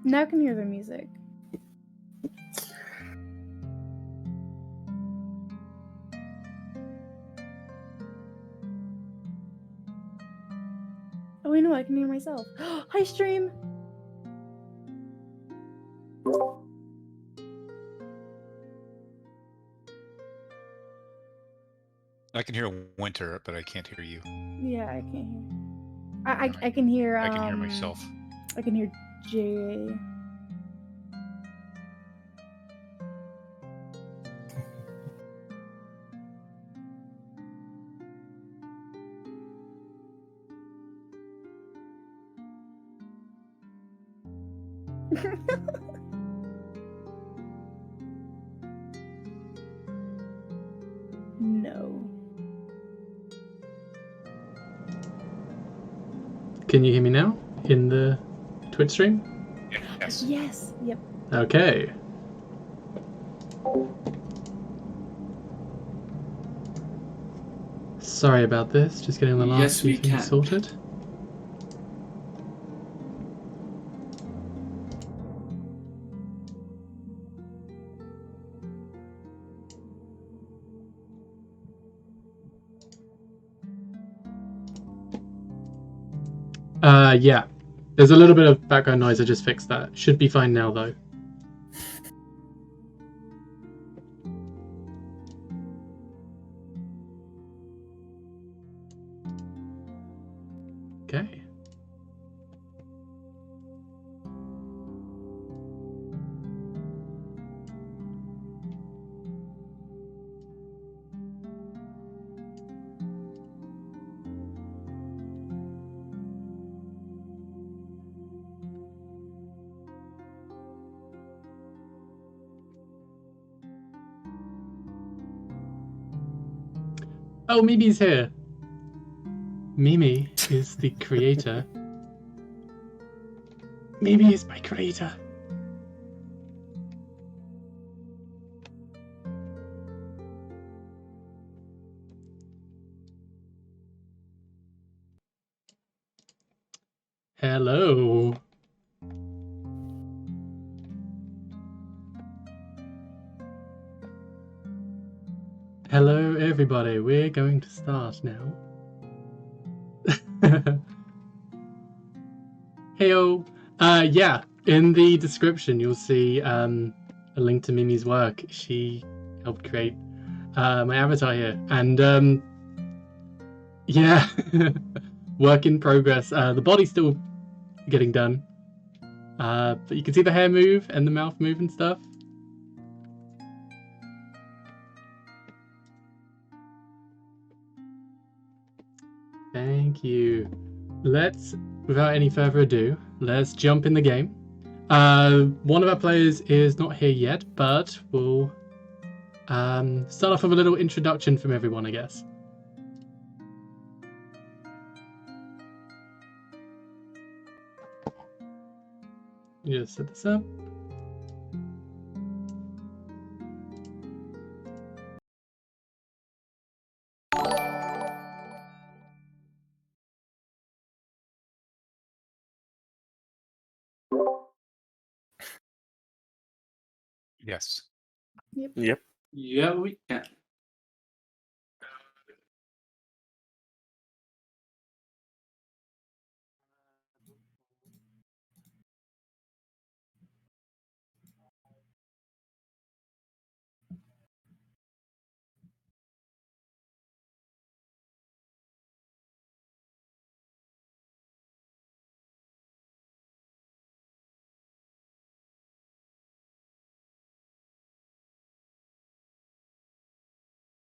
Now I can hear the music. Oh, I know, I can hear myself. Hi, stream! I can hear Winter, but I can't hear you. Yeah, I can't hear. I can hear. I can hear myself. I can hear Jay. No. Can you hear me now in the Twitch stream? Yes. Yes. Yep. Okay. Sorry about this. Just getting the last few things sorted. Yeah. There's a little bit of background noise. I just fixed that. Should be fine now, though. Okay. Oh, Mimi's here. Mimi is the creator. Mimi is my creator. Hello. Hello, everybody. We're going to start now. Heyo. Yeah, in the description you'll see a link to Mimi's work. She helped create my avatar here, and yeah, work in progress. The body's still getting done, but you can see the hair move and the mouth move and stuff. Thank you. Without any further ado, let's jump in the game. One of our players is not here yet, but we'll start off with a little introduction from everyone, I guess. Just set this up. Yes. Yep. Yeah, we can.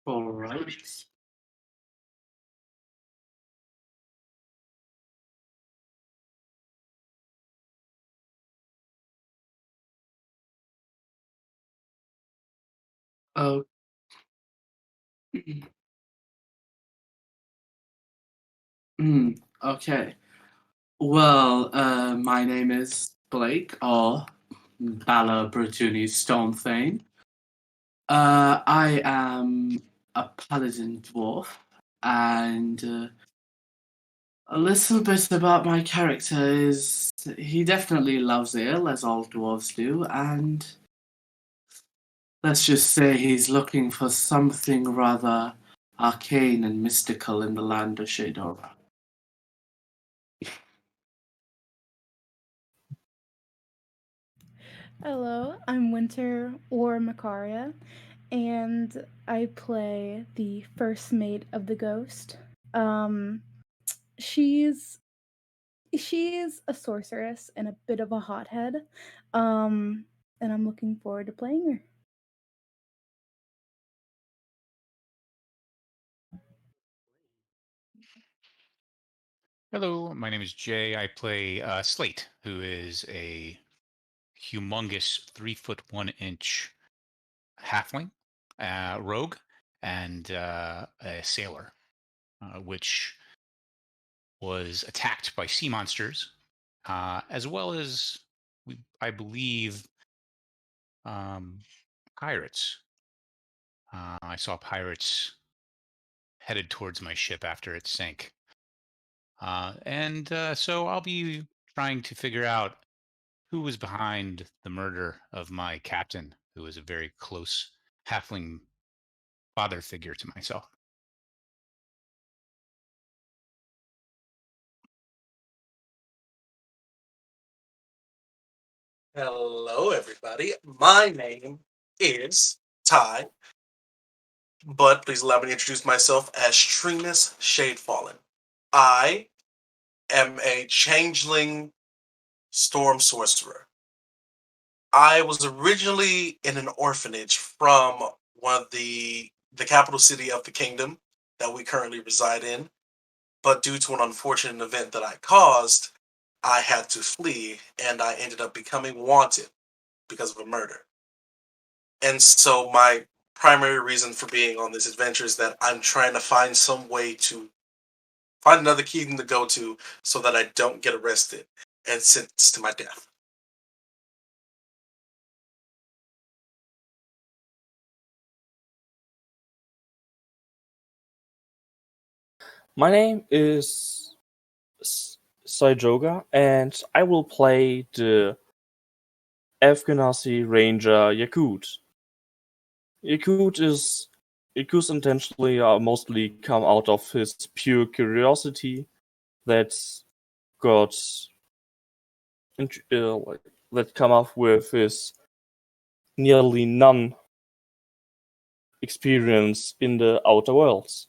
All right. Oh. Okay. Well, my name is Blake, or Bala Brutuni Stormthane. I am a paladin dwarf, and A little bit about my character is he definitely loves ale, as all dwarves do, and let's just say he's looking for something rather arcane and mystical in the land of Shadora. Hello, I'm Winter or Makaria, and I play the first mate of the ghost. She's a sorceress and a bit of a hothead. And I'm looking forward to playing her. Hello, my name is Jay. I play Slate, who is a humongous 3 foot 1 inch halfling, rogue, and a sailor, which was attacked by sea monsters, as well as, I believe, pirates. I saw pirates headed towards my ship after it sank. And so I'll be trying to figure out who was behind the murder of my captain, who was a very close halfling father figure to myself. Hello, everybody. My name is Ty, but please allow me to introduce myself as Trinus Shadefallen. I am a changeling storm sorcerer. I was originally in an orphanage from one of the capital city of the kingdom that we currently reside in, but due to an unfortunate event that I caused, I had to flee, and I ended up becoming wanted because of a murder. And so my primary reason for being on this adventure is that I'm trying to find some way to find another kingdom to go to so that I don't get arrested and sentenced to my death. My name is Sajoga, and I will play the Afghanasi Ranger Yakut. Yakut's intentionally mostly come out of his pure curiosity that got that come up with his nearly none experience in the outer worlds.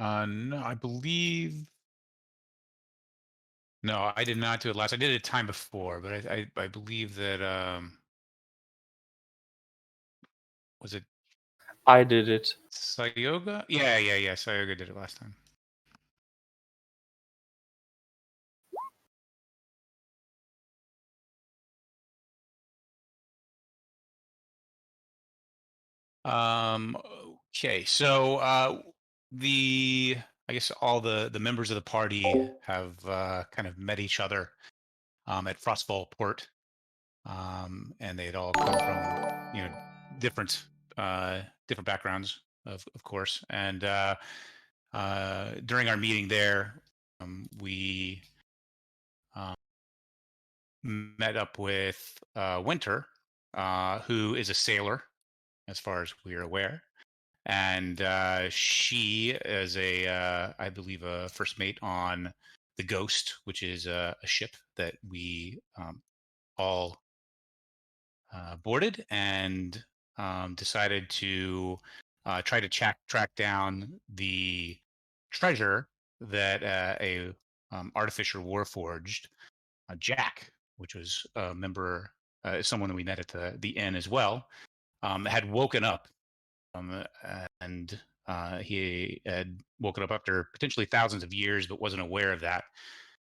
No, I believe. No, I did not do it last. I did it time before, but I believe that was it I did it. Sayoga? Yeah. Sayoga did it last time. Okay, so I guess all the members of the party have kind of met each other at Frostfall Port, and they had all come from different different backgrounds, of course. And during our meeting there, we met up with Winter, who is a sailor, as far as we are aware. And she is I believe, a first mate on the Ghost, which is a ship that we all boarded and decided to try to track down the treasure that a artificer warforged, Jack, which was a member, someone that we met at the inn as well, had woken up, and he had woken up after potentially thousands of years, but wasn't aware of that.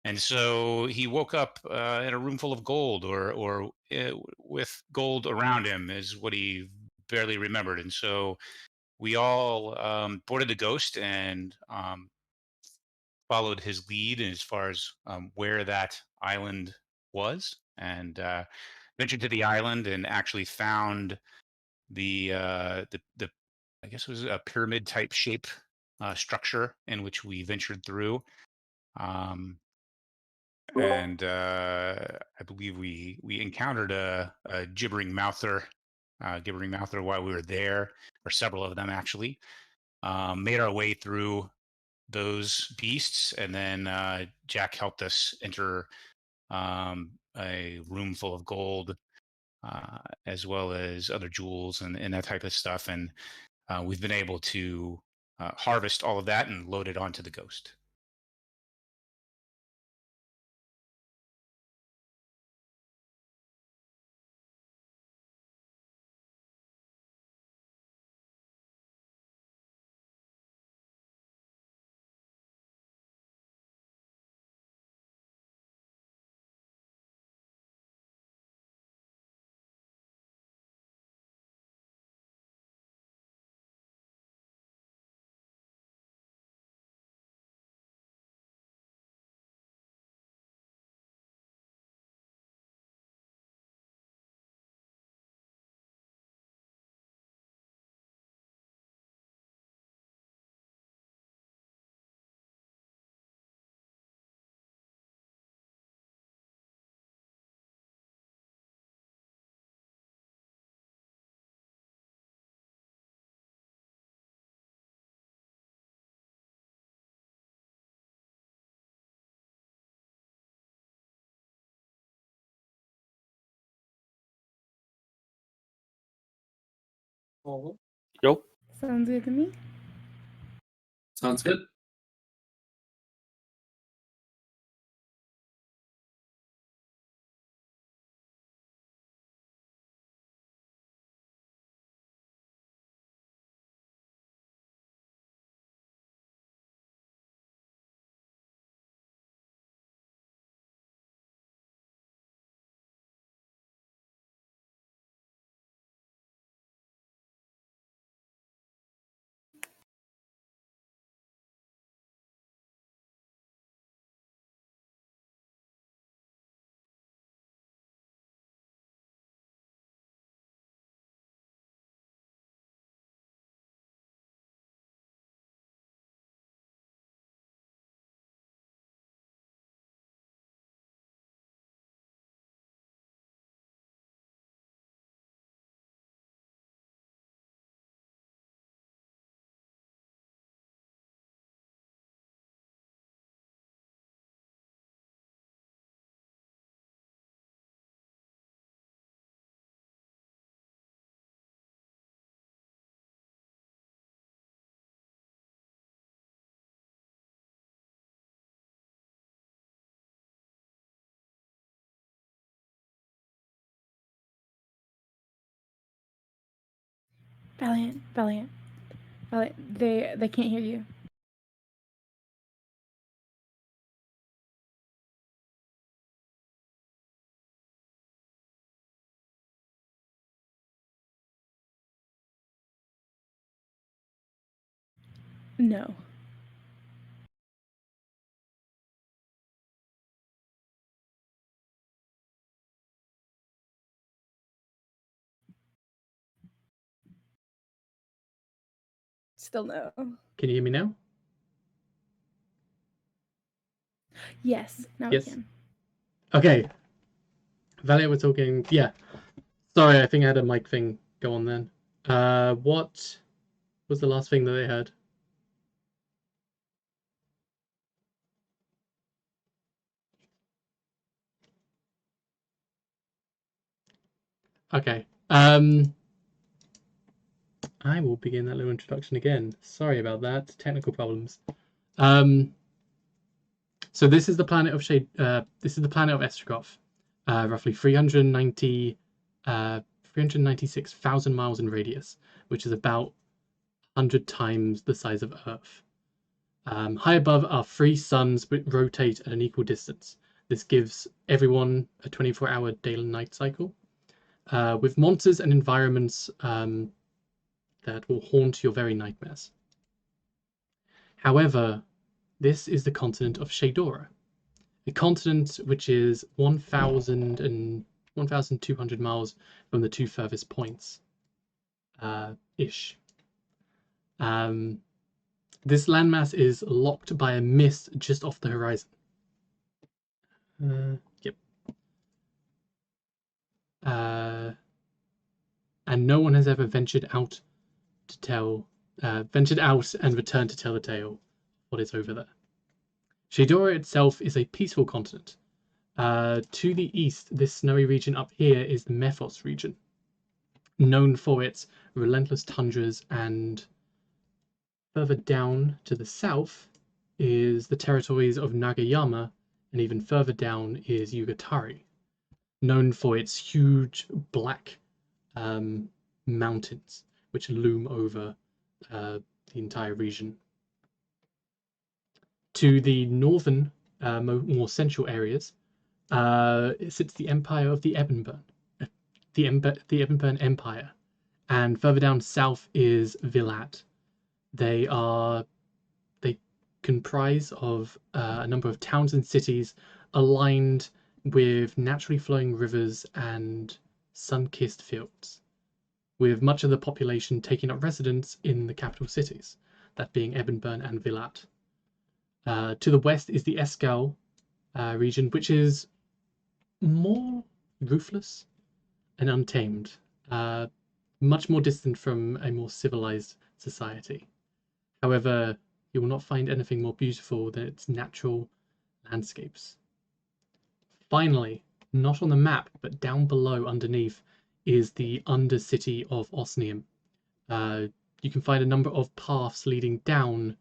And so he woke up in a room full of gold, or with gold around him, is what he barely remembered. And so we all boarded the ghost and followed his lead as far as where that island was, and ventured to the island and actually found the I guess it was a pyramid type shape structure in which we ventured through. Um, and I believe we encountered a gibbering mouther, while we were there, or several of them actually. Made our way through those beasts, and then Jack helped us enter a room full of gold, as well as other jewels and that type of stuff. And we've been able to harvest all of that and load it onto the ghost. Yo. Sounds good to me. Sounds good. Valiant, Valiant, Valiant. They can't hear you. No. Still no. Can you hear me now? Yes, now Yes. we can. Okay. Valiant, we're talking. Yeah. Sorry, I think I had a mic thing go on then. What was the last thing that they heard? Okay. I will begin that little introduction again. Sorry about that. Technical problems. So this is the planet of Shade. This is the planet of Æstriogoth. Roughly 390 396,000 miles in radius, which is about 100 times the size of Earth. High above are 3 suns which rotate at an equal distance. This gives everyone a 24-hour day and night cycle, with monsters and environments that will haunt your very nightmares. However, this is the continent of Shadora, a continent which is 1,200 miles from the 2 furthest points, ish. This landmass is locked by a mist just off the horizon. Yep. And no one has ever ventured out and returned to tell the tale what is over there. Shadora itself is a peaceful continent. To the east, this snowy region up here is the Mephos region, known for its relentless tundras, and further down to the south is the territories of Nagayama, and even further down is Yugatari, known for its huge black mountains which loom over the entire region. To the northern, more central areas, sits the Empire of the Ebonburn, the Ebonburn Empire, and further down south is Vilad. They comprise of a number of towns and cities aligned with naturally flowing rivers and sun-kissed fields, with much of the population taking up residence in the capital cities, that being Ebonburn and Vilad. To the west is the Eskel region, which is more ruthless and untamed, much more distant from a more civilized society. However, you will not find anything more beautiful than its natural landscapes. Finally, not on the map, but down below underneath, is the Undercity of Osnium. You can find a number of paths leading down,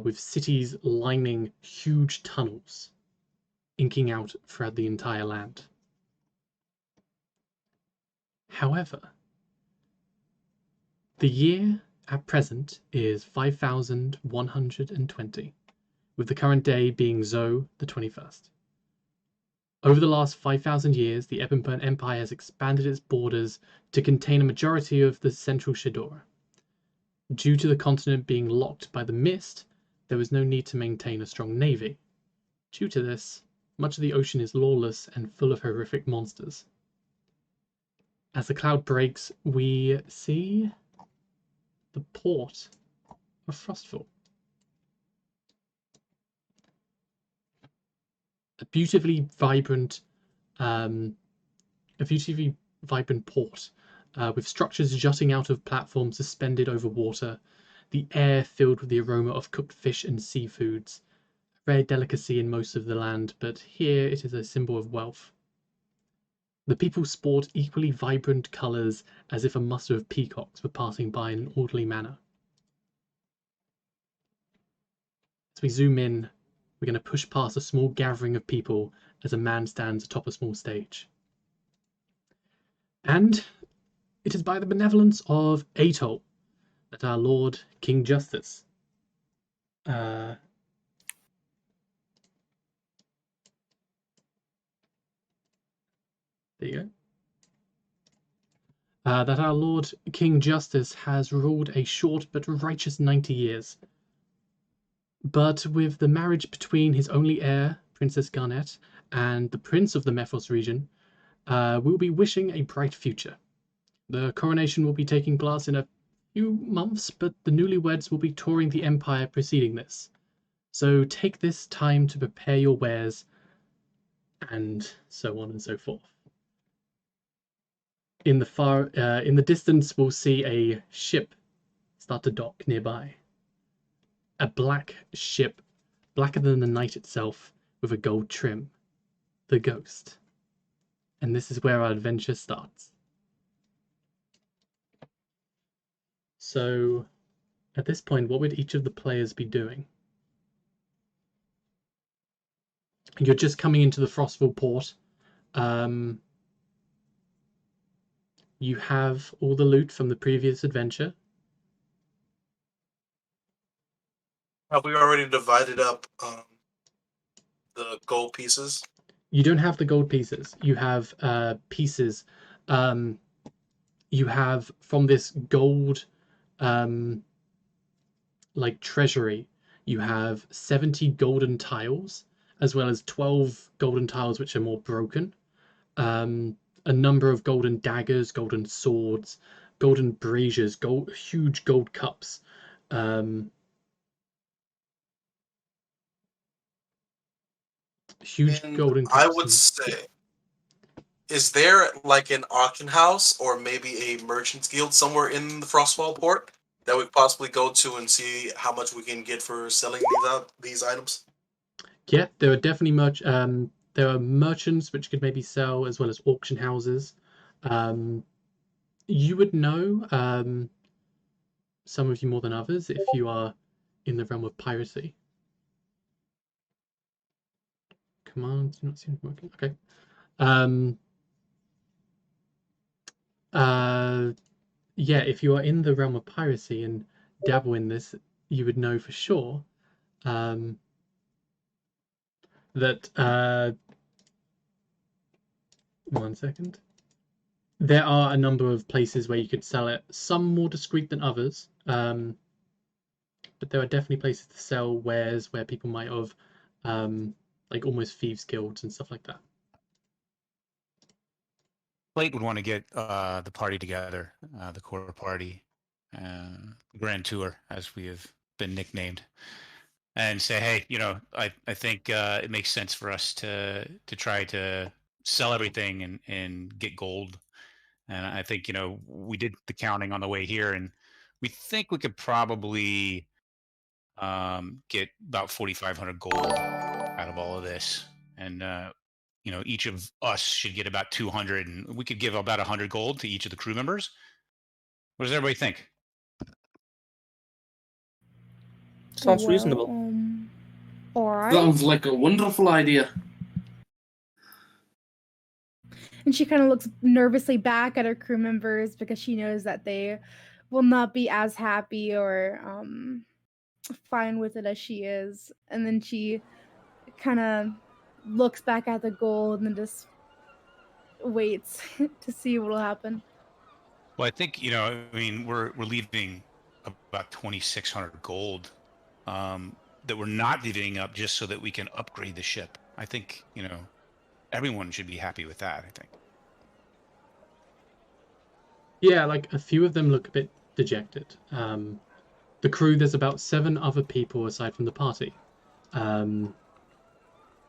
with cities lining huge tunnels, inking out throughout the entire land. However, the year at present is 5,120, with the current day being Zo the 21st. Over the last 5,000 years, the Ebonburn Empire has expanded its borders to contain a majority of the central Shadora. Due to the continent being locked by the mist, there was no need to maintain a strong navy. Due to this, much of the ocean is lawless and full of horrific monsters. As the cloud breaks, we see the port of Frostfall. A beautifully vibrant port, with structures jutting out of platforms suspended over water, the air filled with the aroma of cooked fish and seafoods, a rare delicacy in most of the land, but here it is a symbol of wealth. The people sport equally vibrant colours, as if a muster of peacocks were passing by in an orderly manner. As we zoom in, we're going to push past a small gathering of people as a man stands atop a small stage. And it is by the benevolence of Atol that our Lord King Justice there you go. That our Lord King Justice has ruled a short but righteous 90 years. But with the marriage between his only heir, Princess Garnet, and the Prince of the Mephos region, we'll be wishing a bright future. The coronation will be taking place in a few months, but the newlyweds will be touring the Empire preceding this. So take this time to prepare your wares, and so on and so forth. In the distance, we'll see a ship start to dock nearby. A black ship, blacker than the night itself, with a gold trim. The Ghost. And this is where our adventure starts. So, at this point, what would each of the players be doing? You're just coming into the Frostfall port. You have all the loot from the previous adventure. Have we already divided up the gold pieces? You don't have the gold pieces. You have pieces. You have from this gold, like treasury. You have 70 golden tiles, as well as 12 golden tiles which are more broken. A number of golden daggers, golden swords, golden braziers, huge gold cups. Huge And golden cups. I would say, is there like an auction house or maybe a merchant's guild somewhere in the Frostfall port that we could possibly go to and see how much we can get for selling these items? Yeah, there are definitely there are merchants which could maybe sell, as well as auction houses. You would know, some of you more than others, if you are in the realm of piracy. Commands do not seem to be working. Okay. Yeah, if you are in the realm of piracy and dabble in this, you would know for sure that 1 second. There are a number of places where you could sell it, some more discreet than others, but there are definitely places to sell wares where people might have, like almost thieves guilds and stuff like that. Blake would want to get the party together, the core party, Grand Tour, as we have been nicknamed, and say, hey, I think it makes sense for us to try to sell everything and get gold. And I think, we did the counting on the way here, and we think we could probably get about 4,500 gold out of all of this. And, each of us should get about 200, and we could give about 100 gold to each of the crew members. What does everybody think? Sounds reasonable. All right. Sounds like a wonderful idea. And she kind of looks nervously back at her crew members because she knows that they will not be as happy or fine with it as she is. And then she kind of looks back at the gold and then just waits to see what will happen. Well, I think, we're leaving about 2,600 gold that we're not leaving up just so that we can upgrade the ship. I think, everyone should be happy with that, I think. Yeah, like a few of them look a bit dejected. The crew, there's about 7 other people aside from the party.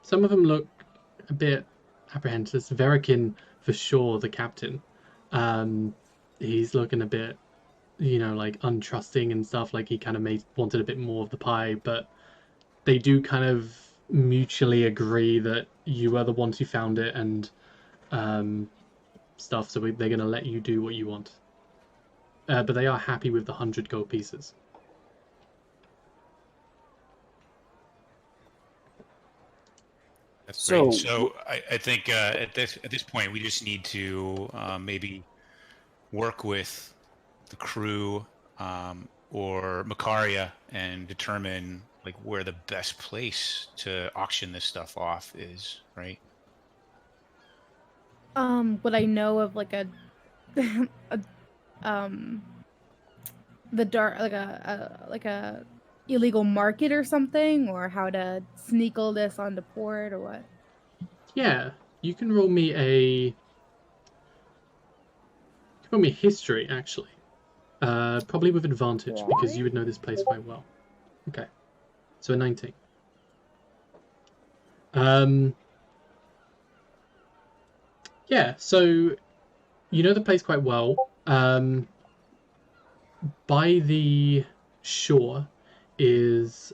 Some of them look a bit apprehensive. Verikin, for sure, the captain. He's looking a bit, like untrusting and stuff. Like he kind of wanted a bit more of the pie, but they do kind of mutually agree that you are the ones who found it and stuff. So they're going to let you do what you want. But they are happy with the 100 gold pieces. That's great. So I think at this point we just need to maybe work with the crew or Macaria and determine like where the best place to auction this stuff off is, right? Would I know of like the dark like a illegal market or something, or how to sneak all this onto port or what? Yeah, you can roll me a history actually. Probably with advantage because you would know this place quite well. Okay, so a 19. Yeah, so you know the place quite well. By the shore is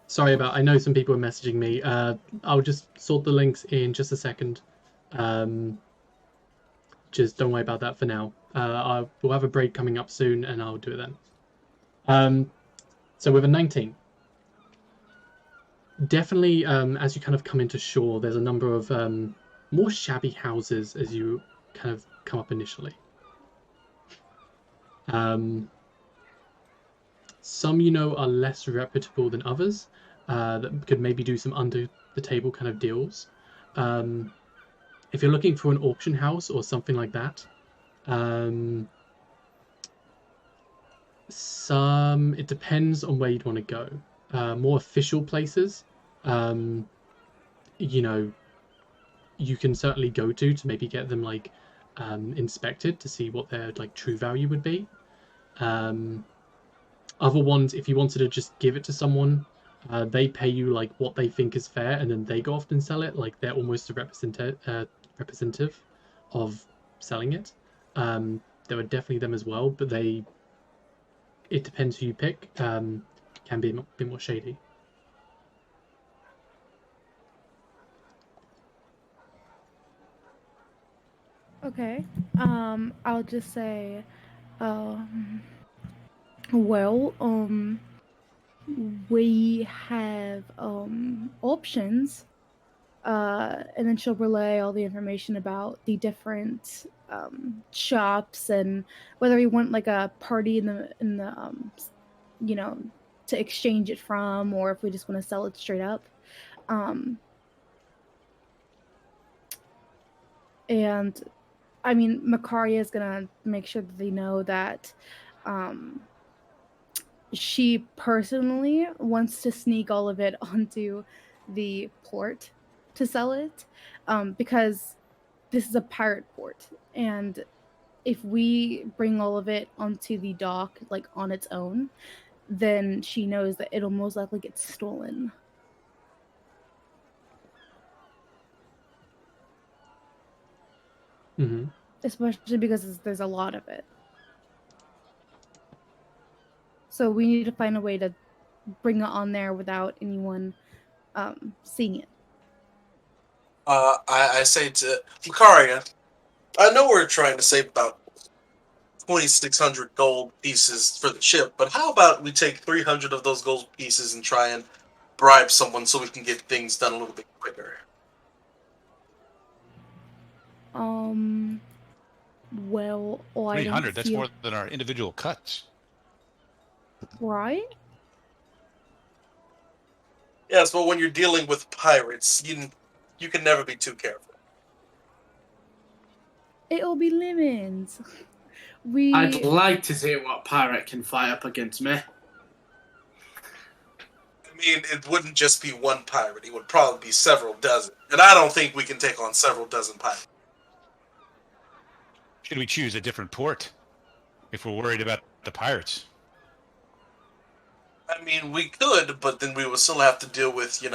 sorry about. I know some people are messaging me. I'll just sort the links in just a second. Just don't worry about that for now. We'll have a break coming up soon, and I'll do it then. So with a 19, definitely as you kind of come into shore, there's a number of more shabby houses as you kind of come up initially. Some are less reputable than others, that could maybe do some under the table kind of deals. If you're looking for an auction house or something like that, it depends on where you'd want to go. More official places, you can certainly go to maybe get them like inspected to see what their like true value would be. Other ones, if you wanted to just give it to someone, they pay you like what they think is fair, and then they go off and sell it. Like they're almost a representative of selling it. There are definitely them as well, but it depends who you pick. Can be a bit more shady. Okay. I'll just say, well, we have options. And then she'll relay all the information about the different shops and whether we want like a party in the to exchange it from, or if we just want to sell it straight up. And I mean, Makaria is gonna make sure that they know that she personally wants to sneak all of it onto the port to sell it, because this is a pirate port, and if we bring all of it onto the dock like on its own, then she knows that it'll most likely get stolen. Mm-hmm. Especially because there's a lot of it. So we need to find a way to bring it on there without anyone seeing it. I say to Lucaria, I know we're trying to save about 2,600 gold pieces for the ship, but how about we take 300 of those gold pieces and try and bribe someone so we can get things done a little bit quicker? Well, I 300, that's don't more than our individual cuts. Right? Yes, but when you're dealing with pirates, you can never be too careful. It'll be lemons. I'd like to see what pirate can fight up against me. I mean, it wouldn't just be one pirate. It would probably be several dozen. And I don't think we can take on several dozen pirates. Should we choose a different port if we're worried about the pirates? I mean, we could, but then we would still have to deal with,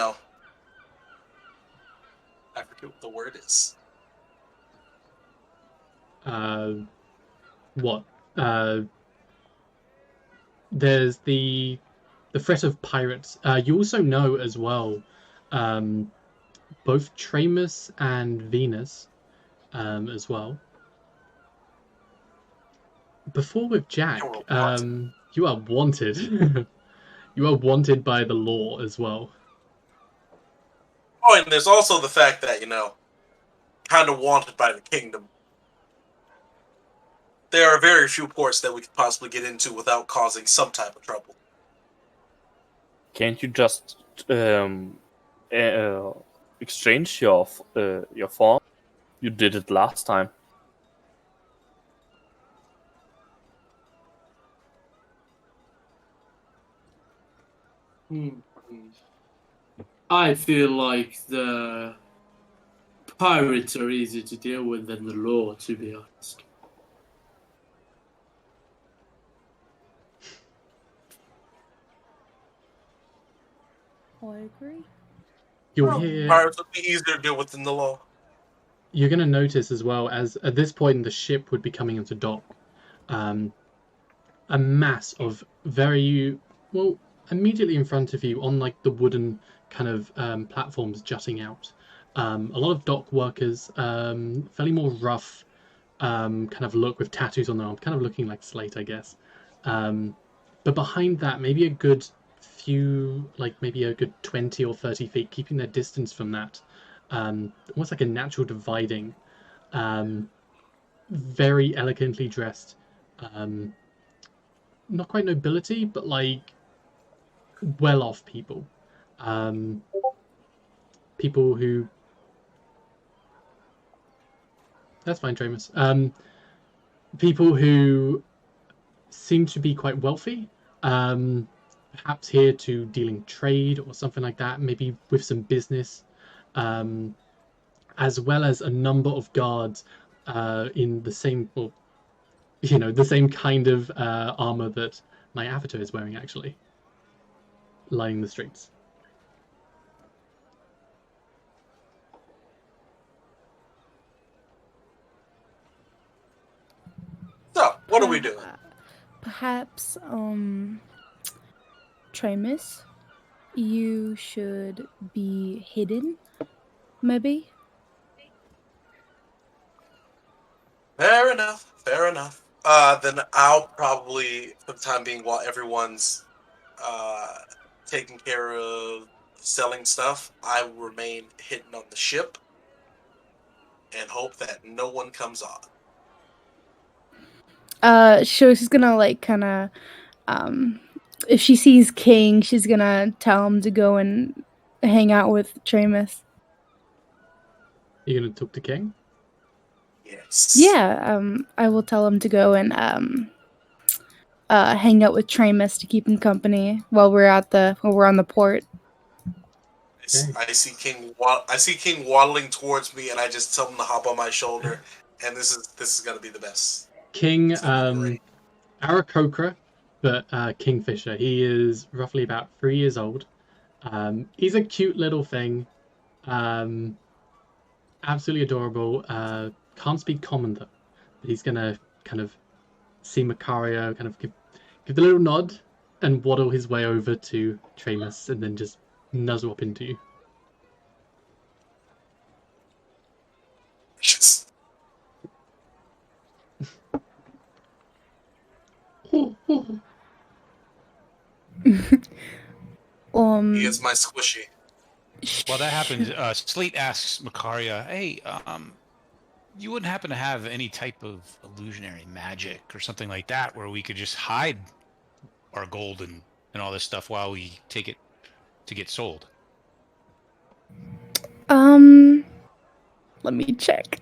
I forget what the word is. What? There's the threat of pirates. You also know as well, both Tramus and Venus, as well. Before with Jack, you are wanted. You are wanted by the law as well. Oh, and there's also the fact that, kind of wanted by the kingdom. There are very few ports that we could possibly get into without causing some type of trouble. Can't you just exchange your form? You did it last time. I feel like the pirates are easier to deal with than the law, to be honest. I agree. Pirates would be easier to deal with than the law. You're going to notice as well, as at this point the ship would be coming into dock, a mass of immediately in front of you on like the wooden kind of platforms jutting out. A lot of dock workers, fairly more rough kind of look with tattoos on their arm, kind of looking like Slate, I guess. But behind that, maybe a good 20 or 30 feet, keeping their distance from that, almost like a natural dividing. very elegantly dressed, not quite nobility, but like well-off people, people who. That's fine, Tramus. People who seem to be quite wealthy, perhaps here to dealing trade or something like that, maybe with some business, as well as a number of guards in the same, well, the same kind of armor that my avatar is wearing, actually, lining the streets. So, what are we doing? Perhaps, Tramus, you should be hidden, maybe? Fair enough. Fair enough. Then I'll probably, for the time being, while everyone's taking care of selling stuff, I will remain hidden on the ship and hope that no one comes on. She's gonna like kind of, if she sees King, she's gonna tell him to go and hang out with Tramus. You're gonna talk to King? Yes. Yeah, I will tell him to go and hang out with Tramus to keep him company while we're on the port. Okay. I see King waddling towards me, and I just tell him to hop on my shoulder. And this is gonna be the best. King, It's gonna be great. Aarakocra, but Kingfisher. He is roughly about 3 years old. He's a cute little thing. Absolutely adorable. Can't speak common though. But he's gonna kind of see Macario, kind of give the little nod, and waddle his way over to Tramus, and then just nuzzle up into you. Yes. He is my squishy. While that happens, Sleet asks Macaria, "Hey, you wouldn't happen to have any type of illusionary magic or something like that where we could just hide our gold and all this stuff while we take it to get sold?" Let me check.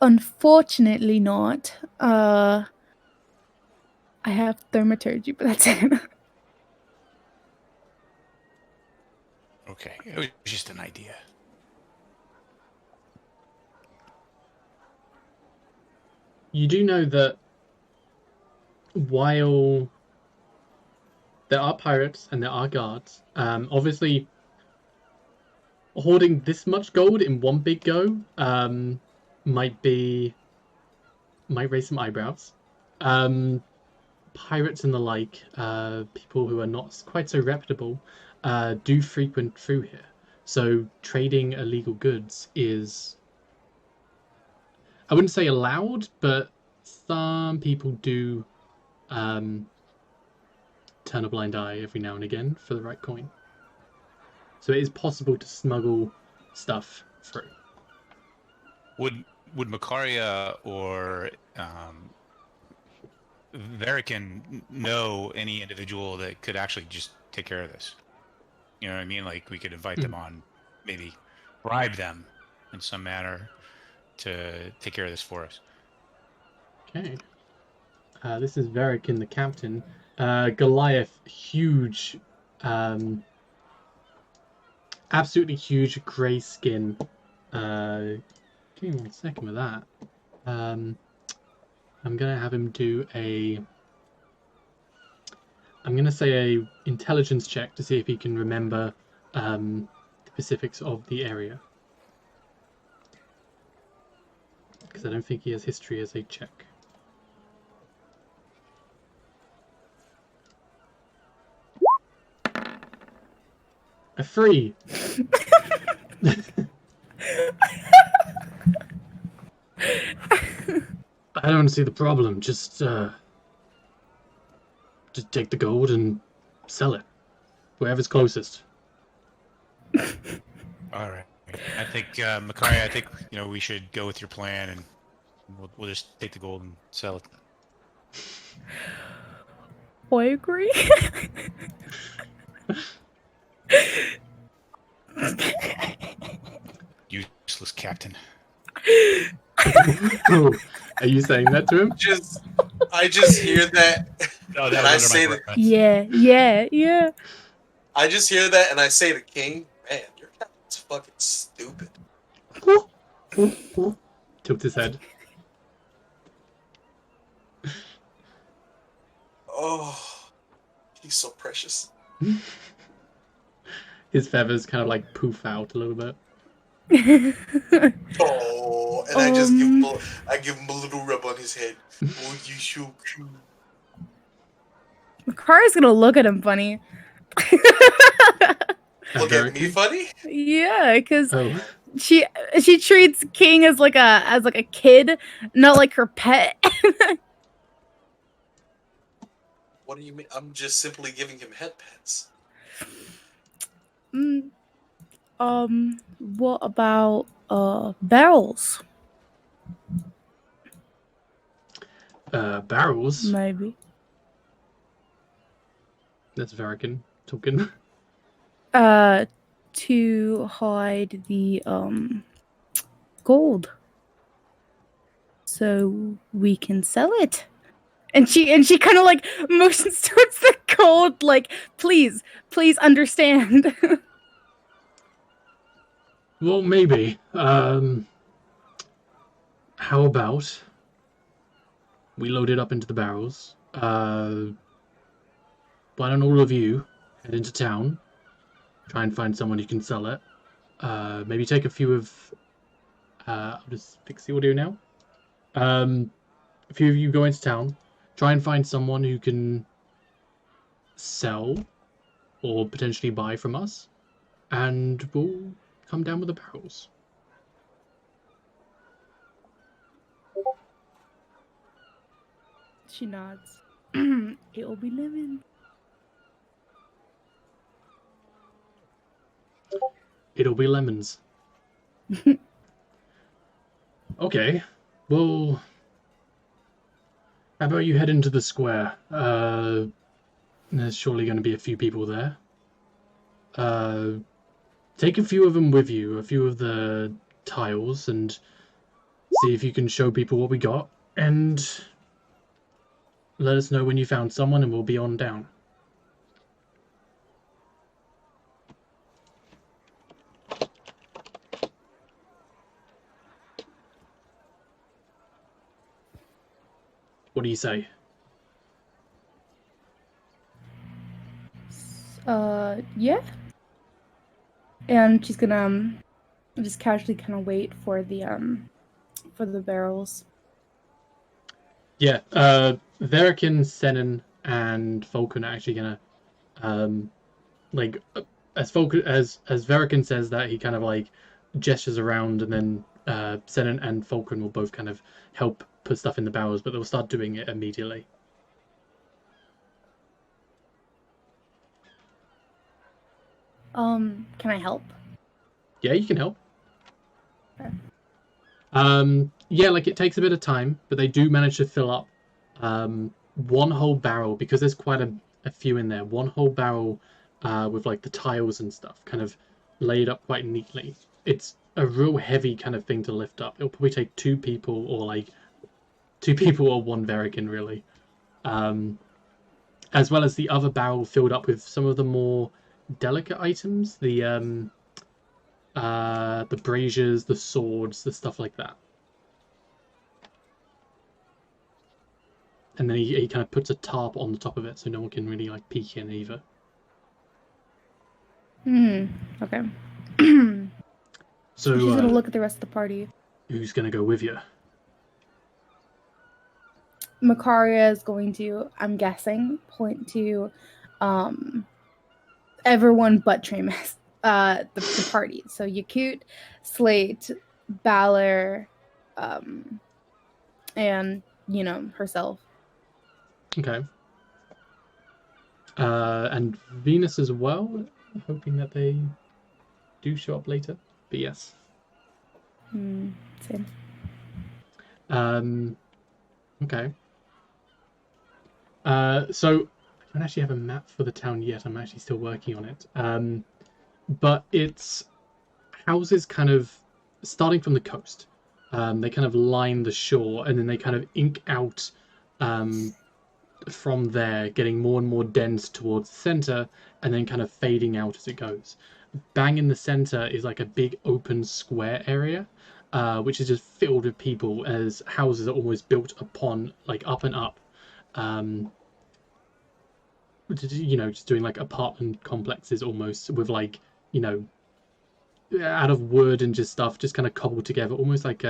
Unfortunately not. I have thaumaturgy, but that's it. Okay, it was just an idea. You do know that while there are pirates and there are guards, obviously hoarding this much gold in one big go might raise some eyebrows. Pirates and the like, people who are not quite so reputable, do frequent through here. So trading illegal goods is, I wouldn't say allowed, but some people do turn a blind eye every now and again for the right coin. So it is possible to smuggle stuff through. Would Macaria or Verican know any individual that could actually just take care of this? You know what I mean? Like we could invite them on, maybe bribe them in some manner to take care of this for us. Okay. This is Verican, the captain. Goliath, huge, absolutely huge grey skin. Give me 1 second with that. I'm gonna have him do I'm gonna say a intelligence check to see if he can remember the specifics of the area, because I don't think he has history as a check. A 3. I don't see the problem. Just take the gold and sell it wherever's closest. All right. I think, Makaria, I think we should go with your plan, and we'll just take the gold and sell it. I agree. Useless captain. Oh, are you saying that to him? I just hear that, No, that and was I under say my that. breath. Yeah. I just hear that, and I say to King, "Man, your captain's fucking stupid." Tilts his head. Oh, he's so precious. His feathers kind of like poof out a little bit. Oh, and I just give him a little rub on his head. Oh, you so cute. Makari's gonna look at him funny. Look at me funny? Yeah, because Oh, she treats King as like a kid, not like her pet. What do you mean? I'm just simply giving him head pets. What about barrels? barrels. Maybe. That's Varican talking. To hide the gold, so we can sell it. And she kind of like motions towards the gold, like, please understand. Well, maybe. How about we load it up into the barrels? Why don't all of you head into town, try and find someone who can sell it. Maybe take a few of. I'll just fix the audio now. A few of you go into town, try and find someone who can sell or potentially buy from us, and we'll come down with the barrels. She nods. It'll be living. It'll be lemons. Okay, well, how about you head into the square? There's surely going to be a few people there. Take a few of them with you, a few of the tiles, and see if you can show people what we got, and let us know when you found someone, and we'll be on down. What do you say? Yeah. And she's gonna just casually kind of wait for the barrels. Yeah, Verikin, Senin, and Falcon are actually gonna, as Verikin says that, he kind of like gestures around, and then Senin and Falcon will both kind of help put stuff in the barrels, but they'll start doing it immediately. Can I help? Yeah, you can help. Okay. Yeah, like it takes a bit of time, but they do manage to fill up one whole barrel, because there's quite a few in there. One whole barrel with like the tiles and stuff kind of laid up quite neatly. It's a real heavy kind of thing to lift up. It'll probably take two people or one Verikin, really. As well as the other barrel filled up with some of the more delicate items, the braziers, the swords, the stuff like that. And then he kind of puts a tarp on the top of it, so no one can really like peek in either. Okay. So she's gonna look at the rest of the party. Who's gonna go with you? Makaria is going to, I'm guessing, point to everyone but Tremas, the party. So Yakut, Slate, Balor, and herself. Okay. And Venus as well, hoping that they do show up later, but yes. Same. Okay. So I don't actually have a map for the town yet. I'm actually still working on it. But it's houses kind of starting from the coast. They kind of line the shore, and then they kind of ink out from there, getting more and more dense towards the center, and then kind of fading out as it goes. Bang in the center is like a big open square area, which is just filled with people, as houses are almost built upon, like up and up. Just doing like apartment complexes almost, with like, out of wood and just stuff, just kind of cobbled together, almost like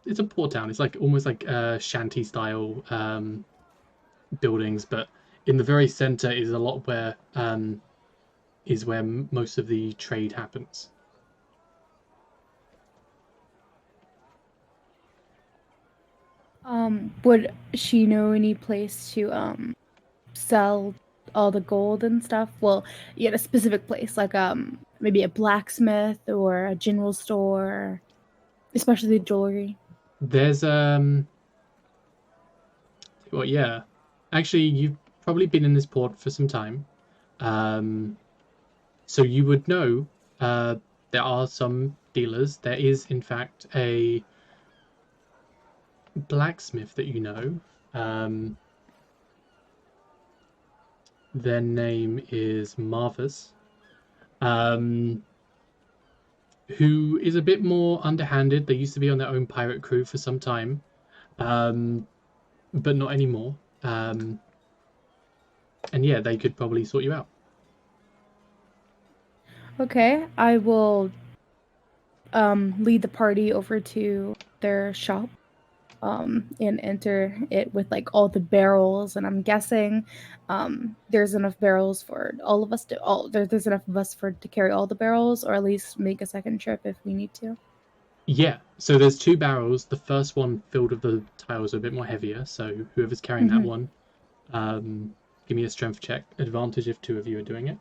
it's a port town. It's like almost like shanty style buildings, but in the very center is a lot where most of the trade happens. Would she know any place to sell all the gold and stuff? Well, a specific place, like maybe a blacksmith or a general store, especially jewelry. There's yeah. Actually, you've probably been in this port for some time. So you would know there are some dealers. There is, in fact, a blacksmith that you know. Their name is Marvis, who is a bit more underhanded. They used to be on their own pirate crew for some time, but not anymore. And yeah, they could probably sort you out. Okay, I will lead the party over to their shop and enter it with like all the barrels, and I'm guessing there's enough barrels for all of us there's enough of us to carry all the barrels, or at least make a second trip if we need to. Yeah, so there's 2 barrels. The first one filled with the tiles are a bit more heavier, so whoever's carrying that one, give me a strength check. Advantage if 2 of you are doing it.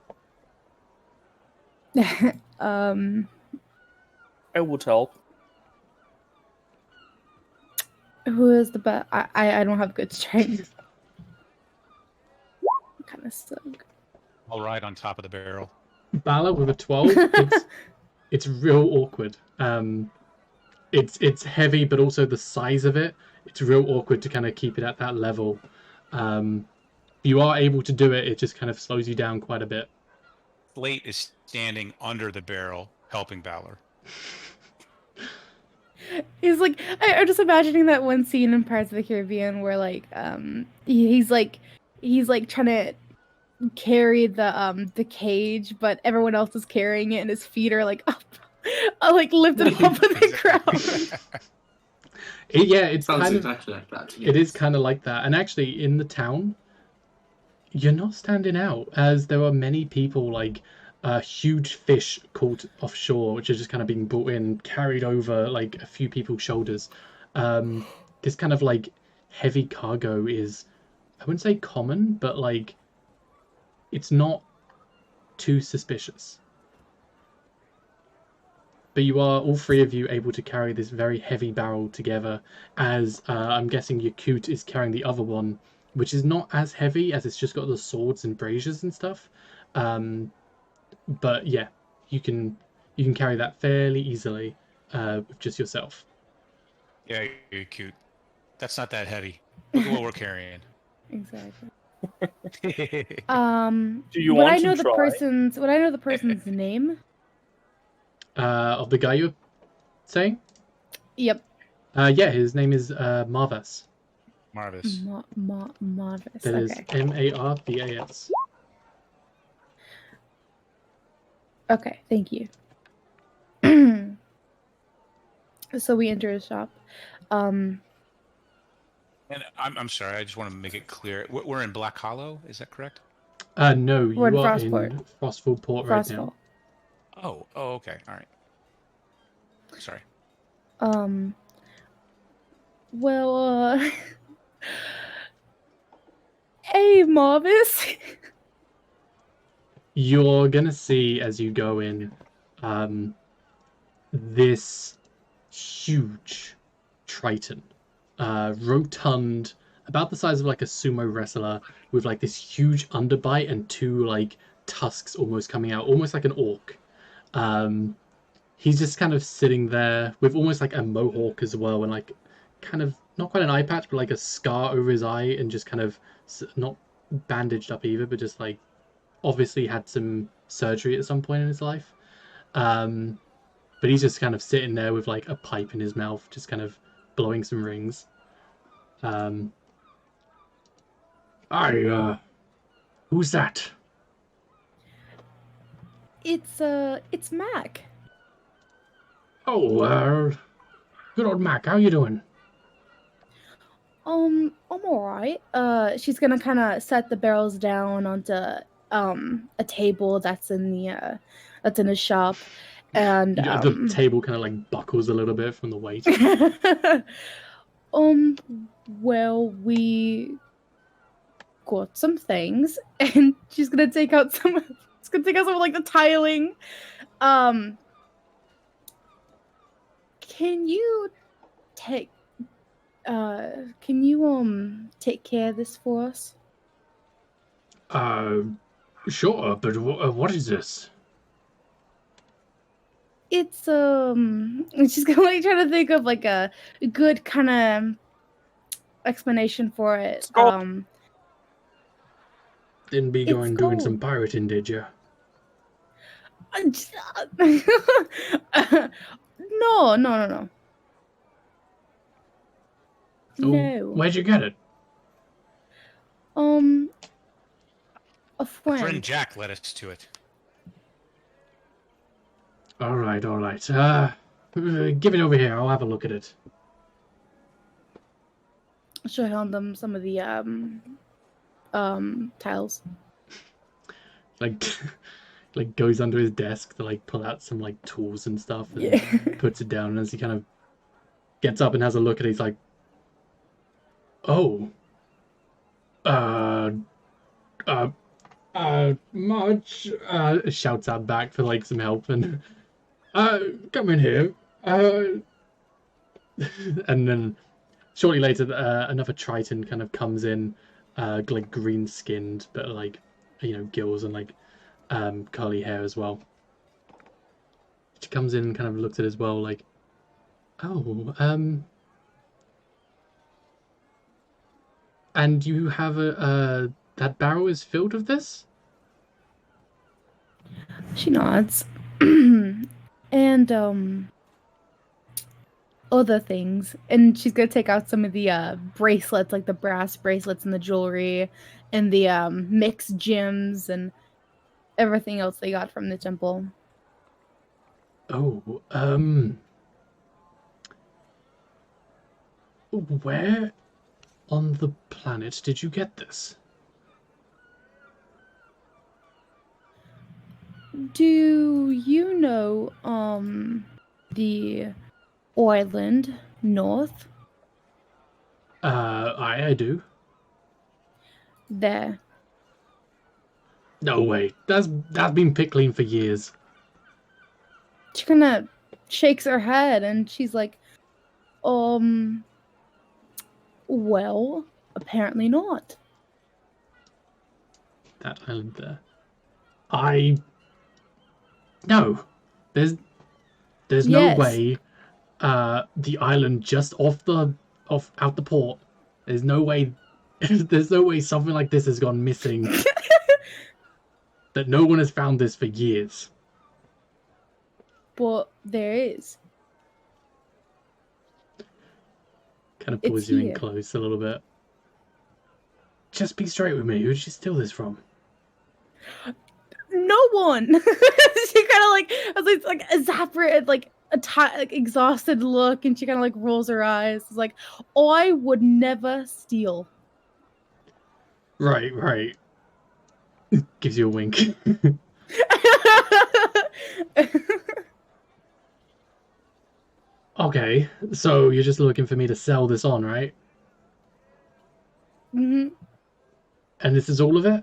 I would help. Who is the best? I don't have good strength. Kind of suck. I'll ride on top of the barrel. Bala with a 12. It's real awkward. It's heavy, but also the size of it. It's real awkward to kind of keep it at that level. You are able to do it. It just kind of slows you down quite a bit. Slate is standing under the barrel, helping Valor. He's like, I'm just imagining that one scene in Pirates of the Caribbean where like he's like trying to carry the cage, but everyone else is carrying it, and his feet are like up, like lifted up with the ground. It's Sounds kind exactly like that. It is kind of like that. And actually, in the town, you're not standing out, as there are many people, like huge fish caught offshore, which are just kind of being brought in, carried over like a few people's shoulders. This kind of like heavy cargo is, I wouldn't say common, but like it's not too suspicious. But you are, all 3 of you, able to carry this very heavy barrel together, as I'm guessing Yakut is carrying the other one, which is not as heavy, as it's just got the swords and braziers and stuff. But yeah, you can carry that fairly easily with just yourself. Yeah, you're cute. That's not that heavy. Look at what we're carrying. Exactly. Do you would want I know to the try? person's name? Of the guy you're saying? Yep. Yeah, his name is Marvis. Marvis. Marvis. That is Marvas. Okay, thank you. So we enter his shop. And I'm sorry, I just want to make it clear. We're in Black Hollow, is that correct? No, you We're in are Frostport. in Frostfall Port right now. Oh, okay, all right. Sorry. Well, hey, Marvis. you're gonna see as you go in, this huge Triton, rotund, about the size of like a sumo wrestler, with like this huge underbite and two like tusks almost coming out, almost like an orc. He's just kind of sitting there with almost like a mohawk as well, and like kind of not quite an eye patch, but like a scar over his eye, and just kind of not bandaged up either, but just like obviously had some surgery at some point in his life. But he's just kind of sitting there with like a pipe in his mouth, just kind of blowing some rings. Who's that? It's Mac. Oh, good old Mac, how you doing? I'm alright. She's gonna kind of set the barrels down onto a table that's in the shop, and The table kind of like buckles a little bit from the weight. well, we got some things, and she's gonna take out some. It's gonna take out some of like the tiling. Can you take take care of this for us? Sure, but what is this? It's she's gonna like try to think of like a good kind of explanation for it. Didn't be It's going doing some gold. pirating, did you? No. Oh, No. where'd you get it? A friend. Friend Jack led us to it. All right. Give it over here. I'll have a look at it. She'll hand them some of the tiles. Like goes under his desk to like pull out some like tools and stuff, and Yeah. puts it down. And as he kind of gets up and has a look at it, he's like, "Oh, Marge," shouts out back for like some help, and come in here. And then shortly later, another Triton kind of comes in, like green skinned, but like gills and like curly hair as well. She comes in and kind of looks at it as well, like, oh, and you have that barrel is filled with this? She nods. And other things. And she's gonna take out some of the bracelets, like the brass bracelets and the jewelry and the mixed gems and everything else they got from the temple. Oh, where on the planet did you get this? Do you know the island north? I do. There. No way. That's been picked clean for years. She kind of shakes her head and she's like, well, apparently not. That island there. No. There's no Yes. way the island just out the port. There's no way something like this has gone missing. That no one has found this for years. But there is. Kind of pulls It's you here. in close a little bit. Just be straight with me. Who did you steal this from? No one. She kind of like has this like exasperated, like like exhausted look, and she kind of like rolls her eyes. It's like, I would never steal. Right. Gives you a wink. Okay, so you're just looking for me to sell this on, right? Hmm. And this is all of it?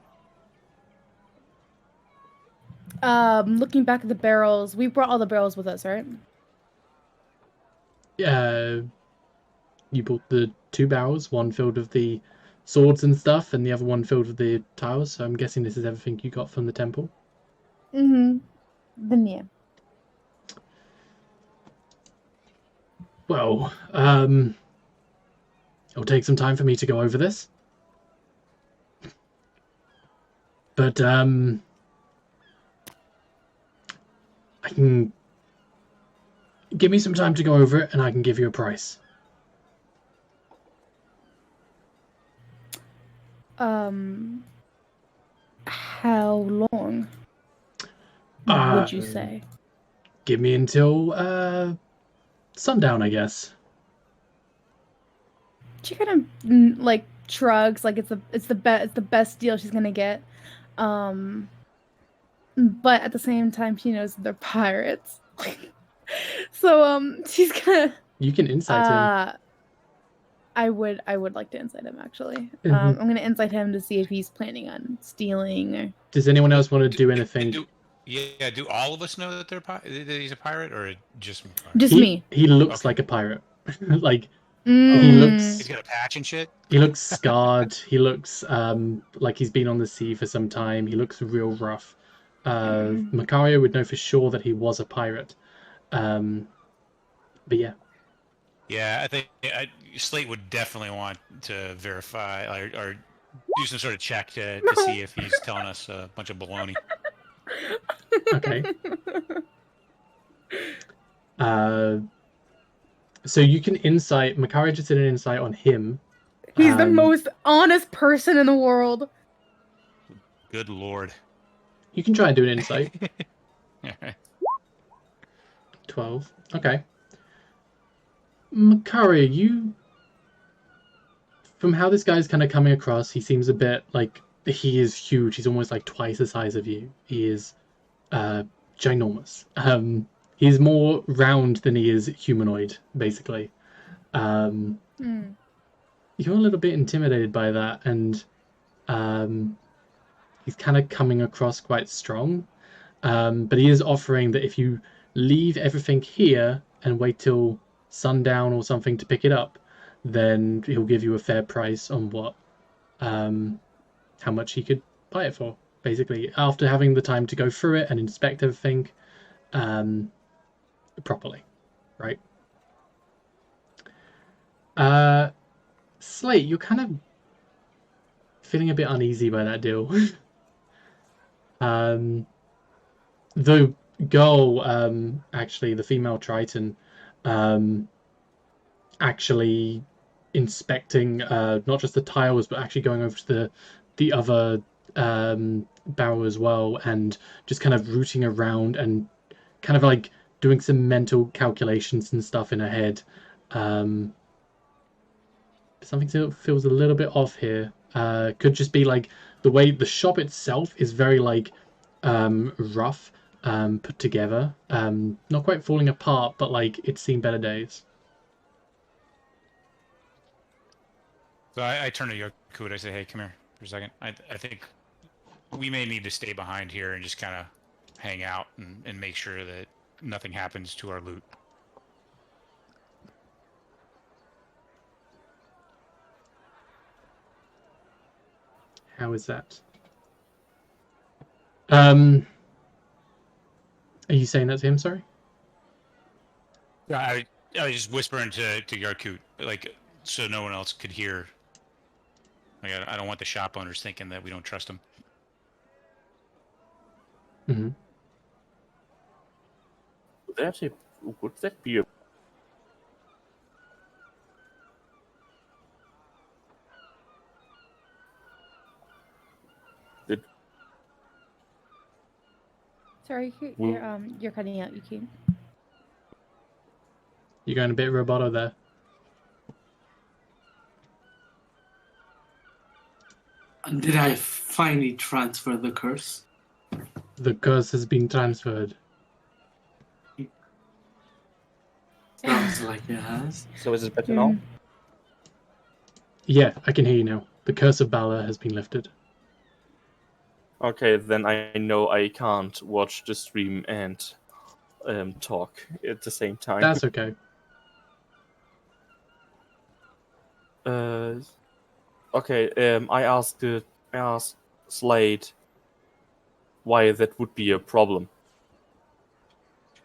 Looking back at the barrels, we brought all the barrels with us, right? You bought the 2 barrels, one filled with the swords and stuff, and the other one filled with the tiles. So I'm guessing this is everything you got from the temple. Mm-hmm. Then yeah. Well, it'll take some time for me to go over this. But I can give me some time to go over it, and I can give you a price. How long would you say? Give me until sundown, I guess. She kind of like shrugs, like it's the best deal she's gonna get. But at the same time, she knows they're pirates. So she's gonna. You can insight him. I would like to insight him actually. I'm gonna insight him to see if he's planning on stealing. Or... Does anyone else want to do anything? Do all of us know that that he's a pirate, or just me? Just me. He looks like a pirate. Like he looks. He's got a patch and shit. He looks scarred. He looks like he's been on the sea for some time. He looks real rough. Macario would know for sure that he was a pirate. But yeah. Yeah, I think Slate would definitely want to verify or do some sort of check to see if he's telling us a bunch of baloney. Okay. So you can insight. Macario just did an insight on him. He's the most honest person in the world. Good lord. You can try and do an insight. 12. Okay. Macario, you... From how this guy's kind of coming across, he seems a bit like... He is huge. He's almost like twice the size of you. He is ginormous. He's more round than he is humanoid, basically. You're a little bit intimidated by that, and he's kind of coming across quite strong. But he is offering that if you leave everything here and wait till sundown or something to pick it up, then he'll give you a fair price on what how much he could buy it for, basically, after having the time to go through it and inspect everything properly, right? Slate, you're kind of feeling a bit uneasy by that deal. The girl, actually, the female Triton, actually inspecting not just the tiles, but actually going over to the other barrel as well, and just kind of rooting around and kind of like doing some mental calculations and stuff in her head. Something feels a little bit off here. Could just be like the way the shop itself is very like rough, put together, not quite falling apart, but like it's seen better days. So I turn to Yoku and I say, "Hey, come here for a second. I think we may need to stay behind here and just kind of hang out and make sure that nothing happens to our loot." How is that? Are you saying that to him? Sorry. I was just whispering to Yarkut, like, so no one else could hear. Like, I don't want the shop owners thinking that we don't trust them. Mm-hmm. Would that be a... Sorry, you're cutting out. You can't. You're going a bit roboto there. Did I finally transfer the curse? The curse has been transferred. Sounds like it has. So is it better now? Yeah, I can hear you now. The curse of Balor has been lifted. Okay, then I know I can't watch the stream and talk at the same time. That's okay. Okay. I asked Slade why that would be a problem.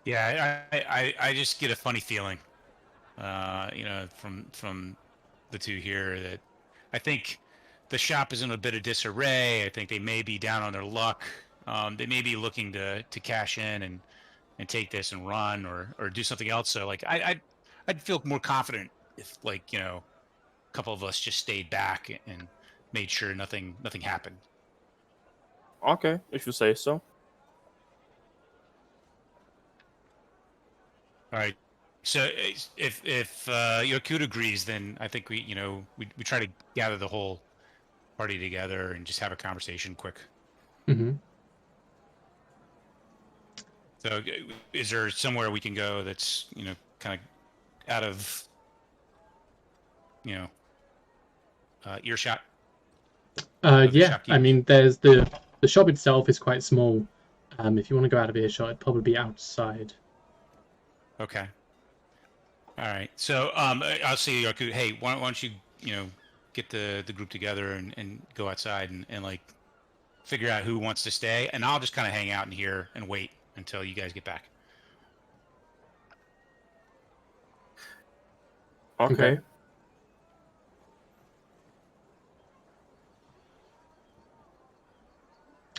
Yeah, I just get a funny feeling, from the two here that I think the shop is in a bit of disarray. I think they may be down on their luck. They may be looking to cash in and take this and run or do something else. So like I'd feel more confident if a couple of us just stayed back and made sure nothing happened. Okay, if you say so. All right. So if Yakut agrees, then I think we try to gather the whole party together and just have a conversation quick. Hmm. So is there somewhere we can go that's kind of out of earshot? Of the Yeah, I shopkeepers? mean, there's the shop itself is quite small. If you want to go out of earshot, it'd probably be outside. Okay. All right. So I'll say, Yakut, hey, why don't you get the group together and go outside and like figure out who wants to stay, and I'll just kind of hang out in here and wait until you guys get back. Okay.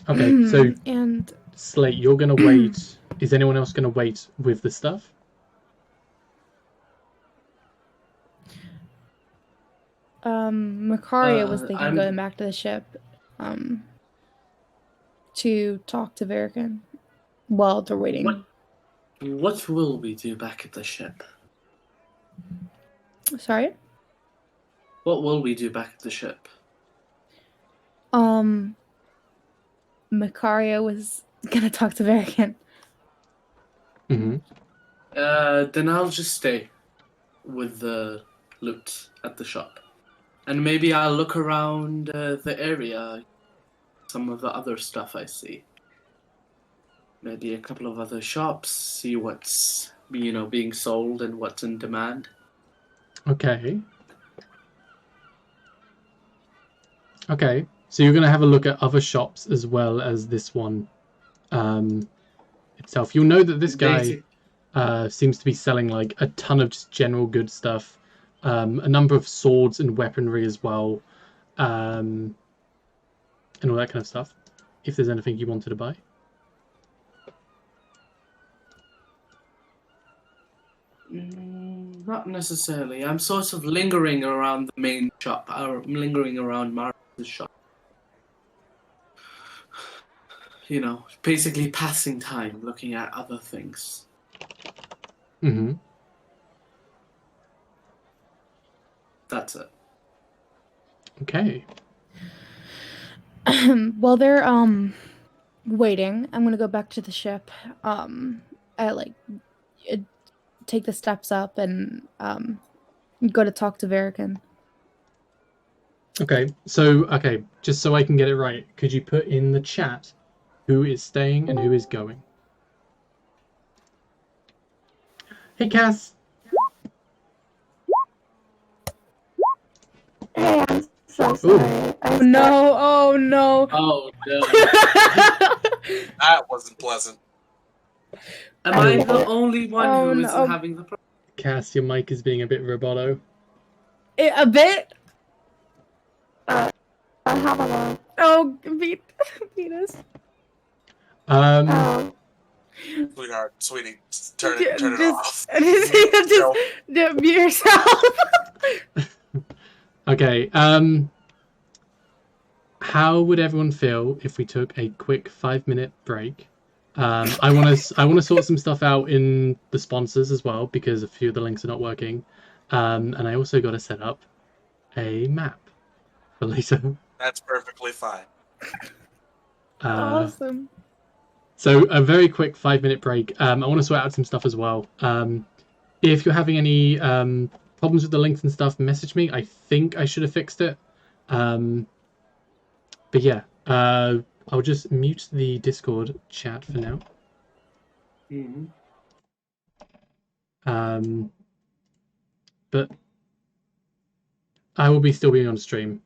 Okay, so And Slate, you're gonna wait. Is anyone else gonna wait with the stuff? Makaria was thinking I'm- going back to the ship to talk to Verican while they're waiting. What will we do back at the ship? Sorry? What will we do back at the ship? Makaria was gonna talk to Verican. Mm-hmm. Then I'll just stay with the loot at the shop. And maybe I'll look around the area, some of the other stuff I see. Maybe a couple of other shops, see what's being sold and what's in demand. Okay. Okay, so you're gonna have a look at other shops as well as this one itself. You'll know that this guy seems to be selling like a ton of just general good stuff, a number of swords and weaponry as well, and all that kind of stuff. If there's anything you wanted to buy. Not necessarily. I'm sort of lingering around the main shop. I'm lingering around Marius' shop. Basically passing time, looking at other things. Mm-hmm. That's it. Okay. While they're waiting, I'm gonna go back to the ship. Take the steps up and go to talk to Verican. Okay, just so I can get it right, could you put in the chat who is staying and who is going? Hey, Cass. Hey, I'm so Ooh. sorry. Oh no! Oh no! Oh no. That wasn't pleasant. Am I the only one Oh, who no. isn't having the problem? Cass, your mic is being a bit roboto. A bit. I have a lot. Oh, Venus. Sweetheart, sweetie, turn it off. Just mute yourself. Okay, how would everyone feel if we took a quick 5-minute break? I want to sort some stuff out in the sponsors as well because a few of the links are not working, and I also got to set up a map for later. That's perfectly fine. Awesome. So a very quick 5-minute break. I want to sort out some stuff as well. If you're having any problems with the links and stuff, message me. I think I should have fixed it. But yeah, I'll just mute the Discord chat for now. Mhm. But I will be still being on stream.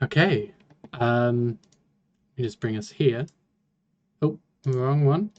Okay. Let me just bring us here. Oh, wrong one.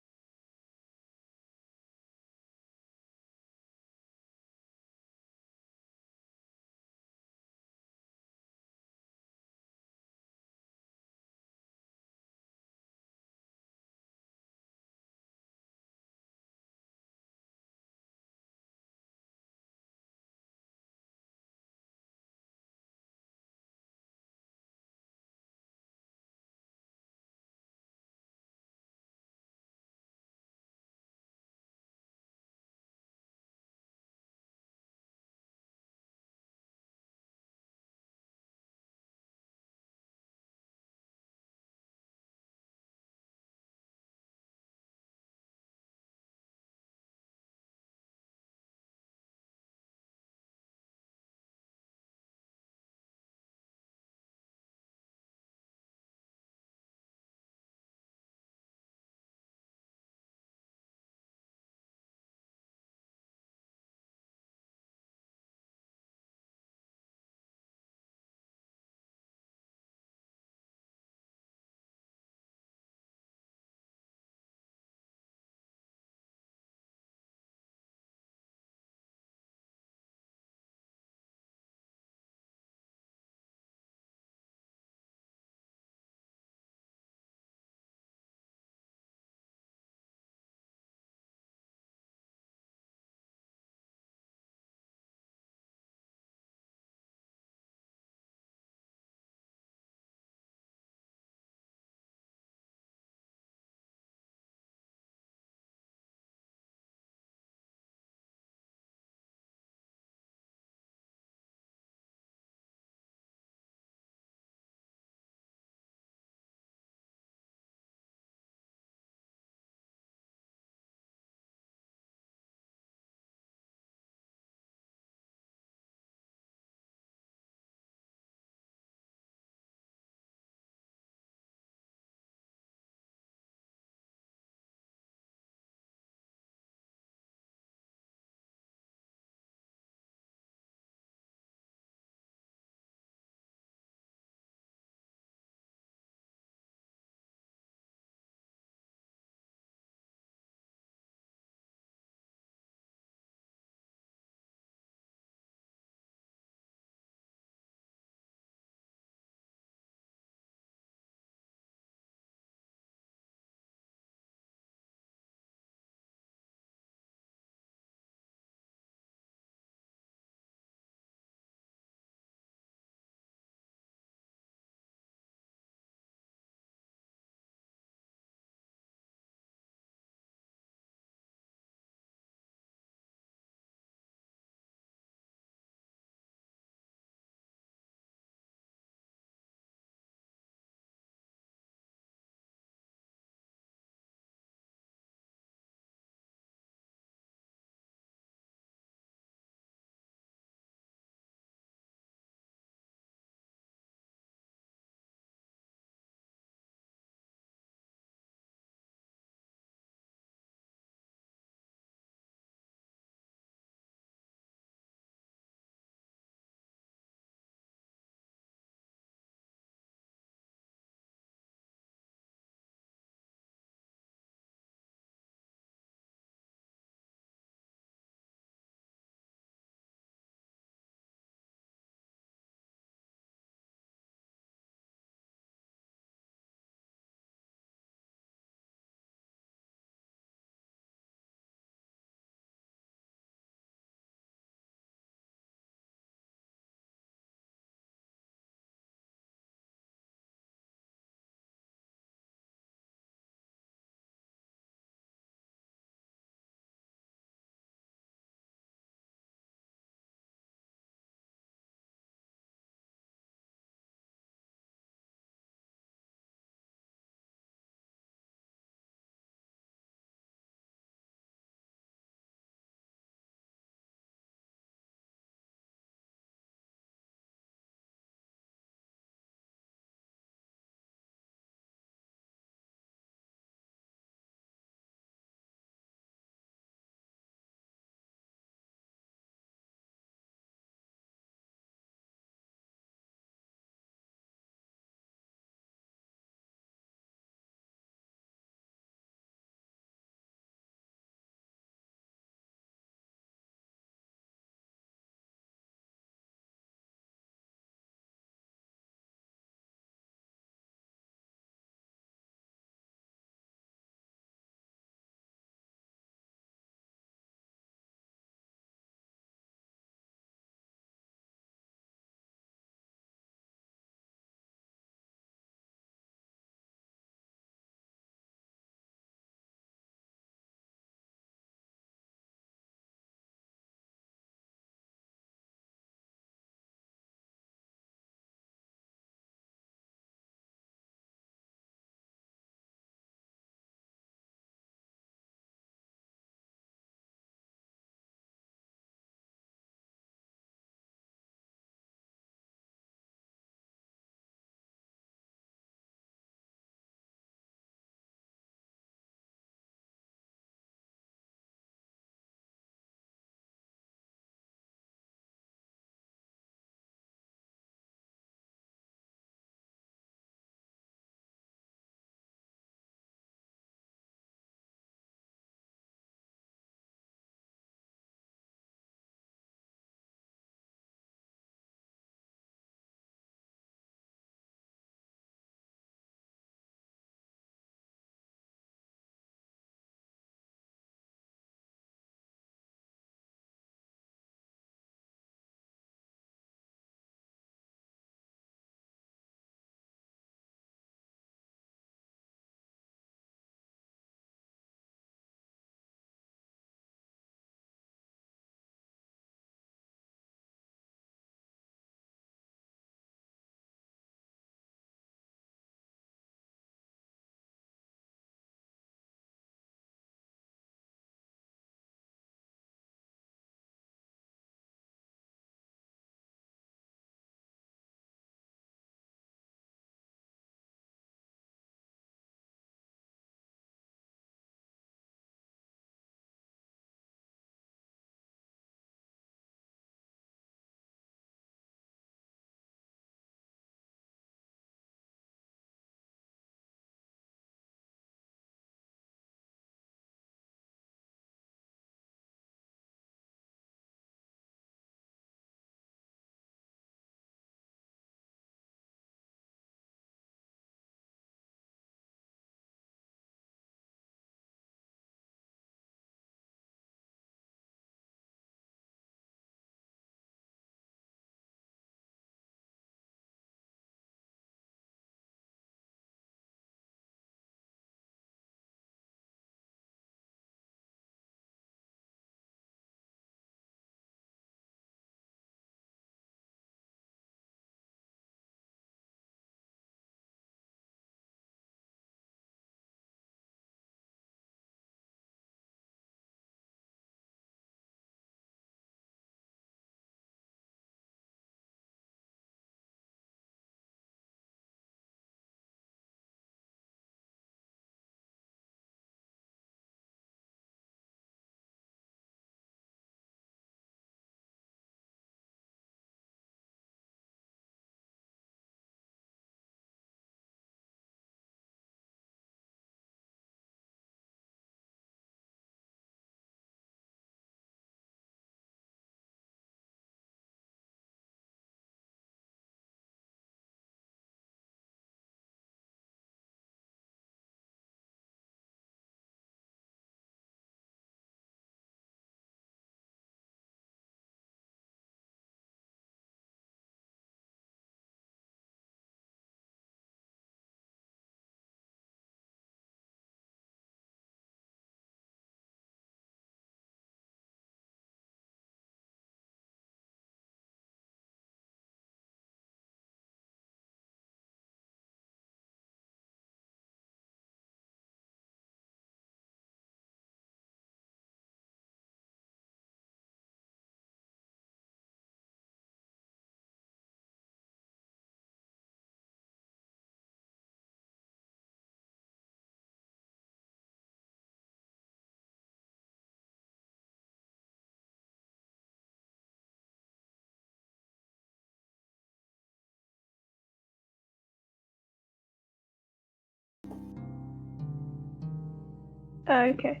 Okay.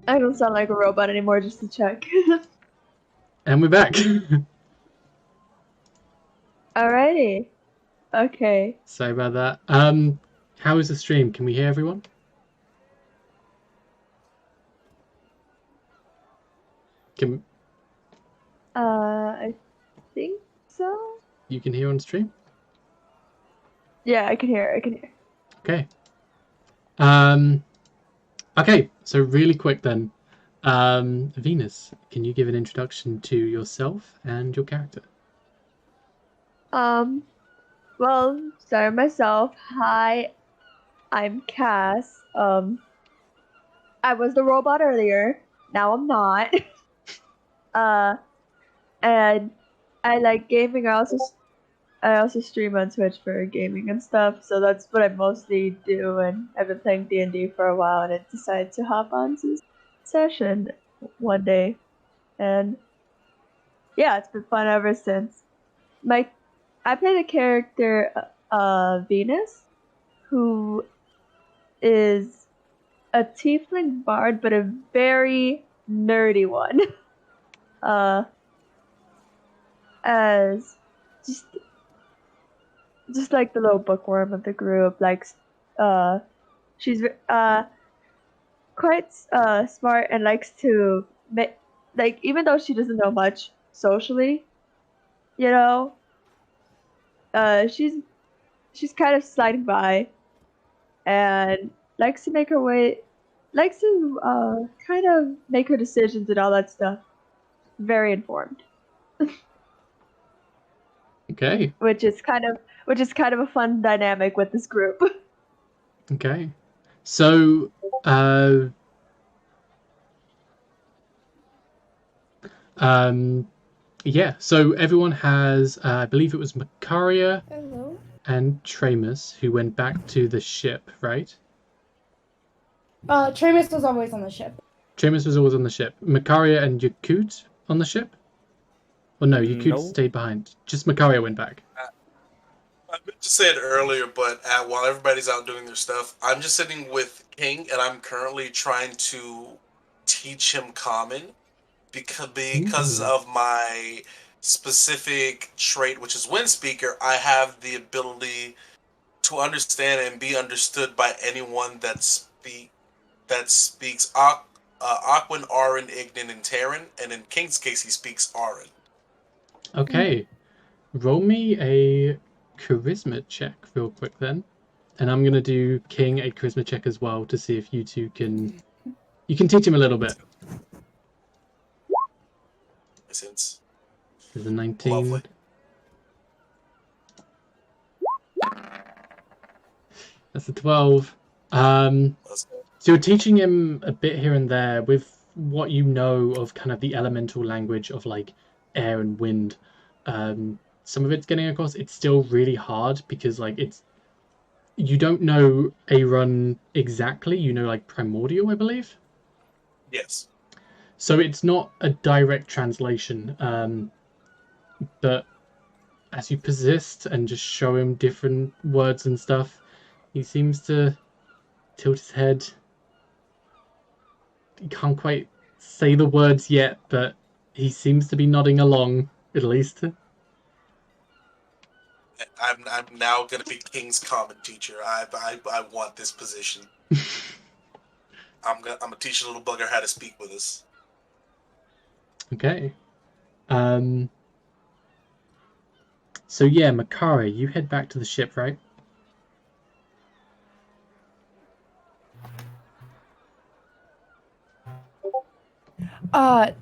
I don't sound like a robot anymore, just to check. And we're back. Alrighty. Okay. Sorry about that. How is the stream? Can we hear everyone? Can I think so. you can hear on stream? Yeah, I can hear. I can hear. Okay. Okay, so really quick then. Venus, can you give an introduction to yourself and your character? Well, starting myself. Hi, I'm Cass. I was the robot earlier. Now I'm not. And I like gaming. I also stream on Twitch for gaming and stuff. So that's what I mostly do. And I've been playing D&D for a while, and I decided to hop on to this session one day. And yeah, it's been fun ever since. I play the character Venus, who is a tiefling bard, but a very nerdy one. As just like the little bookworm of the group, she's quite smart and likes to like, even though she doesn't know much socially, you know, she's kind of sliding by and likes to make her way, likes to kind of make her decisions and all that stuff. Very informed, Okay. which is kind of a fun dynamic with this group. Okay. So, yeah. So everyone has, I believe it was Macaria Hello. and Tramus who went back to the ship, right? Tramus was always on the ship. Tramus was always on the ship. Macaria and Yakut on the ship? Or no, Yakut No. stayed behind. Just Macaria went back. I meant to say it earlier, but while everybody's out doing their stuff, I'm just sitting with King, and I'm currently trying to teach him Common because of my specific trait, which is Wind Speaker. I have the ability to understand and be understood by anyone that speaks Aquan, Aran, Ignan, and Terran, and in King's case, he speaks Aran. Okay. Roll me a charisma check real quick then. And I'm going to do King a charisma check as well to see if you two can... You can teach him a little bit. Since There's a 19. Lovely. That's a 12. So you're teaching him a bit here and there with what you know of kind of the elemental language of like air and wind. Some of it's getting across. It's still really hard because like you don't know a run exactly. You know like primordial, I believe. Yes. So it's not a direct translation. But as you persist and just show him different words and stuff, he seems to tilt his head. He can't quite say the words yet, but he seems to be nodding along, at least. I'm now gonna be King's Common teacher. I want this position. I'm gonna teach a little bugger how to speak with us. Okay. So yeah, Makari, you head back to the ship, right?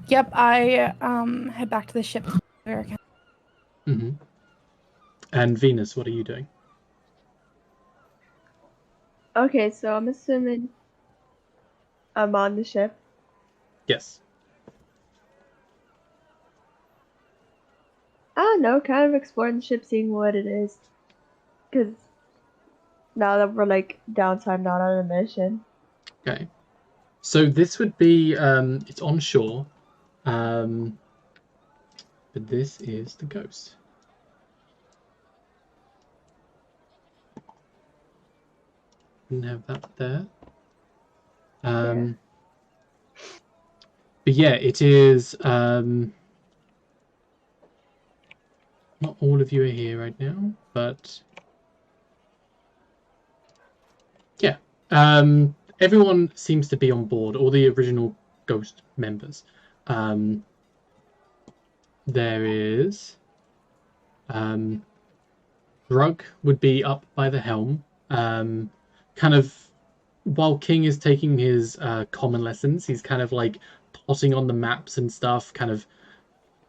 Yep, I head back to the ship. Mm-hmm. And Venus, what are you doing? Okay, so I'm assuming I'm on the ship. Yes. I don't know, kind of exploring the ship, seeing what it is. Because now that we're like downtime, not on a mission. Okay. So this would be it's on shore. But this is the Ghost. didn't have that there. But yeah, it is. Not all of you are here right now, but yeah, everyone seems to be on board. All the original Ghost members. There is. Rug would be up by the helm, kind of while King is taking his common lessons. He's kind of like plotting on the maps and stuff, kind of,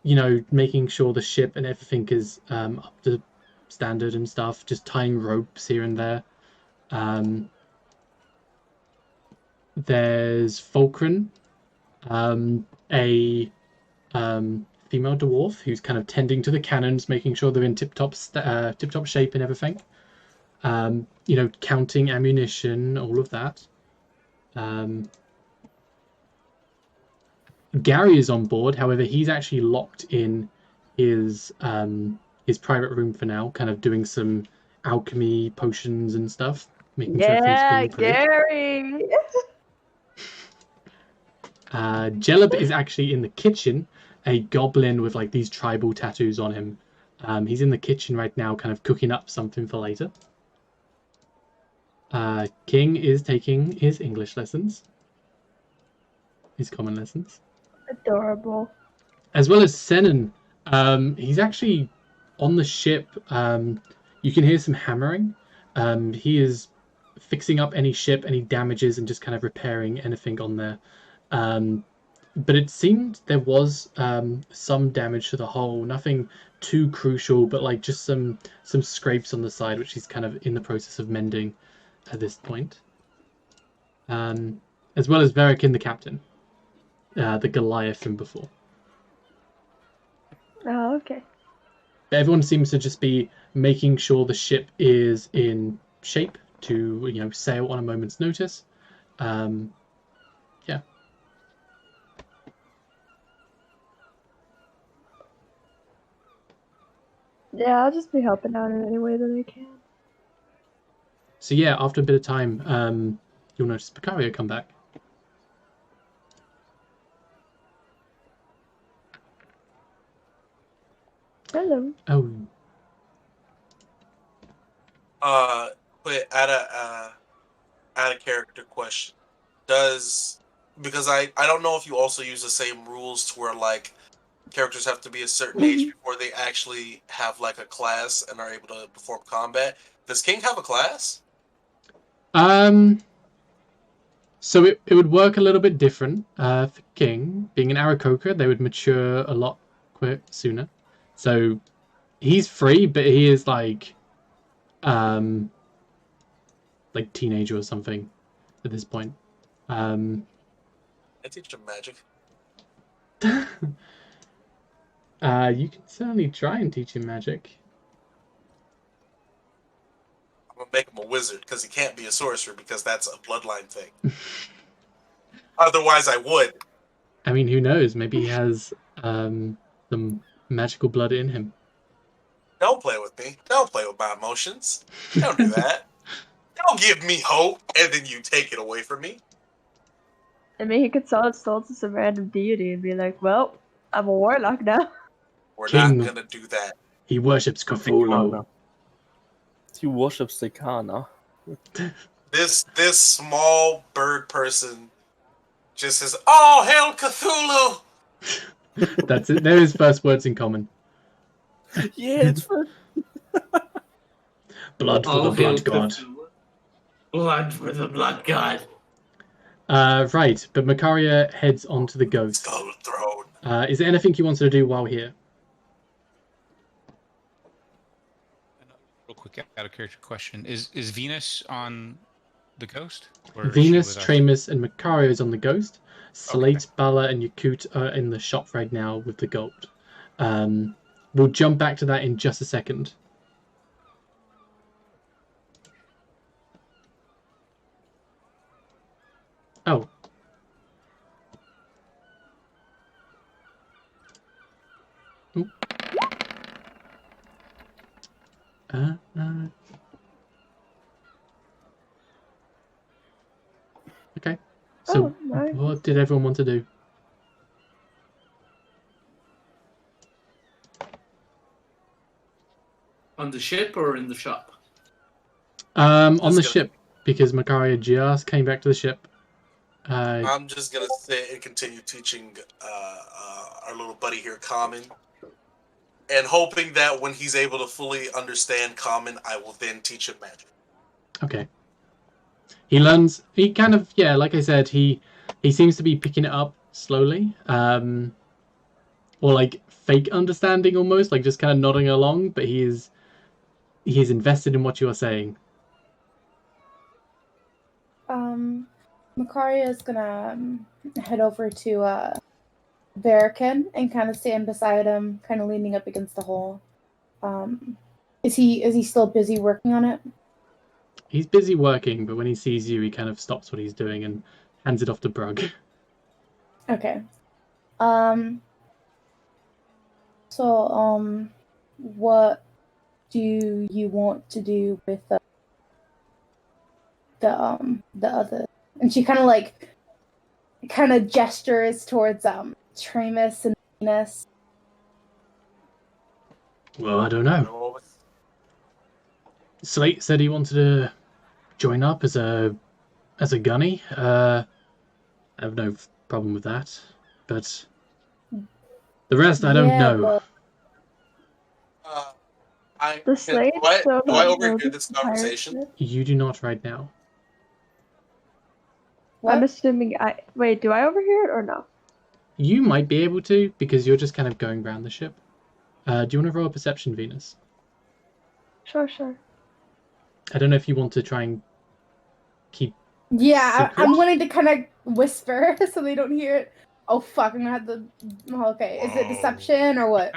you know, making sure the ship and everything is up to standard and stuff, just tying ropes here and there. There's Fulcrin, a female dwarf who's kind of tending to the cannons, making sure they're in tip-top shape and everything. You know, counting ammunition, all of that. Gary is on board. However, he's actually locked in his private room for now, kind of doing some alchemy potions and stuff, making sure things Yeah, are improved. Gary. Jelub is actually in the kitchen, a goblin with like these tribal tattoos on him. He's in the kitchen right now, kind of cooking up something for later. King is taking his English lessons, his common lessons. Adorable. As well as Senan. He's actually on the ship. You can hear some hammering. He is fixing up any ship, any damages, and just kind of repairing anything on there. But it seemed there was some damage to the hull. Nothing too crucial, but like just some scrapes on the side, which he's kind of in the process of mending at this point. As well as Verikin, the captain, the Goliath from before. Oh, okay. Everyone seems to just be making sure the ship is in shape to, you know, sail on a moment's notice. Yeah. Yeah, I'll just be helping out in any way that I can. So yeah, after a bit of time, you'll notice Picario come back. Hello. Oh, But add a character question. Because I don't know if you also use the same rules to where like characters have to be a certain age before they actually have like a class and are able to perform combat. Does King have a class? So it would work a little bit different. For King, being an Aarakocra, they would mature a lot sooner. So he's free, but he is like teenager or something at this point. I teach him magic. You can certainly try and teach him magic. I'm gonna make him a wizard because he can't be a sorcerer because that's a bloodline thing. Otherwise, I would. I mean, who knows? Maybe he has some magical blood in him. Don't play with me. Don't play with my emotions. Don't do that. Don't give me hope and then you take it away from me. I mean, he could sell his soul to some random deity and be like, well, I'm a warlock now. We're King. not gonna do that. He worships Cthulhu. He worships Sekana. This small bird person just says, "Oh, hail Cthulhu!" That's it. They're his first words in common. Yeah, it's fun. Blood for the blood god. Blood for the blood god. Right, but Makaria heads onto the ghost. Skull throne. Is there anything you wanted to do while here? Real quick, out of character question: Is Venus on the ghost? Or Venus, Tramus, and Makario is on the ghost. Slate, Bala, and Yakut are in the shop right now with the gold. We'll jump back to that in just a second. Oh. Ooh. So, Oh, nice. what did everyone want to do? On the ship or in the shop? On Let's the go. ship, because Makaria just came back to the ship. I'm just gonna sit and continue teaching our little buddy here Common, and hoping that when he's able to fully understand Common, I will then teach him magic. Okay. He learns. He kind of, yeah, like I said, he seems to be picking it up slowly, or like fake understanding almost, like just kind of nodding along. But he is invested in what you are saying. Makaria is gonna head over to Barakin and kind of stand beside him, kind of leaning up against the hole. Is he still busy working on it? He's busy working, but when he sees you, he kind of stops what he's doing and hands it off to Brug. Okay. So, what do you want to do with the other? And she kind of gestures towards Tremus and Venus. Well, I don't know. Slate said he wanted to join up as a gunny. I have no problem with that, but the rest I don't know. The slate. Do I overhear this conversation? You do not right now. What? I'm assuming wait. Do I overhear it or no? You might be able to because you're just kind of going around the ship. Do you want to roll a perception, Venus? Sure. I don't know if you want to try and keep. Yeah, I'm wanting to kind of whisper so they don't hear it. Oh fuck! I'm gonna have to. Okay, is it deception or what?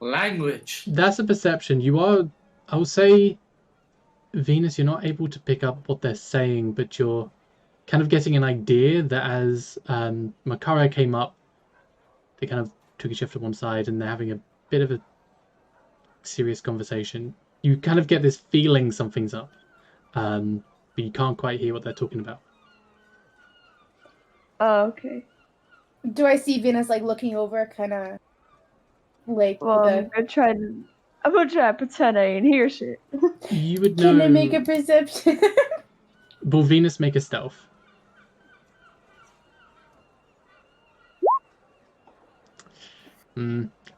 Language. That's a perception. You are. I will say, Venus, you're not able to pick up what they're saying, but you're kind of getting an idea that as Makara came up, they kind of took a shift to one side and they're having a bit of a serious conversation. You kind of get this feeling something's up, but you can't quite hear what they're talking about. Oh, okay. Do I see Venus like looking over, kind of like? Well, I'm gonna try to pretend I ain't hear shit. You would know. Can I make a perception? Will Venus make a stealth?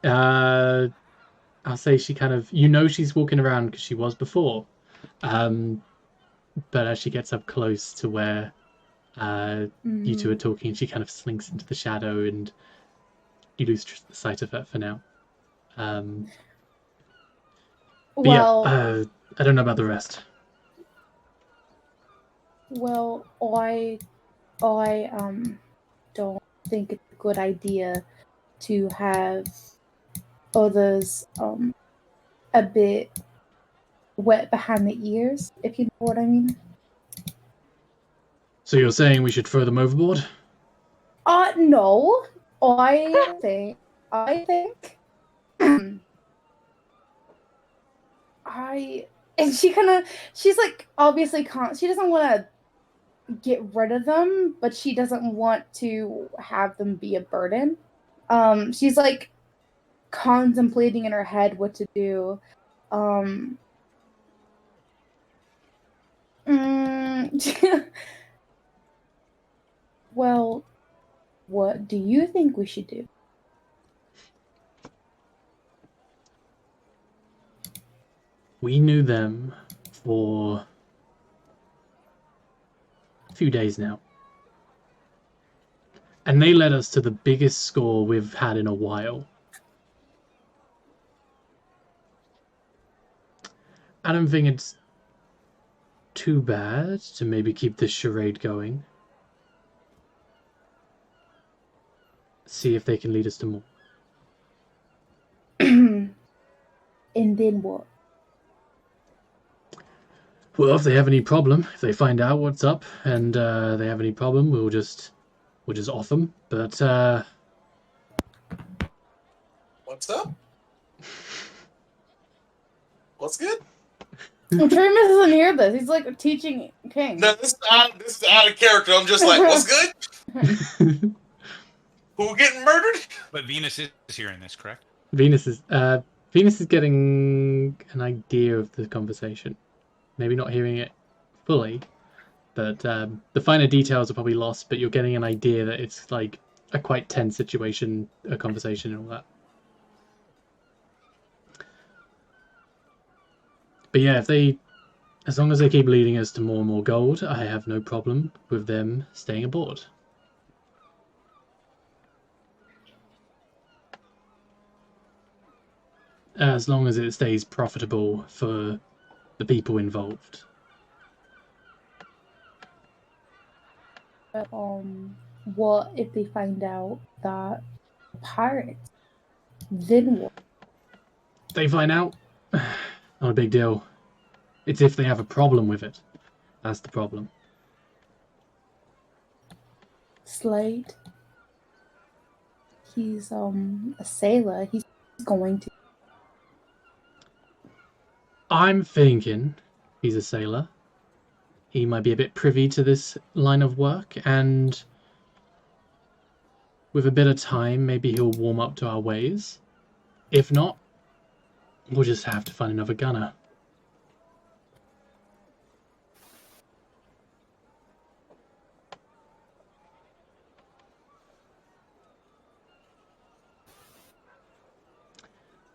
I'll say she kind of, she's walking around because she was before, but as she gets up close to where you two are talking, she kind of slinks into the shadow and you lose sight of her for now. Well, yeah, I don't know about the rest. Well, I don't think it's a good idea to have others a bit wet behind the ears, if you know what I mean. So you're saying we should throw them overboard? No. I think and she's like obviously she doesn't want to get rid of them, but she doesn't want to have them be a burden. She's like contemplating in her head what to do. Well, what do you think we should do? We knew them for a few days now. And they led us to the biggest score we've had in a while. I don't think it's too bad to maybe keep this charade going. See if they can lead us to more. And then what? Well, if they have any problem, if they find out what's up and they have any problem, we'll just off them. But what's up? What's good? Travis doesn't hear this. He's like teaching King. No, this is out of character. I'm just like, what's good? Who getting murdered? But Venus is hearing this, correct? Venus is getting an idea of the conversation. Maybe not hearing it fully, but the finer details are probably lost. But you're getting an idea that it's like a quite tense situation, a conversation, and all that. But yeah, as long as they keep leading us to more and more gold, I have no problem with them staying aboard. As long as it stays profitable for the people involved. But, what if they find out that pirates? Then what? They find out, not a big deal. It's if they have a problem with it. That's the problem. Slade. He's a sailor. He's going to. I'm thinking he's a sailor. He might be a bit privy to this line of work, and with a bit of time, maybe he'll warm up to our ways. If not, we'll just have to find another gunner.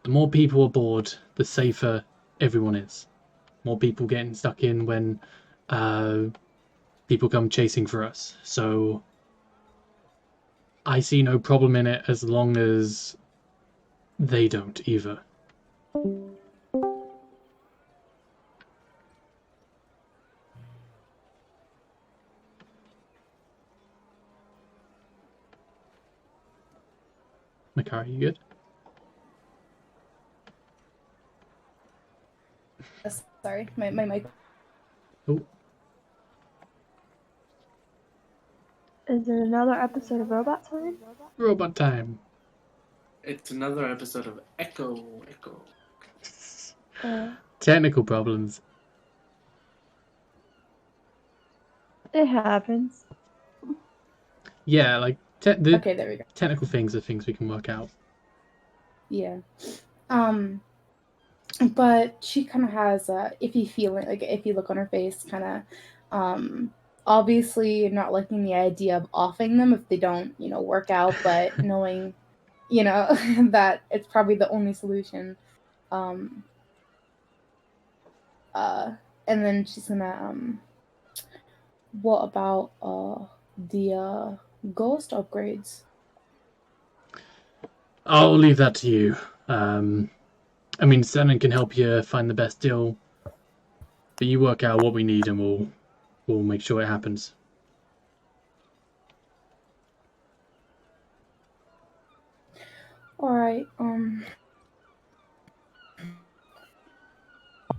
The more people aboard, the safer everyone is. More people getting stuck in when people come chasing for us. So I see no problem in it as long as they don't either. Makari, you good? Sorry, my mic. Oh. Is there another episode of Robot Time? Robot time. It's another episode of Echo. Technical problems. It happens. Yeah, like Okay, there we go. technical things are things we can work out. Yeah. But she kind of has a iffy feeling, like if you look on her face, kind of, obviously not liking the idea of offing them if they don't, work out, but knowing, that it's probably the only solution. And then she's gonna, what about the ghost upgrades? I'll leave that to you. I mean, Shannon can help you find the best deal, but you work out what we need and we'll make sure it happens. All right. I'm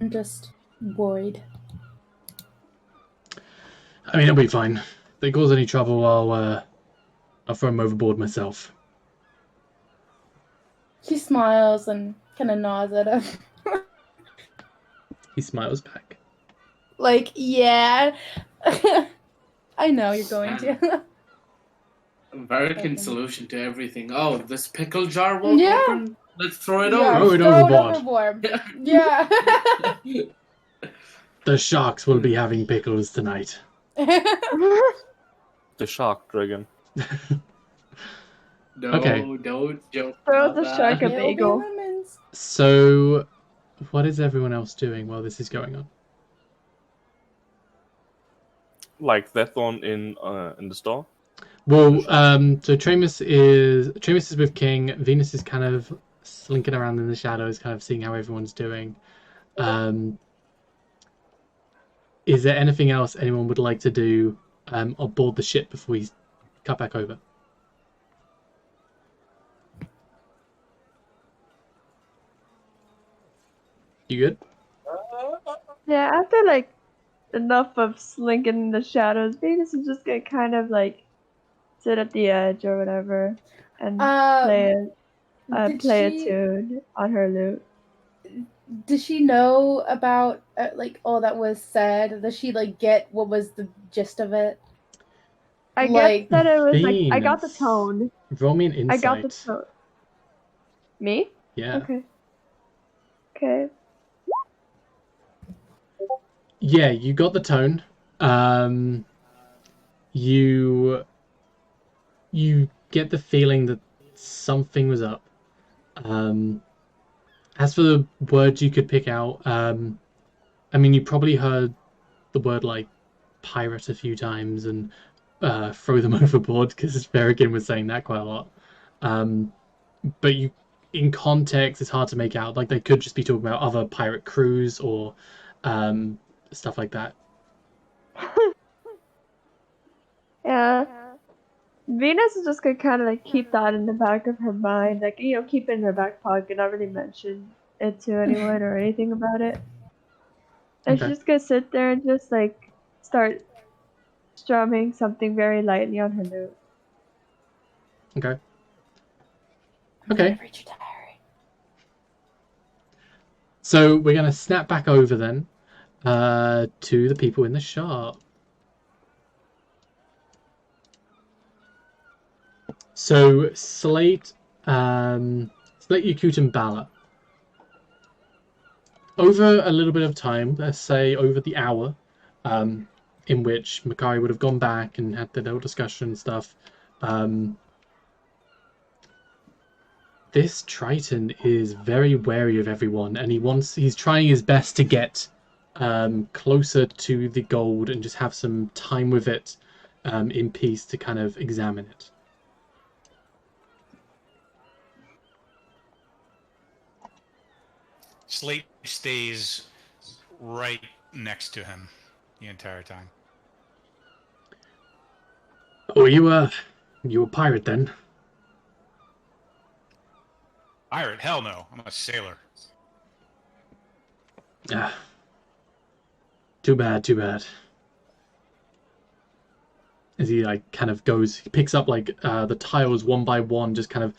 just worried. I mean, it'll be fine. If they cause any trouble, I'll throw them overboard myself. She smiles and kind of nods at him. He smiles back. Like, yeah. I know you're going to. American solution to everything. Oh, this pickle jar won't Yeah. open? Let's throw it Yeah, over. Throw it throw overboard. it overboard. Yeah. The sharks will be having pickles tonight. The shark dragon. No, Okay. don't joke. Throw about the that. shark a It'll be bagel. lemons. So, what is everyone else doing while this is going on? Like that one in the store. Well, so Tramus is with King. Venus is kind of slinking around in the shadows, kind of seeing how everyone's doing. Is there anything else anyone would like to do aboard the ship before we cut back over? You good? Yeah, after like enough of slinking in the shadows, Venus is just gonna kind of like sit at the edge or whatever and play Did a she- tune on her lute. Does she know about like all that was said? Does she like get what was the gist of it? I Like- get that it was like I Bean, got the tone. Roll me an insight. I got the tone. Me? Yeah. Okay. Okay. Yeah, you got the tone. You get the feeling that something was up. As for the words you could pick out, I mean, you probably heard the word like pirate a few times and throw them overboard because Verrigan was saying that quite a lot. But you, in context, it's hard to make out. Like they could just be talking about other pirate crews or stuff like that. Yeah. Venus is just gonna kind of like keep that in the back of her mind, like keep it in her back pocket, not really mention it to anyone or anything about it. And Okay. she's just gonna sit there and just like start strumming something very lightly on her lute. Okay. I'm Okay. gonna read your diary. So we're gonna snap back over then to the people in the shop. So Slate, Yakut, and Bala. Over a little bit of time, let's say over the hour, in which Makari would have gone back and had the little discussion and stuff, this Triton is very wary of everyone, and he's trying his best to get closer to the gold and just have some time with it in peace to kind of examine it. Slate stays right next to him the entire time. Oh, you a pirate then? Pirate? Hell no. I'm a sailor. Ah, too bad, too bad. As he like kind of goes, he picks up like the tiles one by one, just kind of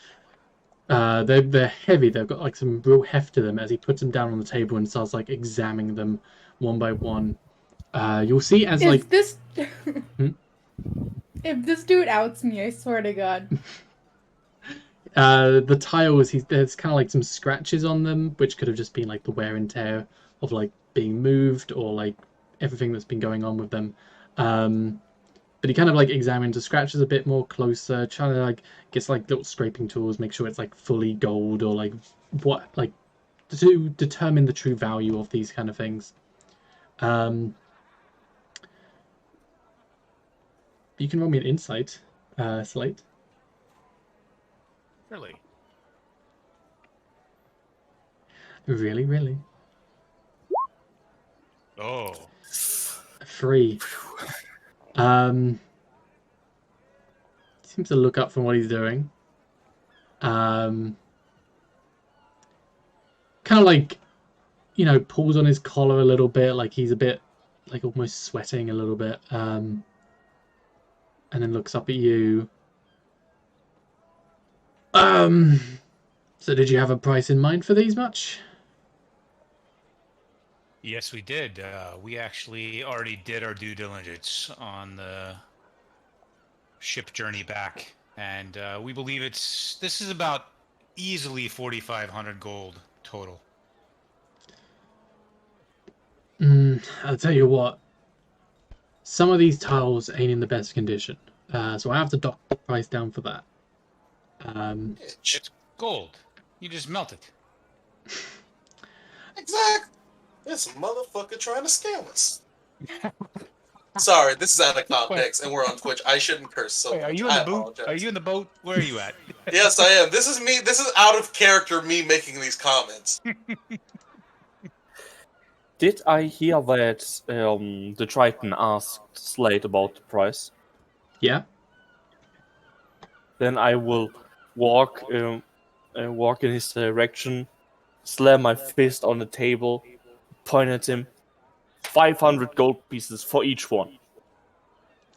they're heavy. They've got like some real heft to them. As he puts them down on the table and starts like examining them one by one, you'll see as like this Hmm? if this dude outs me, I swear to God. the tiles, there's kind of like some scratches on them, which could have just been like the wear and tear of like being moved or like everything that's been going on with them. But he kind of like examines the scratches a bit more closer, trying to like gets like little scraping tools, make sure it's like fully gold or like what like to determine the true value of these kind of things. You can roll me an insight, Slate. Really? Really, really. Oh. 3. Seems to look up from what he's doing. Kind of like, pulls on his collar a little bit, like he's a bit, like almost sweating a little bit. And then looks up at you. So did you have a price in mind for these much? Yes, we did. We actually already did our due diligence on the ship journey back, and we believe this is about easily 4,500 gold total. I'll tell you what. Some of these tiles ain't in the best condition, so I have to dock the price down for that. It's gold. You just melt it. Exactly. This motherfucker trying to scam us. Sorry, this is out of context, and we're on Twitch. I shouldn't curse so Wait, much. are you in the boat? Are you in the boat? Where are you at? Yes, I am. This is me. This is out of character, me making these comments. Did I hear that the Triton asked Slate about the price? Yeah? Then I will walk in his direction, slam my fist on the table, point at him. 500 gold pieces for each one.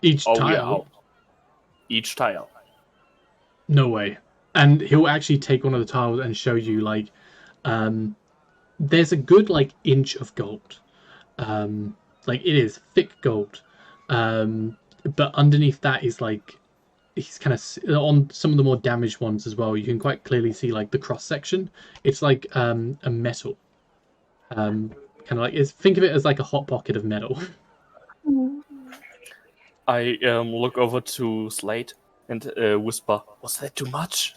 Each Oh, tile? yeah. Each tile. No way. And he'll actually take one of the tiles and show you, like, there's a good like inch of gold. Like it is thick gold. But underneath that is like he's kind of on some of the more damaged ones as well. You can quite clearly see like the cross section. It's like a metal. Kind of like think of it as like a hot pocket of metal. I look over to Slade and whisper, "Was that too much?"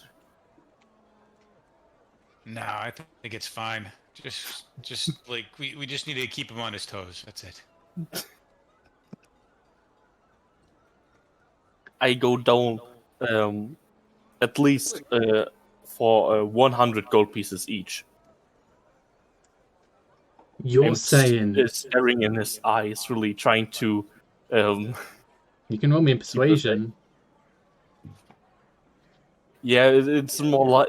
No, I think it's fine. Just like we just need to keep him on his toes. That's it. I go down at least for 100 gold pieces each. You're And saying staring in his eyes, really trying to. you can roll me a persuasion. Yeah, it's more like.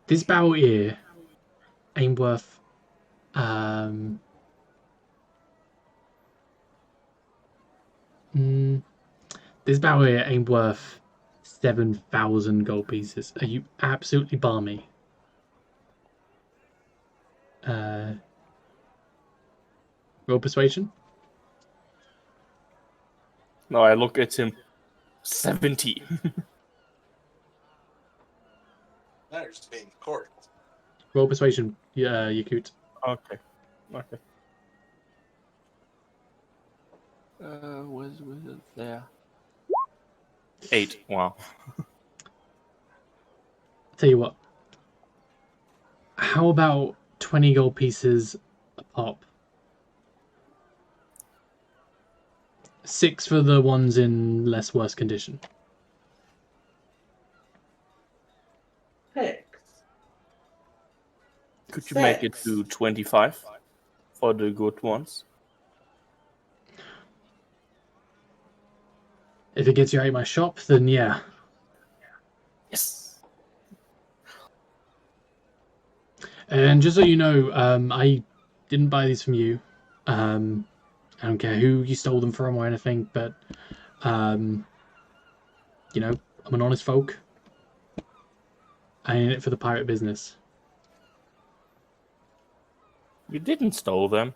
This barrel here ain't worth this barrel here ain't worth 7,000 gold pieces. Are you absolutely balmy? Roll persuasion. No, I look at him. 70. Matters to being court. Roll persuasion, Yakut. Okay. Was it there? 8. Wow. Tell you what. How about 20 gold pieces a pop? 6 for the ones in less worse condition. Heck. Could you make it to 25 for the good ones? If it gets you out of my shop, then yeah. Yes. And just so you know, I didn't buy these from you. I don't care who you stole them from or anything, but I'm an honest folk. I ain't in it for the pirate business. You didn't steal them.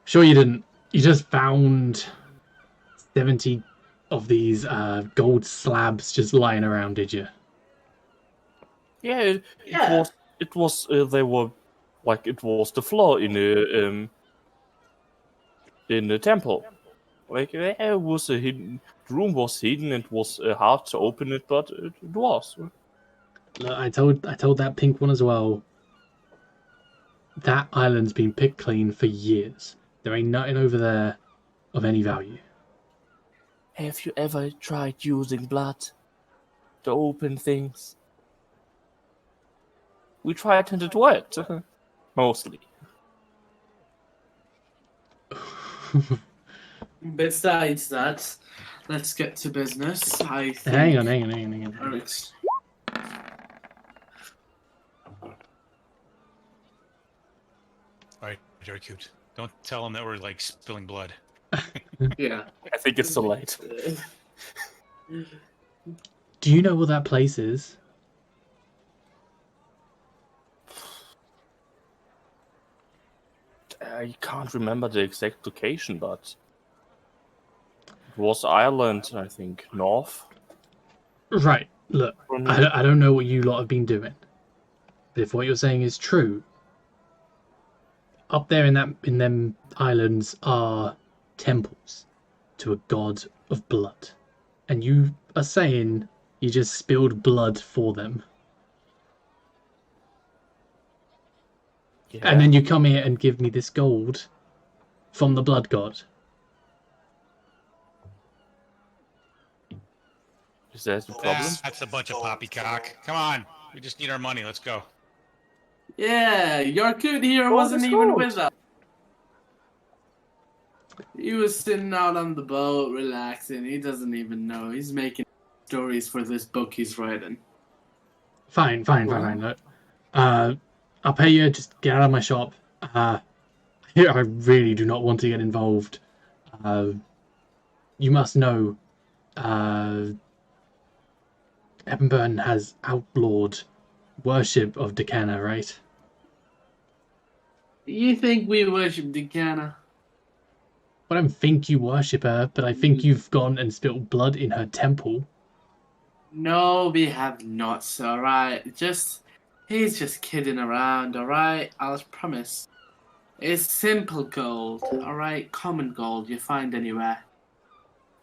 Sure you didn't. You just found 70 of these gold slabs just lying around, did you? Yeah, it was. They were like it was the floor in the temple. Like it was a hidden. The room was hidden. It was hard to open it, but it was. Look, I told that pink one as well. That island's been picked clean for years. There ain't nothing over there of any value. Have you ever tried using blood to open things? We tried and it worked. Mostly. Besides that, let's get to business. I think... Hang on. Alright. All right, very cute. Don't tell him that we're like spilling blood. Yeah. I think it's too late. Do you know what that place is? I can't remember the exact location, but it was Ireland, I think, north. Right. Look, I don't know what you lot have been doing, but if what you're saying is true, up there in them islands are temples to a god of blood, and you are saying you just spilled blood for them. Yeah. And then you come here and give me this gold from the blood god. Is that the problem? That's a bunch of poppycock. Come on, we just need our money. Let's go. Yeah, your kid here Oh, wasn't that's even good. with us. He was sitting out on the boat, relaxing. He doesn't even know. He's making stories for this book he's writing. Fine. Look, I'll pay you. Just get out of my shop. I really do not want to get involved. You must know, Eppenburn has outlawed worship of Decana, right? You think we worship Decana? I don't think you worship her, but I think you've gone and spilled blood in her temple. No, we have not, sir, alright? He's just kidding around, alright? I'll promise. It's simple gold, alright? Common gold you find anywhere.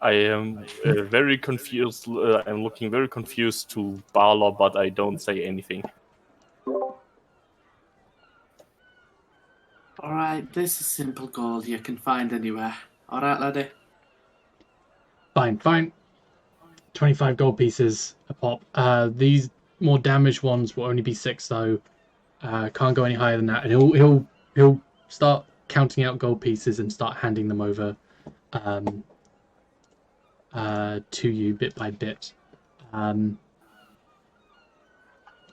I am very confused. I'm looking very confused to Barla, but I don't say anything. Alright, this is simple gold you can find anywhere. Alright, laddie? Fine. 25 gold pieces a pop. These more damaged ones will only be 6 though. Can't go any higher than that. And he'll start counting out gold pieces and start handing them over to you bit by bit. All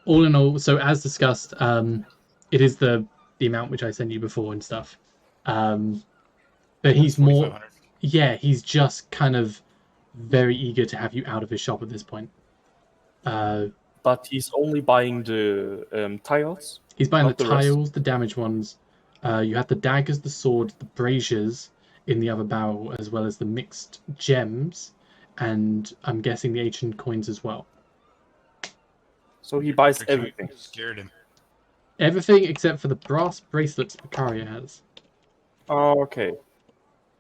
in all, so as discussed, it is the amount which I sent you before and stuff. But he's more, 4,500. yeah, he's just kind of very eager to have you out of his shop at this point. But he's only buying the tiles. He's buying the Not the rest. tiles, the damaged ones. You have the daggers, the sword, the braziers in the other barrel, as well as the mixed gems, and I'm guessing the ancient coins as well. So he buys Actually, everything. Scared him. Everything except for the brass bracelets Macaria has. Oh, okay.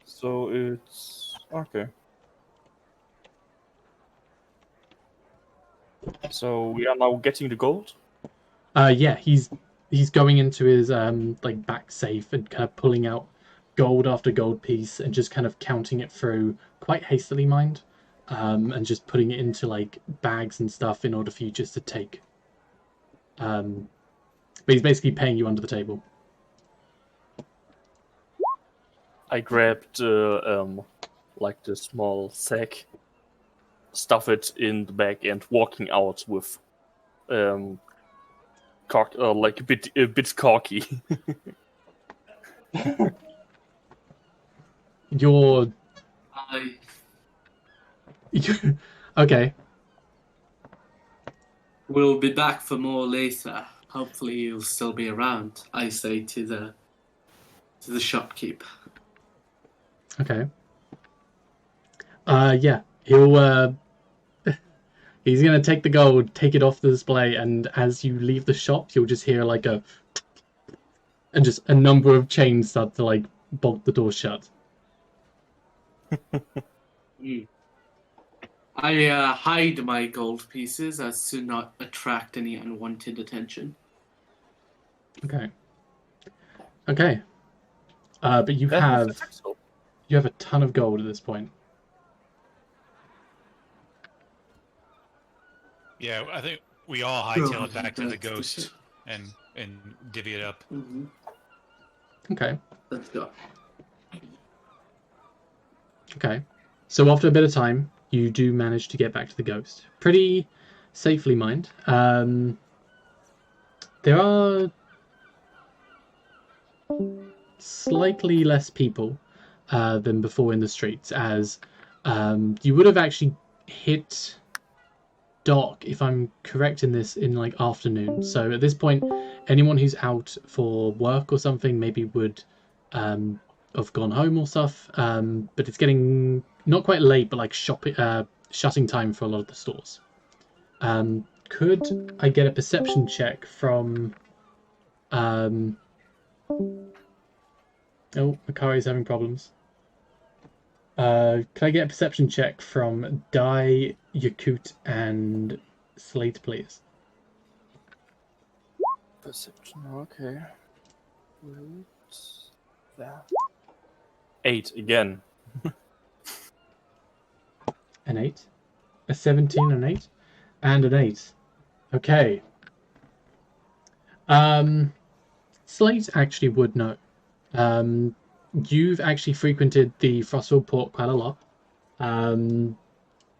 So it's okay. So we are now getting the gold. Yeah, he's going into his like back safe and kind of pulling out gold after gold piece and just kind of counting it through quite hastily, mind, and just putting it into like bags and stuff in order for you just to take. But he's basically paying you under the table. I grabbed like the small sack, stuff it in the bag, and walking out with like a bit cocky. You're I okay. will be back for more later. Hopefully you'll still be around, I say to the shopkeep. Okay. Yeah, he'll he's gonna take the gold, take it off the display, and as you leave the shop, you'll just hear like and just a number of chains start to like bolt the door shut. I hide my gold pieces as to not attract any unwanted attention. Okay. But you That have is successful. a ton of gold at this point. Yeah, I think we all hightail it back to the ghost and divvy it up. Mm-hmm. Okay. Let's go. Okay. So after a bit of time, you do manage to get back to the ghost. Pretty safely, mind. There are slightly less people than before in the streets, as you would have actually hit dark, if I'm correct in this, in like afternoon. So at this point, anyone who's out for work or something maybe would have gone home or stuff. But it's getting not quite late, but like shutting time for a lot of the stores. Could I get a perception check from? Oh, Makari's having problems. Can I get a perception check from Dai, Yakut, and Slate, please? Perception. Okay. That. 8 again. An 8, a 17, an 8, and an 8. Okay. Slate actually would know. You've actually frequented the Frostfall port quite a lot.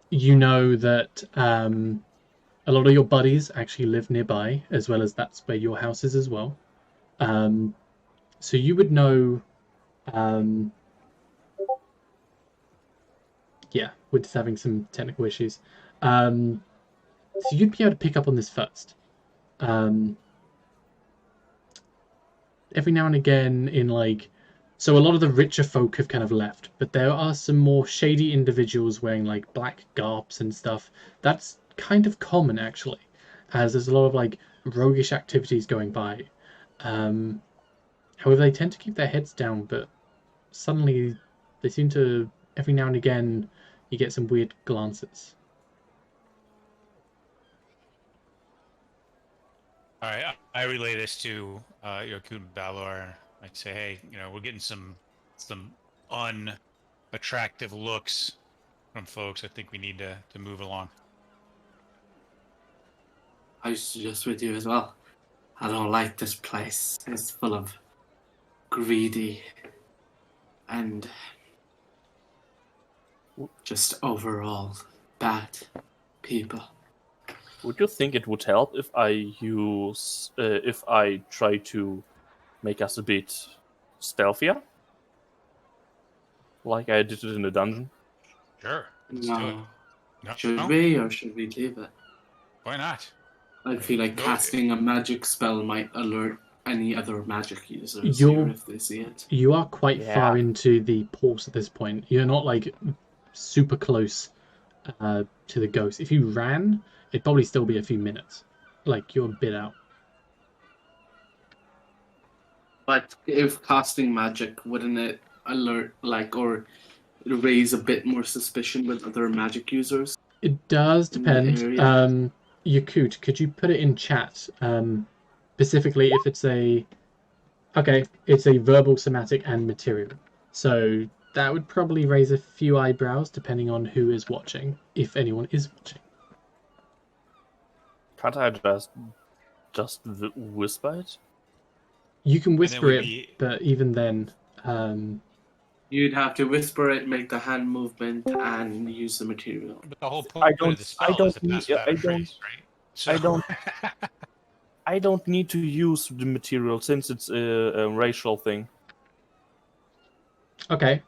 You know that a lot of your buddies actually live nearby, as well as that's where your house is as well. So you would know. Yeah, we're just having some technical issues. So you'd be able to pick up on this first. every now and again in like, so a lot of the richer folk have kind of left, but there are some more shady individuals wearing like black garbs and stuff. That's kind of common actually, as there's a lot of like roguish activities going by. However, they tend to keep their heads down, but suddenly they seem to, every now and again, you get some weird glances. All right, I relay this to Yokun Balor. I say, hey, we're getting some unattractive looks from folks. I think we need to move along. I suggest with you as well. I don't like this place. It's full of greedy and just overall bad people. Would you think it would help if I try to make us a bit stealthier? Like I did it in the dungeon? Sure, let's do it. No. No, Should no? we or should we leave it? Why not? I feel like No, casting a magic spell might alert any other magic users You're- here if they see it. You are quite Yeah. far into the port at this point. You're not like super close to the ghost. If you ran, it'd probably still be a few minutes. Like you're a bit out. But if casting magic, wouldn't it alert, or raise a bit more suspicion with other magic users? It does In the depend. area. Yakut, could you put it in chat? Specifically, if it's it's a verbal, somatic, and material. So that would probably raise a few eyebrows depending on who is watching, if anyone is watching. Can't I just whisper it? You can then whisper we'd it, be- but even then, You'd have to whisper it, make the hand movement, and use the material. But the whole point of the spell is to pass without a trace, right? So... I don't need to use the material since it's a racial thing. okay.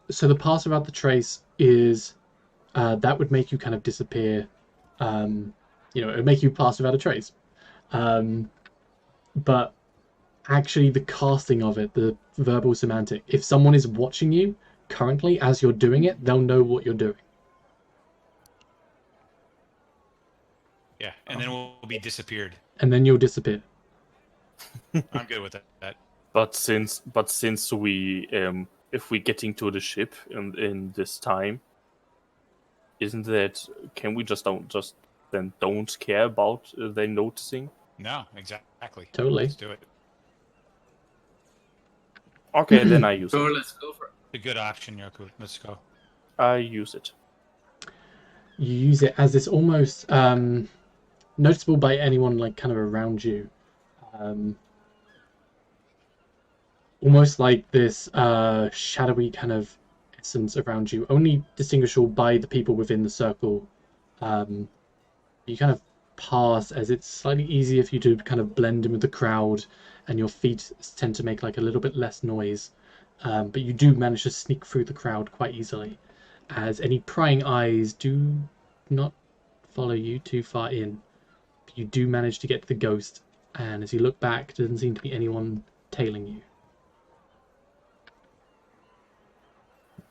So the pass without the trace is that would make you kind of disappear. It would make you pass without a trace. But actually, the casting of it, the verbal semantic, if someone is watching you currently as you're doing it, they'll know what you're doing. Yeah, and then we'll be disappeared. And then you'll disappear. I'm good with that. But since we if we getting to the ship in this time, isn't that, can we just don't care about they noticing? No, exactly. Totally. Let's do it. Okay, then I use Sure, it. let's go for it. A good option, Yoku. Let's go. I use it. You use it as this almost noticeable by anyone like kind of around you. Almost like this shadowy kind of essence around you, only distinguishable by the people within the circle. You kind of pass as it's slightly easier for you to kind of blend in with the crowd, and your feet tend to make like a little bit less noise. But you do manage to sneak through the crowd quite easily, as any prying eyes do not follow you too far in. But you do manage to get to the ghost, and as you look back, there doesn't seem to be anyone tailing you.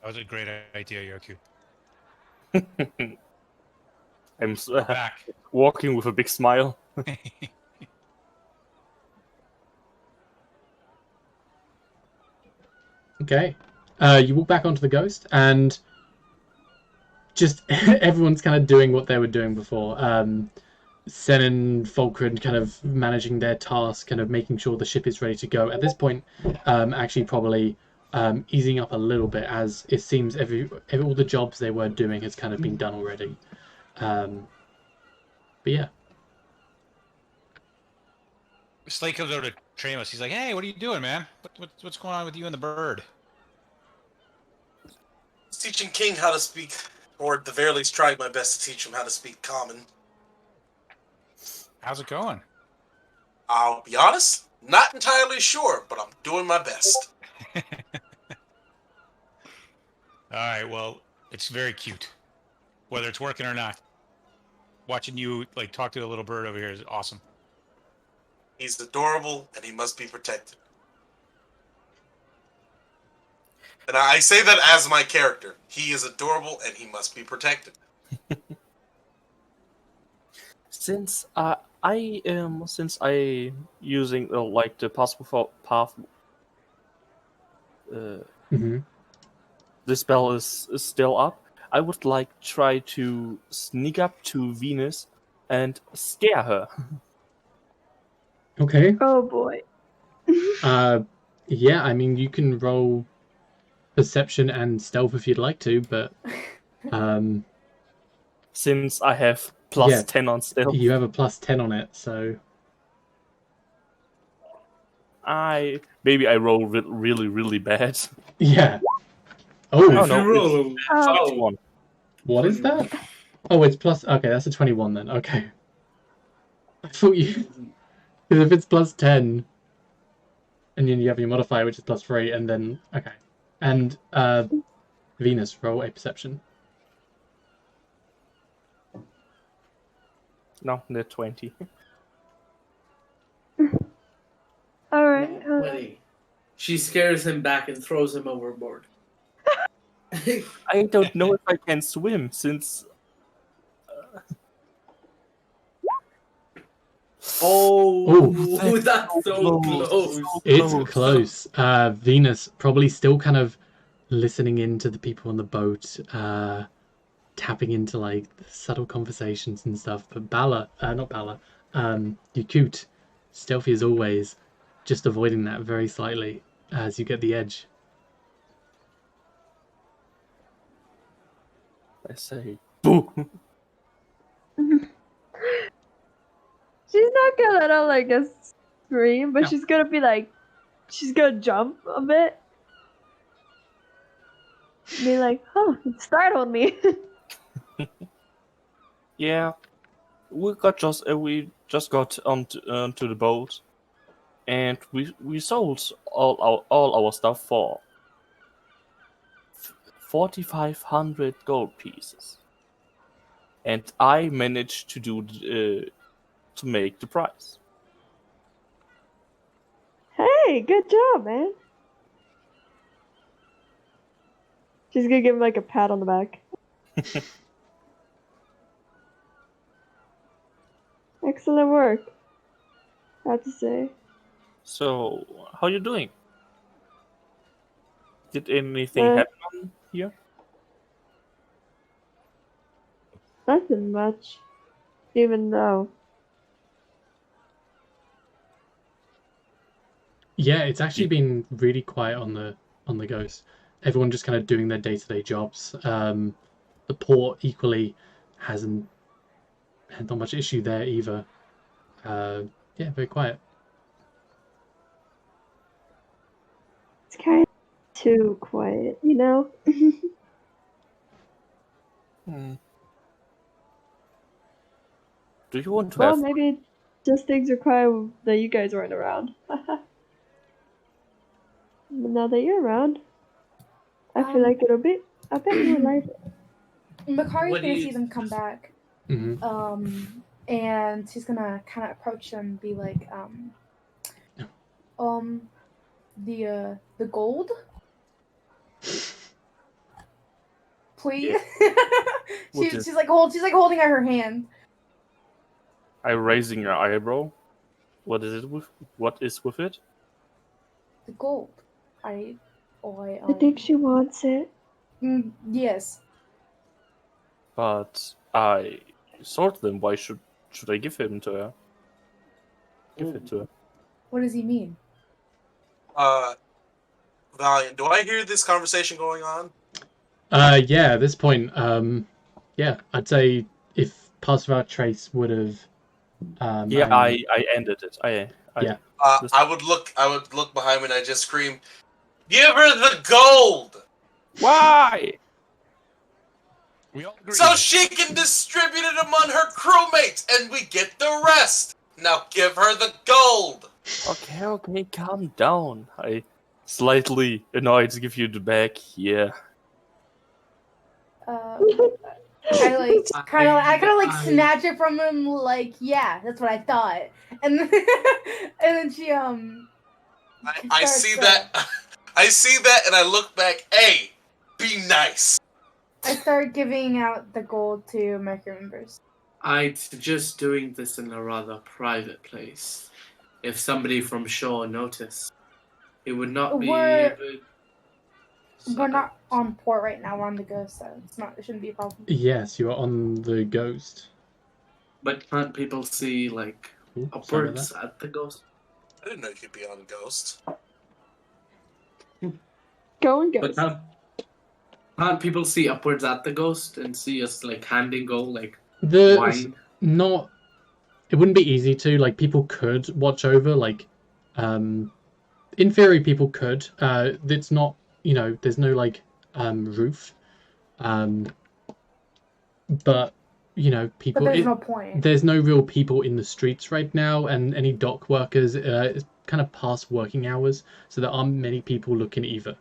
That was a great idea, Yoku. I'm Back. walking with a big smile. Okay. You walk back onto the ghost, and just everyone's kind of doing what they were doing before. Sen and Fulcrum kind of managing their task, kind of making sure the ship is ready to go. At this point, actually probably easing up a little bit, as it seems all the jobs they were doing has kind of been done already. But yeah. Slade comes over to Tramos. He's like, "Hey, what are you doing, man? What's going on with you and the bird?" Teaching King how to speak, or at the very least trying my best to teach him how to speak common. How's it going? I'll be honest, not entirely sure, but I'm doing my best. All right, well, it's very cute, whether it's working or not. watching you like talk to the little bird over here is awesome. He's adorable, and he must be protected. And I say that as my character. He is adorable, and he must be protected. Since I am using like the possible path, Mm-hmm. the spell is still up. I would like try to sneak up to Venus and scare her. Okay. Oh boy. Yeah, I mean, you can roll perception and stealth if you'd like to, but Since I have plus Yeah. 10 on stealth, you have a plus 10 on it, so maybe I roll really bad. yeah. Oh Oh, If no, you roll, Oh. 21. what is that? Oh, it's plus. Okay, that's a 21 then. Okay. I thought you. Because if it's plus 10, and then you have your modifier, which is plus 3, and then. Okay. And Venus, roll a perception. No, they're 20. All right. Wait. She scares him back and throws him overboard. I don't know if I can swim since. Oh, that's so close. It's close. Venus probably still kind of listening into the people on the boat, tapping into like subtle conversations and stuff. But not Bala, Yakut, stealthy as always, just avoiding that very slightly as you get the edge. I say, boo! She's not gonna let out like a scream, but No. she's gonna be like, she's gonna jump a bit. Be like, oh, it startled me. Yeah, we just got onto the boat, and we sold all our stuff for 4,500 gold pieces, and I managed to do to make the price. Hey, good job, man. She's gonna give him like a pat on the back. Excellent work, I have to say. So, how you doing? Did anything Uh, happen here? Nothing much. Even though. Yeah, it's actually been really quiet on the Ghost. Everyone just kind of doing their day-to-day jobs. The port equally hasn't had not much issue there either. Yeah, very quiet. It's kind of too quiet, you know? Do you want to Well, have? maybe just things are quiet that you guys weren't around. But now that you're around, I feel like it'll be a bit more lively. Makari's What do gonna you- see them come back. Mm-hmm. And she's gonna kind of approach them and be like, the gold, please. She's like holding out her hand. I'm raising your eyebrow. What is it with? What is with it? The gold. I think she wants it. Yes. But I sold them. Why should I give him to her? Give it to her. What does he mean? Valiant, do I hear this conversation going on? Yeah, at this point, yeah, I'd say if Pastoral Trace would have. I ended it. Yeah. I would look behind me and I just scream, "Give her the gold! Why? We all agree. So she can distribute it among her crewmates and we get the rest! Now give her the gold!" Okay, calm down. I slightly annoyed to give you the bag here. I kind of snatch it from him, like, yeah, that's what I thought, and then, and then she I see that. I see that, and I look back. Hey, be nice. I start giving out the gold to my crew members. I'd suggest doing this in a rather private place. If somebody from shore noticed, it would not be. We're not on port right now. We're on the Ghost, so it shouldn't be a problem. Yes, you are on the Ghost. But can't people see upwards at the Ghost? I didn't know you could be on Ghost. Go and Ghost. But can't people see upwards at the Ghost and see us handing gold wine? Not. It wouldn't be easy to people could watch over in theory people could. It's not there's no roof, but people. But there's no point. There's no real people in the streets right now, and any dock workers. It's kind of past working hours, so there aren't many people looking either.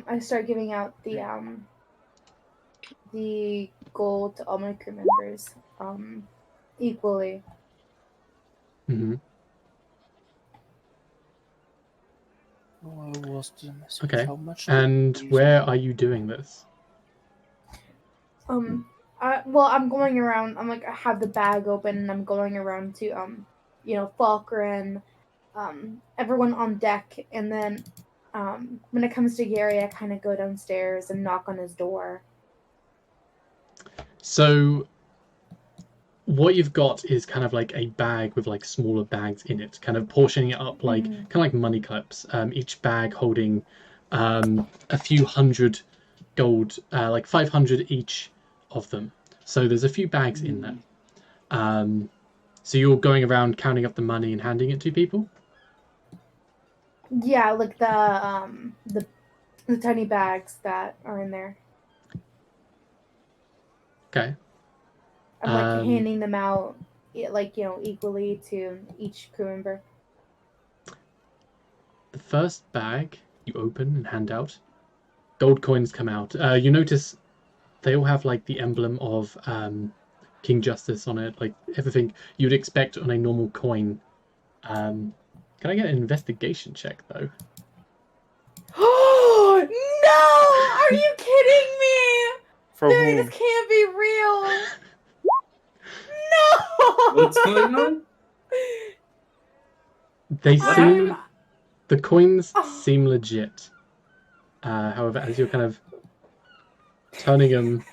I start giving out the gold to all my crew members equally. Mm-hmm. What was the message? Okay. How much And where are you doing this? I'm going around. I have the bag open, and I'm going around to Falkren, everyone on deck, and then when it comes to Gary, I kind of go downstairs and knock on his door. So what you've got is kind of like a bag with smaller bags in it, kind of portioning it up kind of like money clips. Each bag holding a few hundred gold, 500 each of them. So there's a few bags in there. So you're going around counting up the money and handing it to people? Yeah, the tiny bags that are in there. Okay. I'm handing them out equally to each crew member. The first bag you open and hand out, gold coins come out. You notice they all have the emblem of King Justice on it, everything you'd expect on a normal coin. Can I get an investigation check though? Oh no! Are you kidding me? For Dude, whom? this can't be real. No! What's going on? The coins seem legit. However, as you're kind of turning them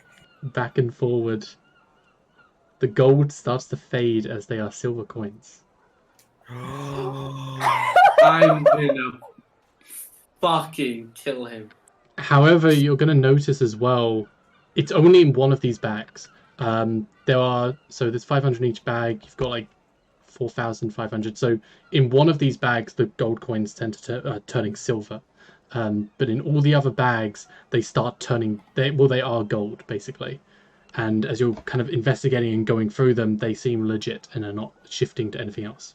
back and forward, the gold starts to fade as they are silver coins. I'm gonna fucking kill him. However, you're going to notice as well, it's only in one of these bags. There's 500 in each bag. You've got 4,500. So in one of these bags, the gold coins tend to turning silver. But in all the other bags, they start turning. They are gold basically. And as you're kind of investigating and going through them, they seem legit and are not shifting to anything else.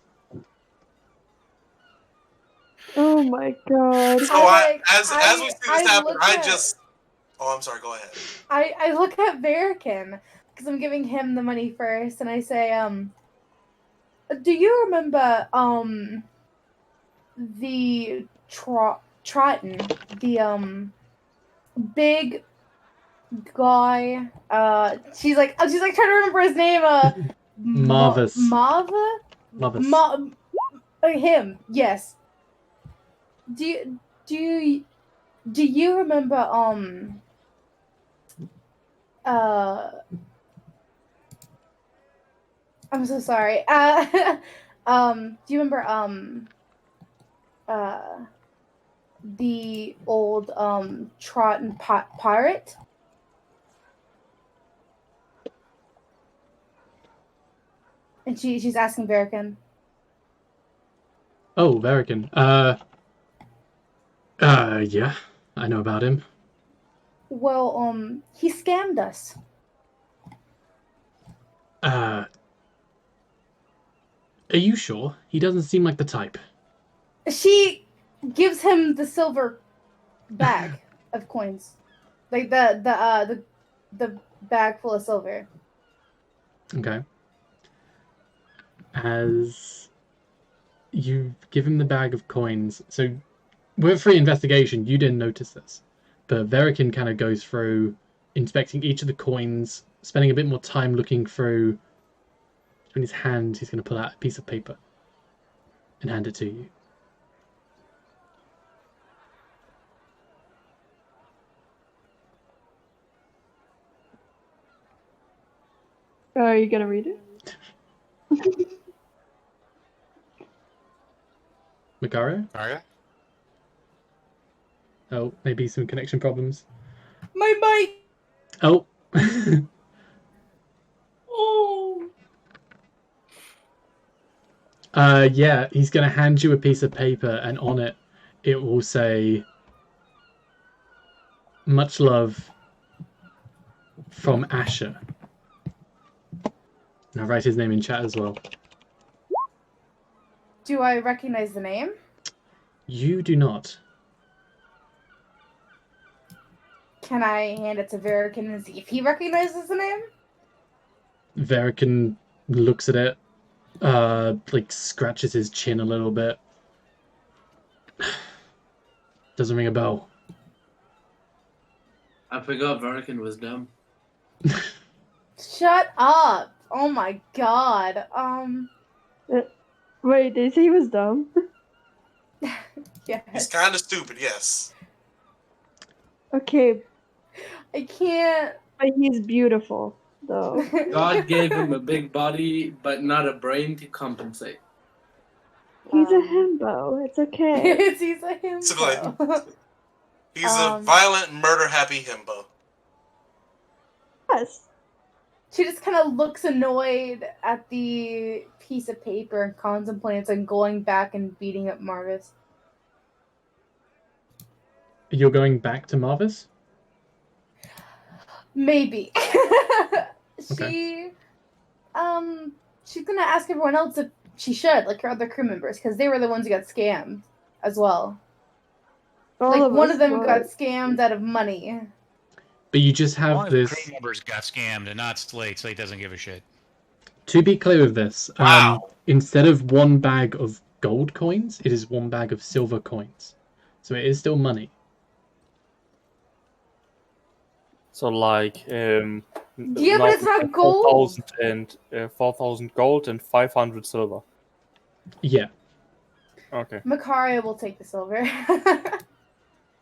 Oh my god. So as we see this happen, Oh, I'm sorry. Go ahead. I look at Verican because I'm giving him the money first, and I say, do you remember the Triton, the big guy? She's trying to remember his name. Marvis. Marvis. Him. Yes. Do you remember I'm so sorry. Do you remember the old Trotten pirate? And she's asking Verican. Oh, Verican. Yeah, I know about him. Well, he scammed us. Are you sure? He doesn't seem like the type. She gives him the silver bag of coins, like the bag full of silver. Okay. As you give him the bag of coins, so with free investigation, you didn't notice this, but Verikin kind of goes through inspecting each of the coins, spending a bit more time looking through. In his hand, he's going to pull out a piece of paper and hand it to you. Are you gonna read it? Macario? Aria? Oh, maybe some connection problems. My mic. Oh. Oh. Yeah, he's going to hand you a piece of paper, and on it, it will say, "Much love from Asher." And I'll write his name in chat as well. Do I recognize the name? You do not. Can I hand it to Verikin and see if he recognizes the name? Verikin looks at it, like scratches his chin a little bit. Doesn't ring a bell. I forgot Verikin was dumb. Shut up! Oh my god. Wait, did you say he was dumb? Yes. He's kind of stupid, yes. Okay, I can't. but he's beautiful, though. God gave him a big body, but not a brain to compensate. He's a himbo. It's okay. He's a himbo. So, he's a violent, murder-happy himbo. Yes. She just kind of looks annoyed at the piece of paper and contemplates on going back and beating up Marvis. You're going back to Marvis? Maybe. Okay. She's gonna ask everyone else if she should, like her other crew members, because they were the ones who got scammed as well. Like one of them got scammed out of money. But you just have One of the this. crew members got scammed, and not Slate. Slate doesn't give a shit. To be clear with this, Wow. Instead of one bag of gold coins, it is one bag of silver coins. So it is still money. So like, Yeah, but it's not gold. 4,000 gold and 500 silver. Yeah, Okay. Macario will take the silver.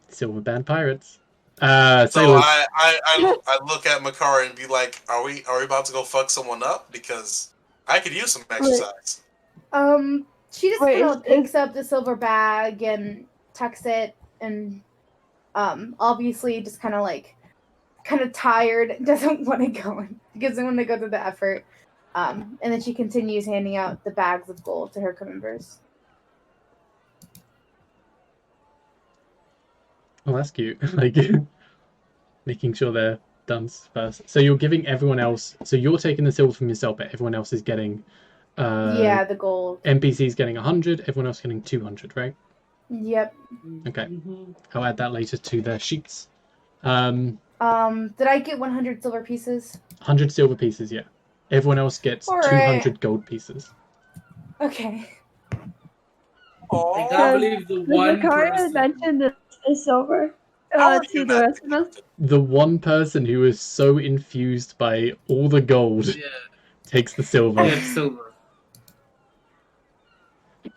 silver band pirates. So Sailors. I look at Makara and be like, are we about to go fuck someone up? Because I could use some exercise. She just kind of picks up the silver bag and tucks it, and obviously just kind of tired, doesn't want to go, doesn't want to go through the effort. And then she continues handing out the bags of gold to her crew members. Oh, that's cute. Like, making sure they're done first. So you're giving everyone else. So you're taking the silver from yourself, but everyone else is getting. Yeah, the gold. NPC's getting 100. Everyone else getting 200, right? Yep. Okay. I'll add that later to their sheets. Did I get 100 silver pieces? 100 silver pieces, yeah. Everyone else gets All 200 right. gold pieces. Okay. I can't believe the one Macario person. mentioned the silver How are to you the not rest of us. The one person who is so infused by all the gold Yeah, takes the silver. yeah, silver.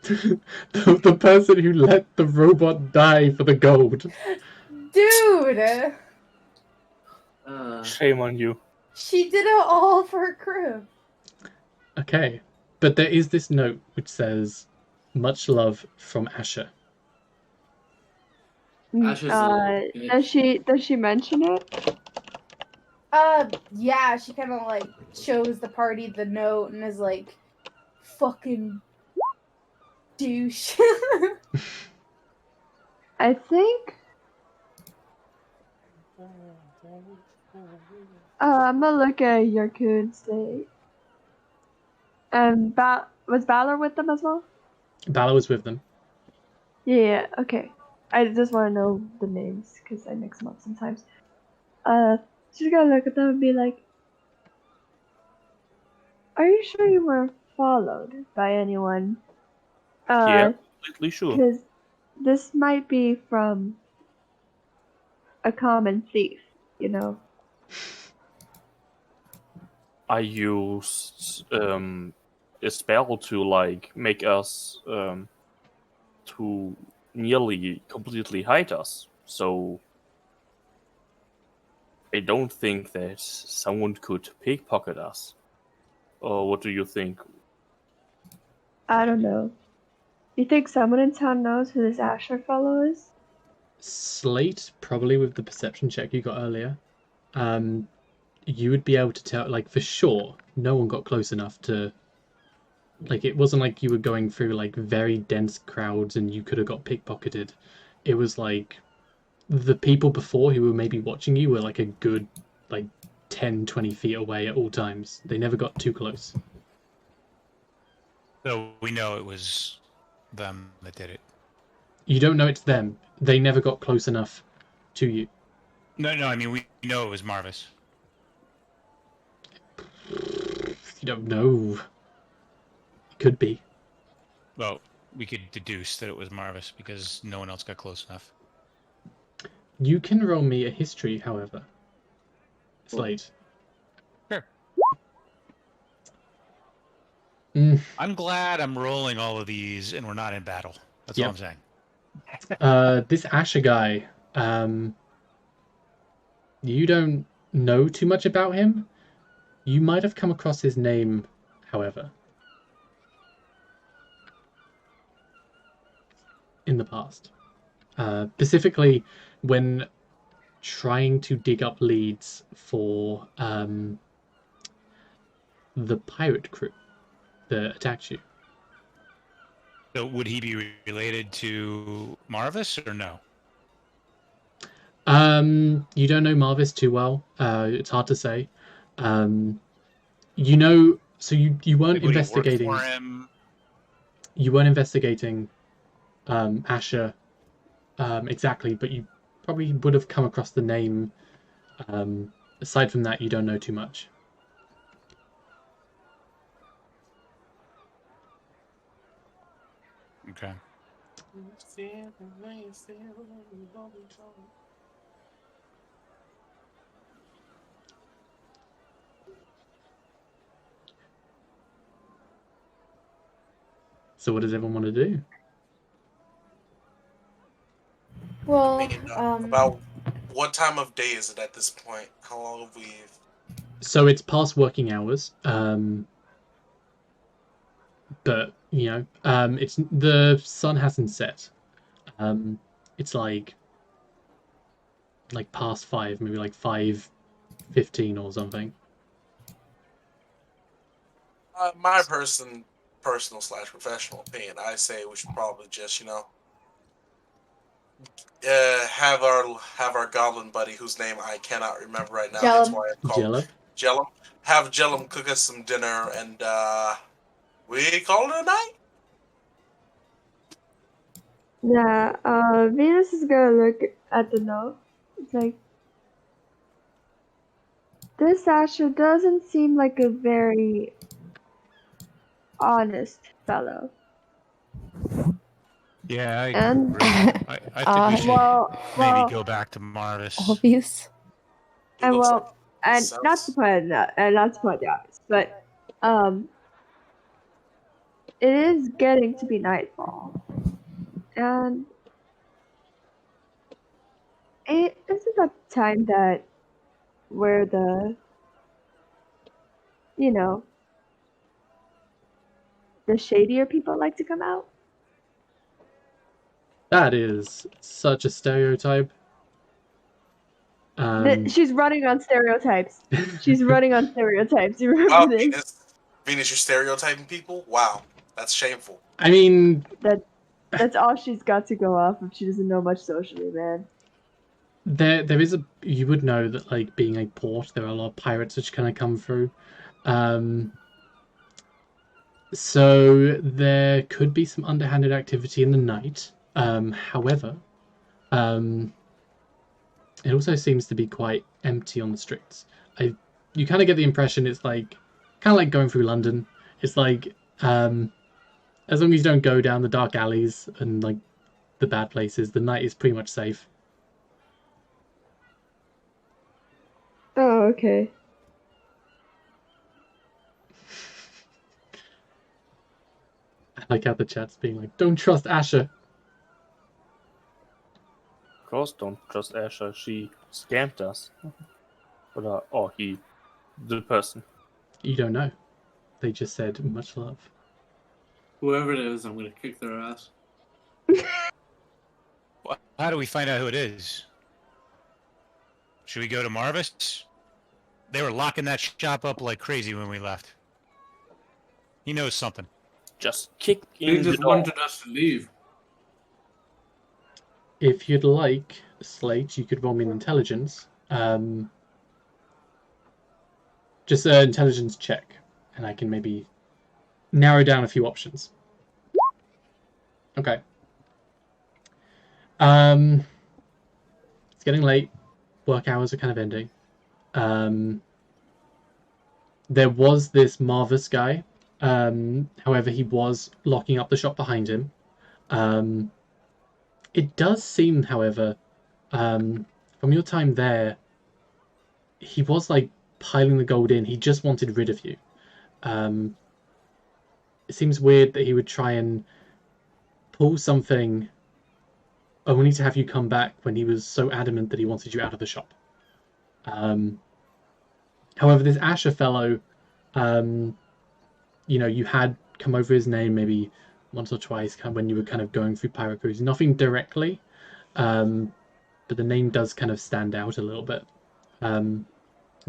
The person who let the robot die for the gold. Dude! Shame on you. She did it all for her crew. Okay. But there is this note which says, "Much love from Asher." Does she mention it? Yeah, she kind of like shows the party the note and is like, fucking douche. I think. I'm gonna look at Yarkoon state. And was Balor with them as well? Balor was with them. Yeah, okay. I just want to know the names because I mix them up sometimes. She's gonna look at them and be like, "Are you sure you weren't followed by anyone? Yeah, completely sure. Because this might be from a common thief, you know." I used a spell to like make us to nearly completely hide us. So I don't think that someone could pickpocket us. Or what do you think? I don't know. You think someone in town knows who this Asher fellow is? Slate, probably with the perception check you got earlier, you would be able to tell, like, for sure, no one got close enough to, like, it wasn't like you were going through, like, very dense crowds and you could have got pickpocketed. It was like the people before who were maybe watching you were, like, a good, like, 10, 20 feet away at all times. They never got too close. So we know it was them that did it. You don't know it's them. They never got close enough to you. No, I mean, we know it was Marvis. You don't know. It could be. Well, we could deduce that it was Marvis because no one else got close enough. You can roll me a history, however. Slate. Sure. I'm glad I'm rolling all of these and we're not in battle. That's all I'm saying. This Asher guy, you don't know too much about him. You might have come across his name, however, in the past. Specifically, when trying to dig up leads for the pirate crew that attacked you. So would he be related to Marvis or no? You don't know Marvis too well. It's hard to say. You know, so you weren't investigating. Would he work for him? You weren't investigating Asher exactly, but you probably would have come across the name. Aside from that, you don't know too much. Okay. So what does everyone want to do? Well, About what time of day is it at this point? How long have we? So it's past working hours. But you know, it's the sun hasn't set. It's like past 5, maybe like 5:15 or something. My personal/professional opinion, I say we should probably just, have our goblin buddy, whose name I cannot remember right now. That's why I call him Jellum. Have Jellum cook us some dinner, and we call it a night. Yeah, Venus is gonna look at the note. It's like, this Asher doesn't seem like a very honest fellow. Yeah, I And agree. I think we should maybe go back to Marvis. Obvious. And well, and not to point the obvious, but it is getting to be nightfall, and it isn't that time that where the the shadier people like to come out. That is such a stereotype. She's running on stereotypes. She's running on stereotypes. You remember this? Venus, you're stereotyping people? Wow, that's shameful. I mean, that's all she's got to go off of. She doesn't know much socially, man. There is you would know that, like, being a port, there are a lot of pirates which kind of come through. So there could be some underhanded activity in the night. However, it also seems to be quite empty on the streets. You kind of get the impression it's like kind of like going through London. It's like as long as you don't go down the dark alleys and like the bad places, the night is pretty much safe. Oh, okay. I like how the chat's being like, "Don't trust Asher." Of course, don't trust Asher. She scammed us. But, the person. You don't know. They just said much love. Whoever it is, I'm gonna kick their ass. How do we find out who it is? Should we go to Marvis? They were locking that shop up like crazy when we left. He knows something. Just kick They in the just door. wanted us to leave. If you'd like, Slate, you could roll me an intelligence. Just an intelligence check, and I can maybe narrow down a few options. Okay. It's getting late. Work hours are kind of ending. There was this Marvis guy. However, he was locking up the shop behind him. It does seem, however, from your time there, he was like piling the gold in. He just wanted rid of you. It seems weird that he would try and pull something only to have you come back when he was so adamant that he wanted you out of the shop. However, this Asher fellow, you had come over his name maybe once or twice when you were kind of going through Pirate Cruise. Nothing directly, but the name does kind of stand out a little bit.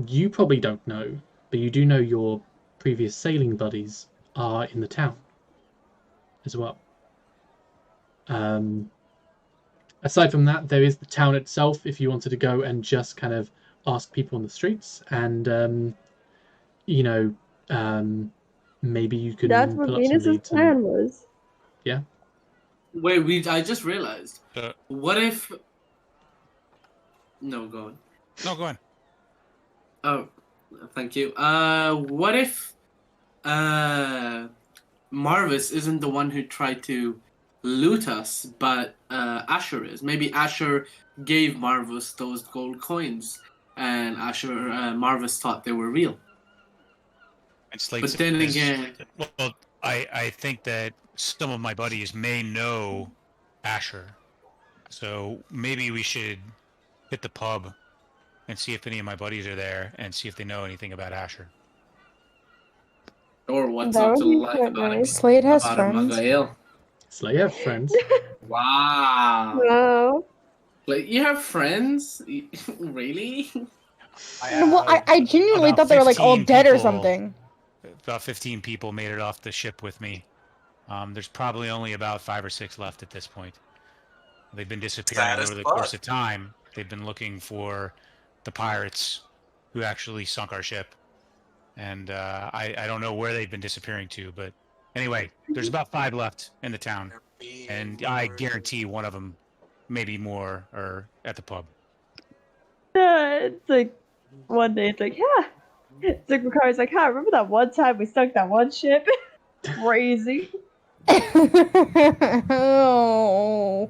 You probably don't know, but you do know your previous sailing buddies are in the town as well. Aside from that, there is the town itself if you wanted to go and just kind of ask people on the streets, and maybe you can That's what pull up some Venus's leads. plan was. Yeah. Wait, I just realized. Uh, What if? No, go on. No, go on. Oh, thank you. What if Marvis isn't the one who tried to loot us, but Asher is? Maybe Asher gave Marvis those gold coins, and Marvis thought they were real. And Slate But then says, again, well, I think that some of my buddies may know Asher, so maybe we should hit the pub and see if any of my buddies are there and see if they know anything about Asher. or what's That up would to be like quite about nice. Slade has about friends. Magael. Slay have friends. Wow. No. Like, you have friends? Really? Well, I genuinely about thought they were like all 15 dead or people. something. About 15 people made it off the ship with me. There's probably only about 5 or 6 left at this point. They've been disappearing Sad as over the fuck. course of time. They've been looking for the pirates who actually sunk our ship. And I don't know where they've been disappearing to, but anyway, there's about 5 left in the town. And I guarantee one of them, maybe more, are at the pub. It's like one day, it's like, yeah. It's like Ricard's like, huh, remember that one time we sunk that one ship? Crazy. Oh.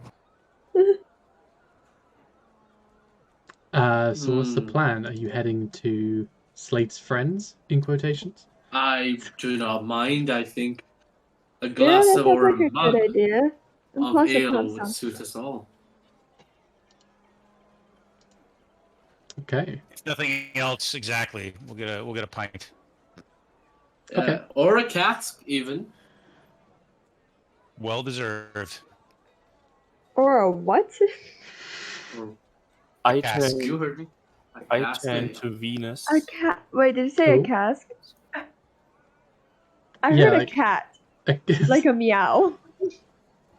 So what's the plan? Are you heading to Slate's friends, in quotations? I do not mind. I think a Yeah, glass that of sounds or a like a mug good idea. And of plus it ale comes would down. suit us all. Okay. If nothing else, exactly, we'll get a pint. Okay. Or a cask, even. Well deserved. Or a what? I Cask. turn, You heard me. A I cask, turn yeah. to Venus. A cat. Wait, did you say a Who? cask? I Yeah, heard a like- cat. A, Like a meow.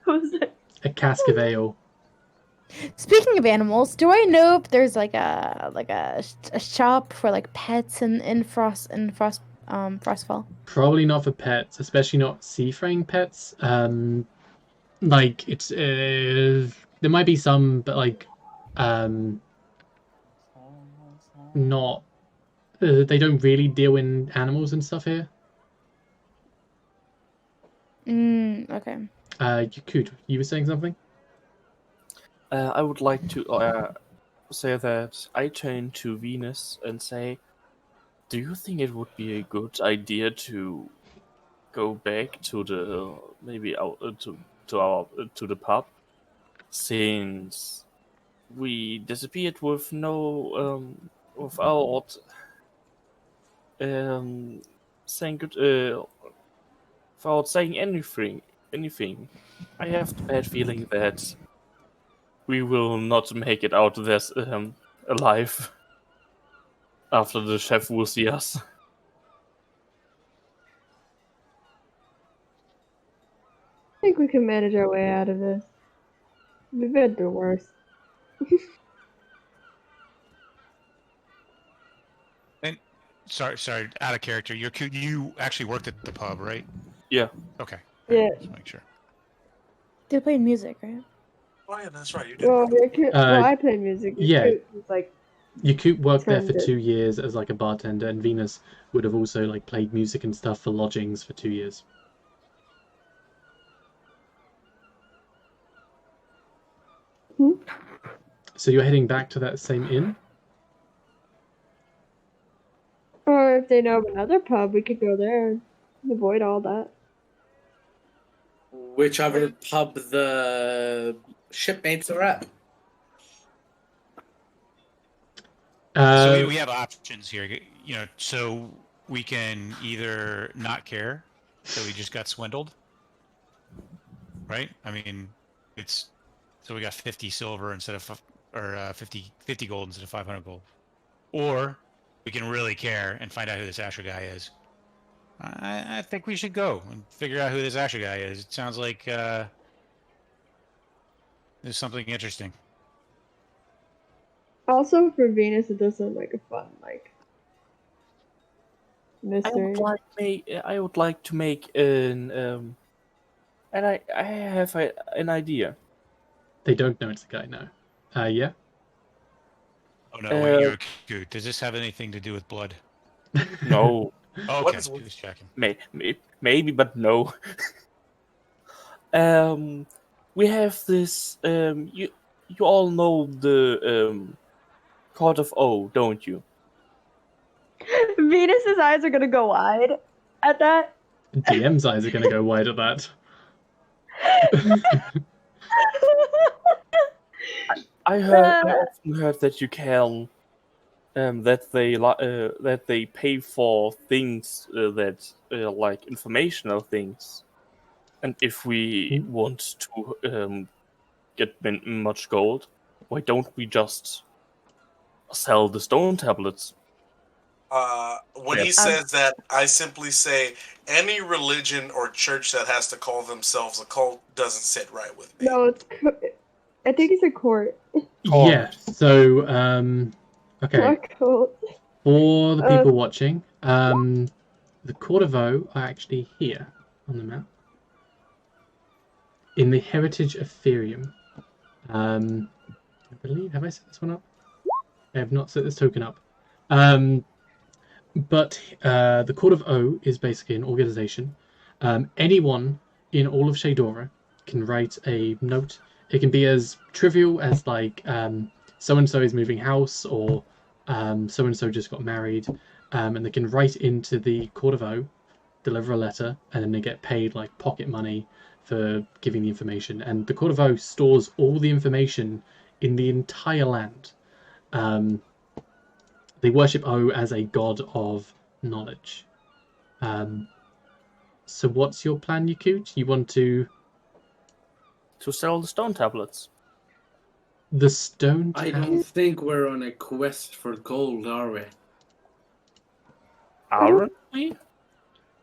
What was it? a cask of ale. Speaking of animals, do I know if there's like a shop for like pets in Frostfall? Probably not for pets, especially not seafaring pets. like it's there might be some, but like not. They don't really deal in animals and stuff here. Okay. Yakut, you were saying something? I would like to say that I turn to Venus and say, do you think it would be a good idea to go back to the maybe out to the pub, since we disappeared with no without saying good without saying anything. I have the bad feeling that we will not make it out of this alive after the chef will see us. I think we can manage our way out of this. We've been through worse. And sorry, out of character. You actually worked at the pub, right? Yeah. Okay. Yeah. Just make sure. They played music, right? Oh yeah, that's right. You did. Well, I play music. Yeah. Yakut was like, Yakut worked there for Turned it. 2 years as like a bartender, and Venus would have also like played music and stuff for lodgings for 2 years. So you're heading back to that same inn? or if they know of another pub, we could go there and avoid all that. Whichever pub the shipmates are at. So we have options here, you know. So we can either not care that we just got swindled, right? I mean, it's so we got 50 silver instead of or 50 gold instead of 500 gold, or we can really care and find out who this Asher guy is. I think we should go and figure out who this Asher guy is. It sounds like there's something interesting. Also, for Venus, it does sound like a fun, like, I mystery. would like to make an and I have an idea. They don't know it's a guy now. Yeah? Oh no, wait, you're cute. Does this have anything to do with blood? No. Oh, What okay, is- just checking. Maybe, but no. We have this. You all know the Court of O, don't you? Venus's eyes are gonna go wide at that. DM's eyes are going to go wide at that. I often heard that you can, that they pay for things that like informational things, and if we want to get much gold, why don't we just sell the stone tablets? When he says that, I simply say any religion or church that has to call themselves a cult doesn't sit right with me. No, I think it's a court. Yeah, so, okay. Not cult. For the people watching, the Court of O are actually here on the map. In the Heritage Ethereum. I believe, have I set this one up? I have not set this token up. But the Court of O is basically an organization. Anyone in all of Shadora can write a note. It can be as trivial as like so-and-so is moving house, or so-and-so just got married, and they can write into the Court of O, deliver a letter, and then they get paid like pocket money for giving the information. And the Court of O stores all the information in the entire land. They worship O as a god of knowledge. So what's your plan, Yakut? You want to sell the stone tablets? the stone I tablet? don't think we're on a quest for gold, are we? Aren't we?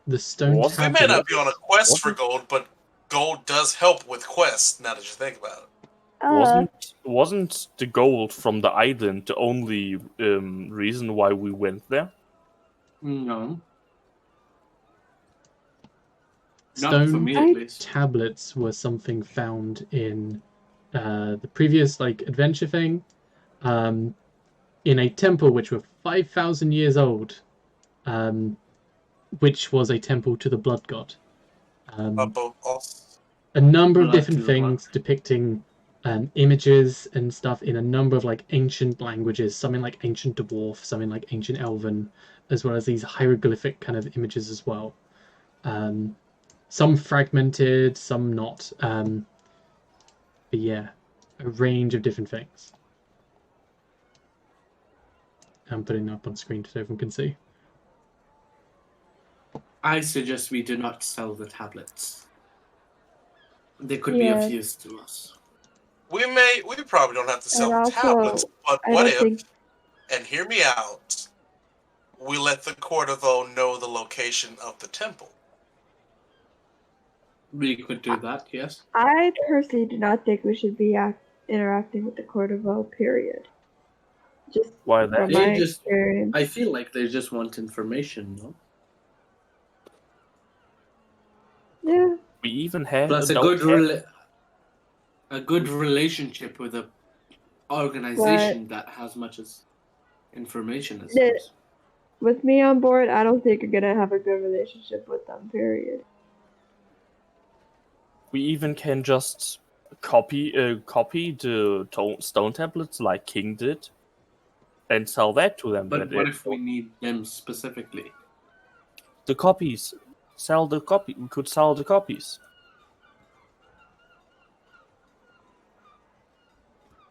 The stone What? We may tablet. not be on a quest for gold, but gold does help with quests, now that you think about it. Wasn't the gold from the island the only reason why we went there? No. Not for Stone me, at least. tablets were something found in the previous adventure thing, in a temple which were 5,000 years old, which was a temple to the blood god. Both also. A number of Blood different to the blood. things depicting images and stuff in a number of ancient languages, something like ancient dwarf, something like ancient elven, as well as these hieroglyphic kind of images as well. Some fragmented, some not. But yeah, a range of different things. I'm putting them up on screen so everyone can see. I suggest we do not sell the tablets. They could be Yeah. of use to us. We probably don't have to sell And the tablets, also, but I what don't if, think and hear me out, we let the Court of O know the location of the temple? We could do that, yes. I personally do not think we should be interacting with the Court of O, period. Just Why from that? my They just- experience. I feel like they just want information, no? Yeah. We even have Plus a good relationship with a organization that has much as information as Yeah. us. With me on board, I don't think you're gonna have a good relationship with them, period. We even can just copy the stone tablets like King did, and sell that to them. But what if we need them specifically? The copies? Sell the copy. We could sell the copies.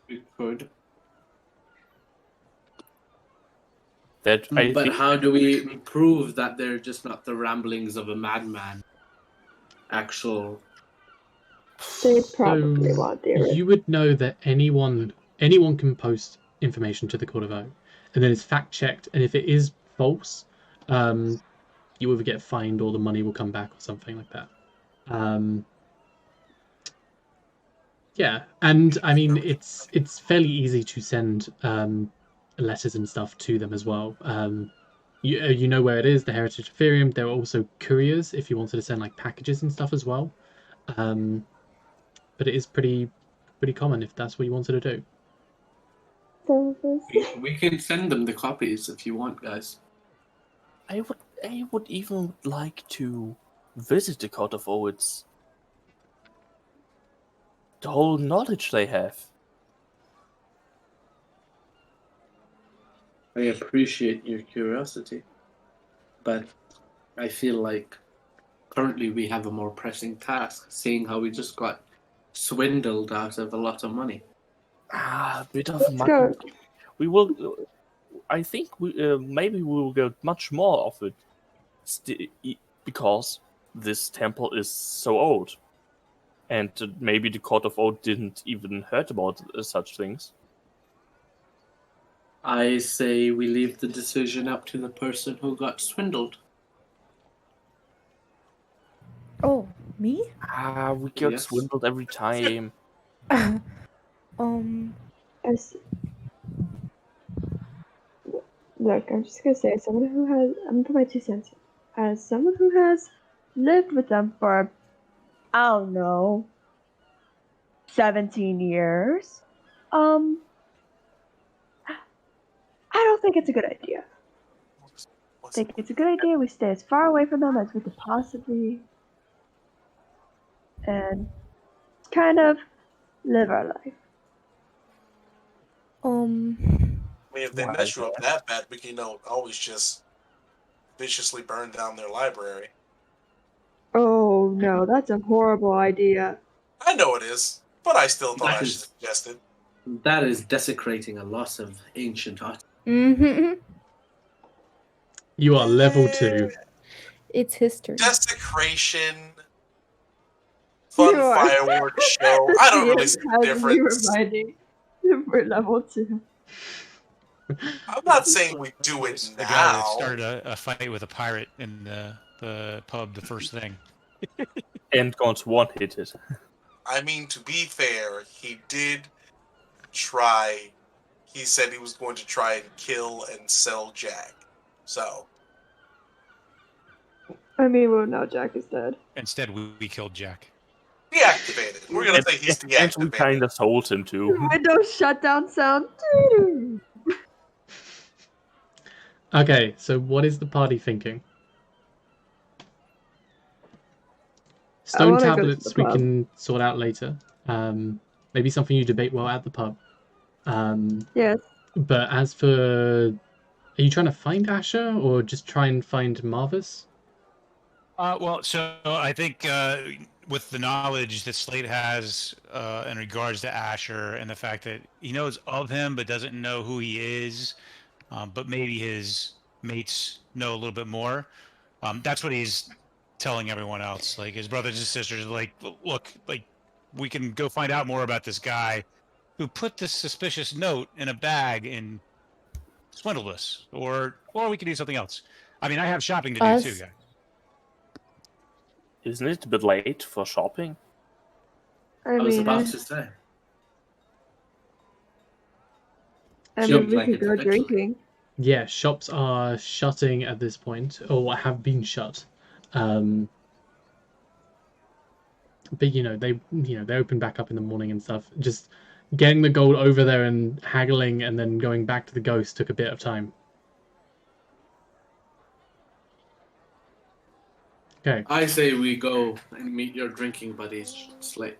We could. I But think how do we prove that they're just not the ramblings of a madman? Actual. They probably So want the you would know that anyone can post information to the Court of O, and then it's fact checked, and if it is false, you either get fined or the money will come back or something like that. Yeah, and I mean it's fairly easy to send letters and stuff to them as well. You know where it is, the Heritage Ethereum. There are also couriers if you wanted to send packages and stuff as well. But it is pretty common if that's what you wanted to do. We can send them the copies if you want, guys. I would even like to visit the Court of O. It's the whole knowledge they have. I appreciate your curiosity, but I feel like currently we have a more pressing task, seeing how we just got swindled out of a lot of money. A bit of Let's money. go. We will. I think maybe we will get much more of it, because this temple is so old, and maybe the Court of O didn't even heard about such things. I say we leave the decision up to the person who got swindled. Oh, me? We get Yes. swindled every time. Look, I'm just gonna say, I'm gonna put my 2 cents in. As someone who has lived with them for, I don't know, 17 years, I don't think it's a good idea. I think it's a good idea we stay as far away from them as we could possibly, and kind of live our life. I mean, if they mess you up that bad, we can, always just viciously burn down their library. Oh no, that's a horrible idea. I know it is, but I still thought I should suggest it. That is desecrating a lot of ancient art. Mm-hmm. You are level 2. It's history. Desecration, fun You are. fireworks show. I don't really see the difference. Reminding we're level 2. I'm not saying we do it The guy that now. started a fight with a pirate in the pub the first thing. And got one-hit it. I mean, to be fair, he did try. He said he was going to try and kill and sell Jack. So. I mean, well, now Jack is dead. Instead, we killed Jack. Deactivated. We're gonna say he's And we deactivated. kind of sold him too. Windows shutdown sound. Okay, so what is the party thinking? Stone wanna go to tablets the we pub. can sort out later. Maybe something you debate well at the pub. Yes. But as for, are you trying to find Asher or just try and find Marvis? Well, so I think with the knowledge that Slate has in regards to Asher and the fact that he knows of him but doesn't know who he is, but maybe his mates know a little bit more. That's what he's telling everyone else. Like his brothers and sisters, like, look, like we can go find out more about this guy who put this suspicious note in a bag and swindled us, or we can do something else. I mean, I have shopping to do Us? too, guys. Isn't it a bit late for shopping? I I was mean, about to say. I Jump mean, we like could it's go a bit- drinking. Yeah, shops are shutting at this point, or have been shut. But they open back up in the morning and stuff. Just getting the gold over there and haggling, and then going back to the ghost took a bit of time. Okay. I say we go and meet your drinking buddies, Slate.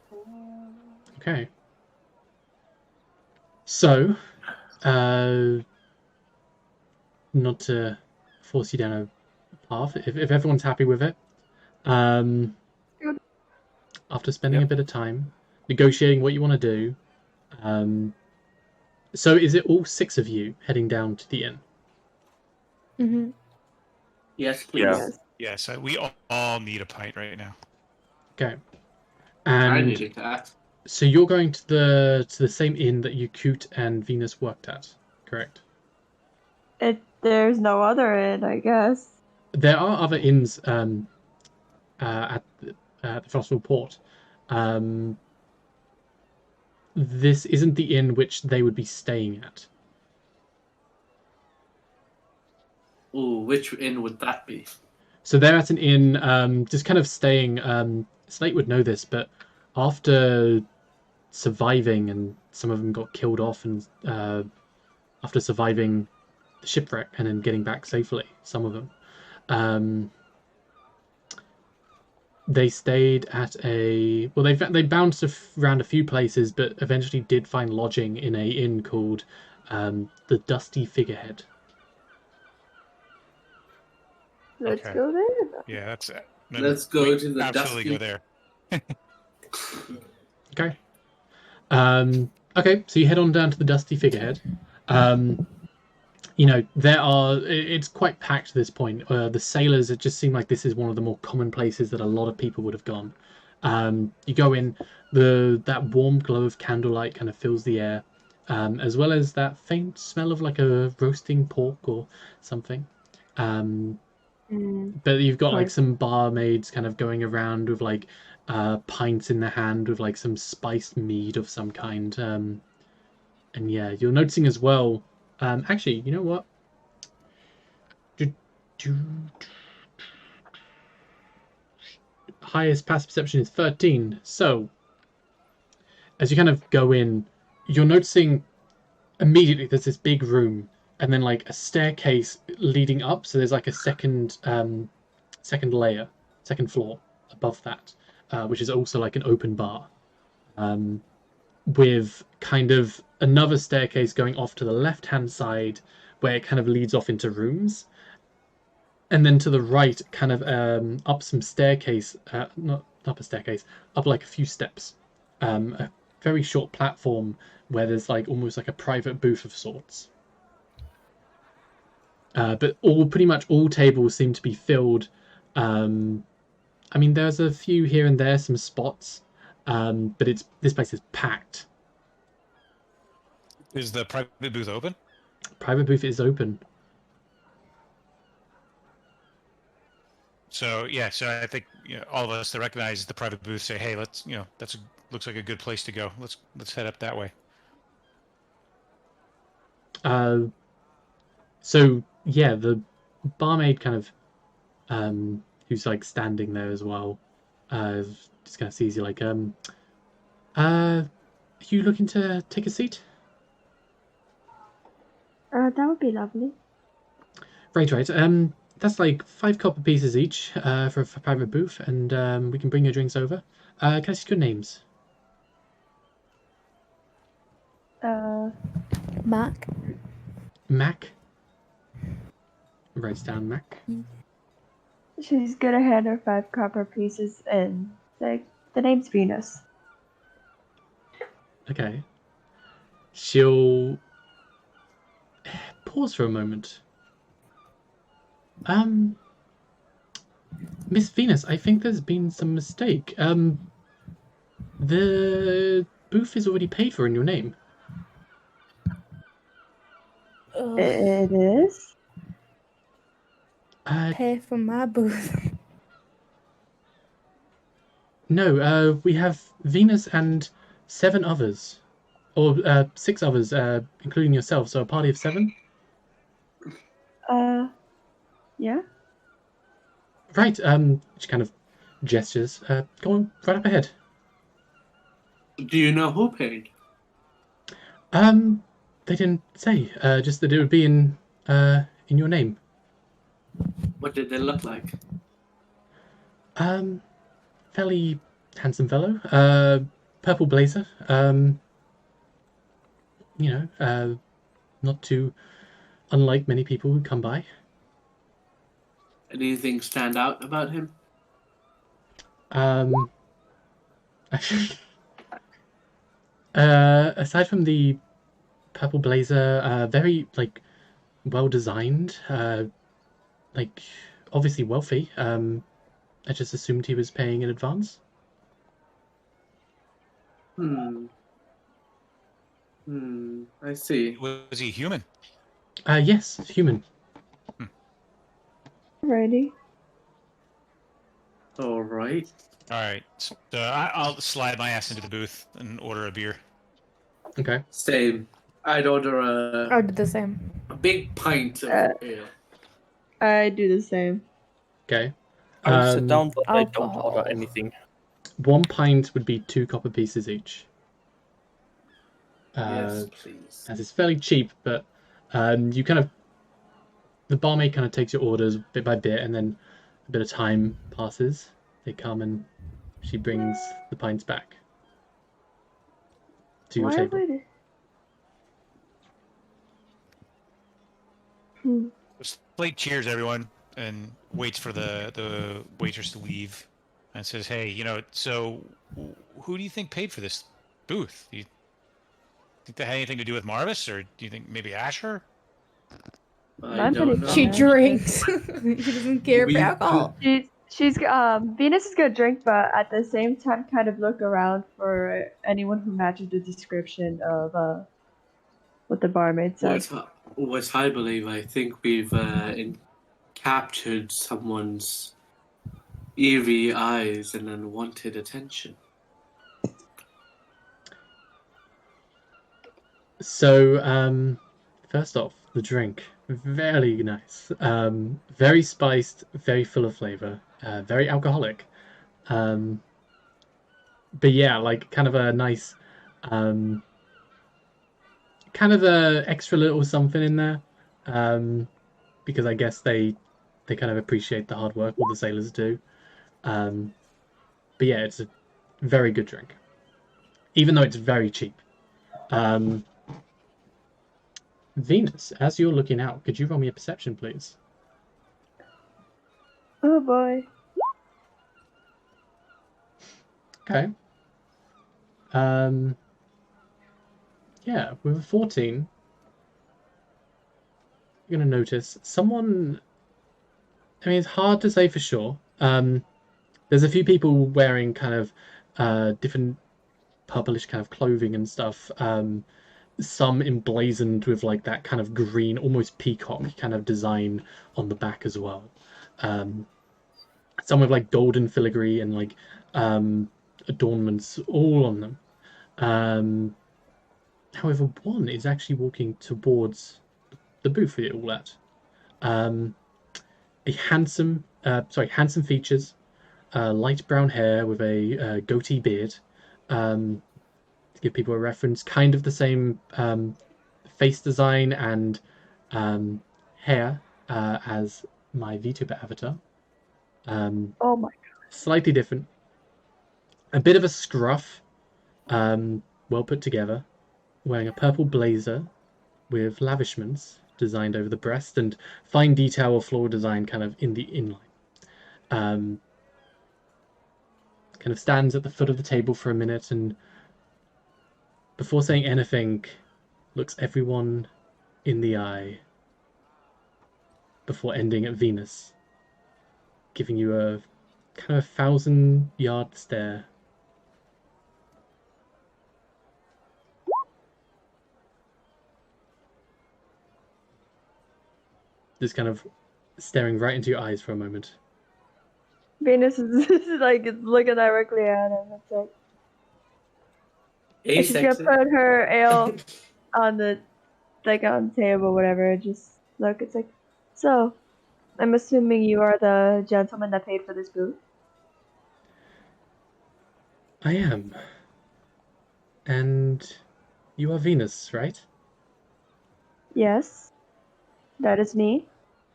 Okay. So, not to force you down a path, if everyone's happy with it, after spending a bit of time negotiating what you want to do, so is it all 6 of you heading down to the inn? Mm-hmm. Yes, please. Yeah. Yes, we all need a pint right now. Okay. I And needed that. so you're going to the same inn that Yakut and Venus worked at, correct? There's no other inn, I guess. There are other inns at the Frostfall port. This isn't the inn which they would be staying at. Ooh, which inn would that be? So they're at an inn, just kind of staying. Slate would know this, but after surviving, and some of them got killed off, and after surviving the shipwreck and then getting back safely, some of them, they stayed at a. Well, they bounced around a few places, but eventually did find lodging in a inn called the Dusty Figurehead. Let's Okay. go there. Yeah, that's it. Let's go to the absolutely Dusty. go there. Okay. Okay, so you head on down to the Dusty Figurehead. It's quite packed at this point. The sailors, it just seemed like this is one of the more common places that a lot of people would have gone. You go in, that warm glow of candlelight kind of fills the air, as well as that faint smell of like a roasting pork or something. But you've got like Nice. some barmaids kind of going around with like pints in their hand with like some spiced mead of some kind. And yeah, you're noticing as well. Actually, you know what? Highest passive perception is 13. So, as you kind of go in, you're noticing immediately there's this big room, and then like a staircase leading up. So there's like a second floor above that, which is also like an open bar, with kind of another staircase going off to the left-hand side, where it kind of leads off into rooms. And then to the right, kind of up some staircase, not up a staircase, up like a few steps, a very short platform where there's like almost like a private booth of sorts. But pretty much all tables seem to be filled. I mean, there's a few here and there, some spots, but this place is packed. Is the private booth open? Private booth is open. So yeah, so I think all of us that recognize the private booth say, "Hey, let's looks like a good place to go. Let's head up that way." So yeah, the barmaid kind of who's like standing there as well. Just kind of sees you like, are you looking to take a seat? That would be lovely. Right. That's like 5 copper pieces each for a private booth, and we can bring your drinks over. Can I see your names? Mac. Mac. Writes down Mac. She's gonna hand her 5 copper pieces and say, the name's Venus. Okay. She'll pause for a moment. Miss Venus, I think there's been some mistake. The booth is already paid for in your name. It is? Pay for my booth. No, we have Venus and 7 others. Or 6 others, including yourself, so a party of 7? Yeah? Right, she kind of gestures. Go on, right up ahead. Do you know who paid? They didn't say, just that it would be in your name. What did they look like? Fairly handsome fellow. Purple blazer. Not too unlike many people who come by. Anything stand out about him? Aside from the purple blazer, very like well designed. Like obviously wealthy. I just assumed he was paying in advance. I see. Was he human? Yes, human. Alrighty. All right. All right. So I'll slide my ass into the booth and order a beer. Okay. Same. I'd order I did the same. a big pint of ale. I do the same. Okay. I'll sit down, but I don't alcohol. order anything. 1 pint would be 2 copper pieces each. Yes, please. As it's fairly cheap, but you kind of the barmaid kind of takes your orders bit by bit, and then a bit of time passes. They come and she brings the pints back to your table. Just play cheers, everyone, and waits for the waitress to leave, and says, "Hey, so who do you think paid for this booth? Do you think that had anything to do with Marvis, or do you think maybe Asher?" I don't know. She drinks. She doesn't care for alcohol. She's Venus is gonna drink, but at the same time, kind of look around for anyone who matches the description of what the barmaid said. What I believe, I think we've captured someone's eerie eyes and unwanted attention. So, first off, the drink. Very nice. Very spiced, very full of flavor, very alcoholic. But yeah, like kind of a nice, kind of a extra little something in there. Because I guess they kind of appreciate the hard work all the sailors do. But yeah, it's a very good drink. Even though it's very cheap. Venus, as you're looking out, could you roll me a perception, please? Oh boy. Okay. Yeah, with a 14, you're going to notice someone... I mean, it's hard to say for sure. There's a few people wearing kind of different purplish kind of clothing and stuff. Some emblazoned with like that kind of green, almost peacock kind of design on the back as well. Some with like golden filigree and like adornments all on them. However, one is actually walking towards the booth you're all at. handsome features, light brown hair with a goatee beard. To give people a reference, kind of the same face design and hair as my VTuber avatar. Oh my. Slightly different. A bit of a scruff, well put together. Wearing a purple blazer with lavishments designed over the breast and fine detail or floral design kind of in the inline. Kind of stands at the foot of the table for a minute and before saying anything, looks everyone in the eye before ending at Venus, giving you a kind of 1,000-yard stare. Just kind of staring right into your eyes for a moment. Venus is like looking directly at him. It's like, Hey, and she's gonna sexy. put her ale on the table, whatever. Just look. It's like, so. I'm assuming you are the gentleman that paid for this booth. I am. And you are Venus, right? Yes, that is me.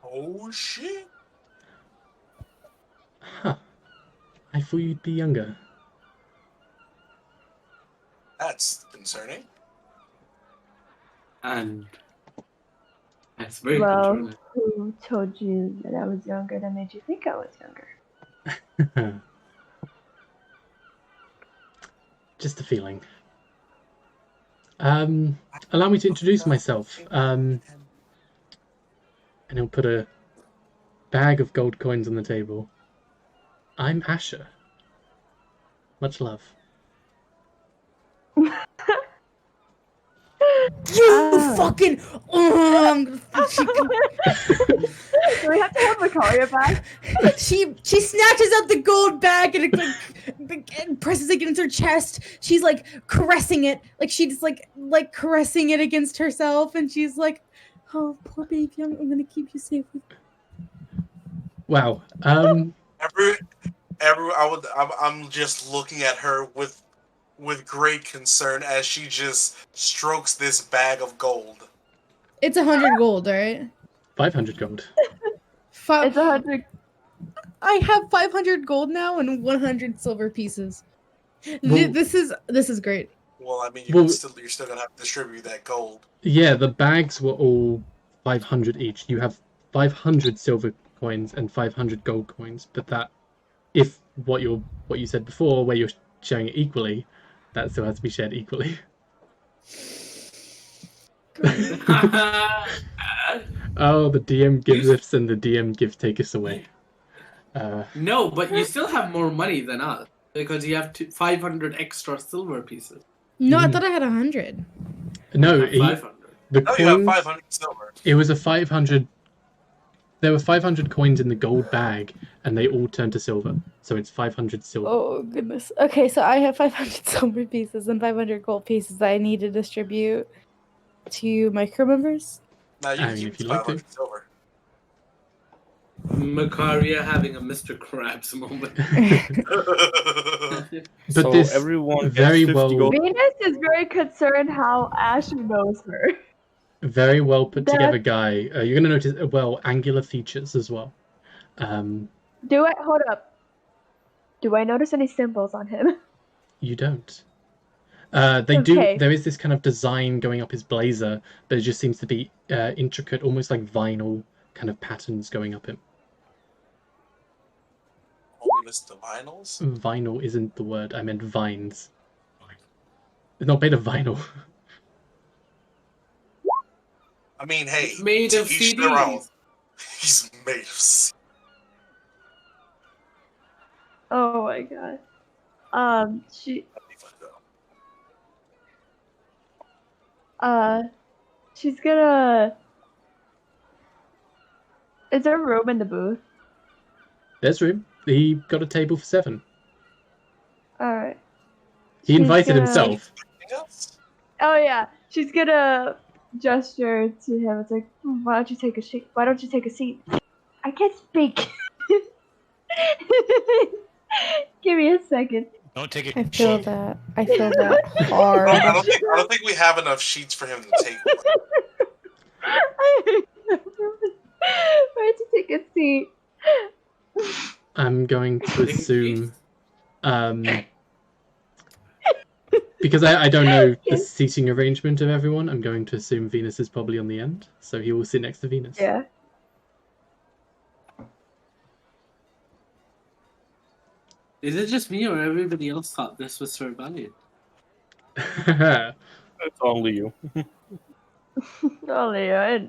Oh shit! Huh. I thought you'd be younger. That's concerning. And that's very Well, controlling. who told you that I was younger that made you think I was younger? Just a feeling. Allow me to introduce myself. And he'll put a bag of gold coins on the table. I'm Asher. Much love. You fucking. I'm gonna Do we have to have Macaria back? she snatches up the gold bag and and presses it against her chest. She's like caressing it, like she's like caressing it against herself, and she's like, "Oh, poor baby, I'm gonna keep you safe." Wow. I'm just looking at her with great concern as she just strokes this bag of gold. It's 100 gold, right? 500 gold. It's 100. I have 500 gold now and 100 silver pieces. Well- This is great. Well, I mean, you're still gonna have to distribute that gold. Yeah, the bags were all 500 each. You have 500 silver coins and 500 gold coins, but that, if what you said before, where you're sharing it equally, that still has to be shared equally. Oh, the DM gives us and the DM gives take us away. No, but you still have more money than us because you have 500 extra silver pieces. No, I thought I had 100. No, You have 500. the Oh, you have coins. 500 silver. It was a 500. There were 500 coins in the gold bag, and they all turned to silver. So it's 500 silver. Oh goodness. Okay, so I have 500 silver pieces and 500 gold pieces that I need to distribute to my crew members. Now you I can mean, keep if you 500 like to. silver. Macaria having a Mr. Krabs moment. But so this everyone gets very 50 well, gold. Venus is very concerned how Asher knows her. very well put That- together guy. You're gonna notice angular features as well. Hold up. Do I notice any symbols on him? You don't. They do. Okay. There is this kind of design going up his blazer, but it just seems to be intricate, almost like vinyl kind of patterns going up him. Only list the vinyls? Vinyl isn't the word. I meant vines. It's not made of vinyl. I mean, hey, It's made to of each their own. CDs. He's made of CDs. Oh my god. She's gonna. Is there room in the booth? There's room. He got a table for 7. Alright. He She's invited gonna- himself. Anything else? Oh yeah. She's gonna gesture to him. It's like, why don't you take a seat? I can't speak. Give me a second. Don't take it I feel cheap. that. I feel that hard. I don't think we have enough sheets for him to take one. Where to take a seat? I'm going to assume, because I don't know the seating arrangement of everyone, I'm going to assume Venus is probably on the end, so he will sit next to Venus. Yeah. Is it just me or everybody else thought this was Sir Valiant? It's only you. Only I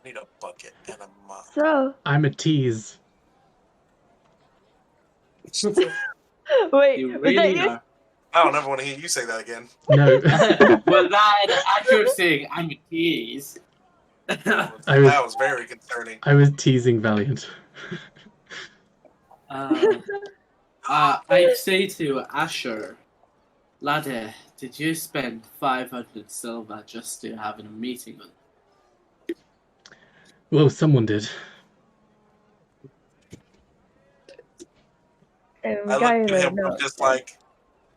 need a bucket and a mop. So, I'm a tease. wait, You was that really you? are. I don't ever want to hear you say that again. No. Well, that you're saying I'm a tease. That was very concerning. I was teasing Valiant. I say to Asher, laddie, did you spend 500 silver just to have a meeting with? Well, someone did. And we I got looked you at the him note. just like,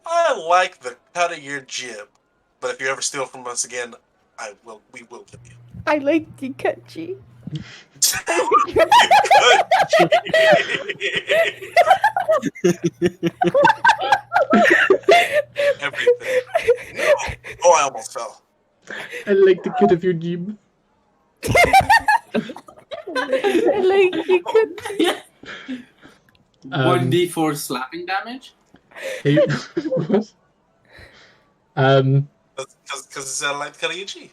I like the cut of your jib, but if you ever steal from us again, we will kill you. I like the Kutchi. Everything. No. Oh, I almost fell. I like the cut of your jib. I like the Kutchi. 1d4 slapping damage? Hey, what? Because I like the cut of your G.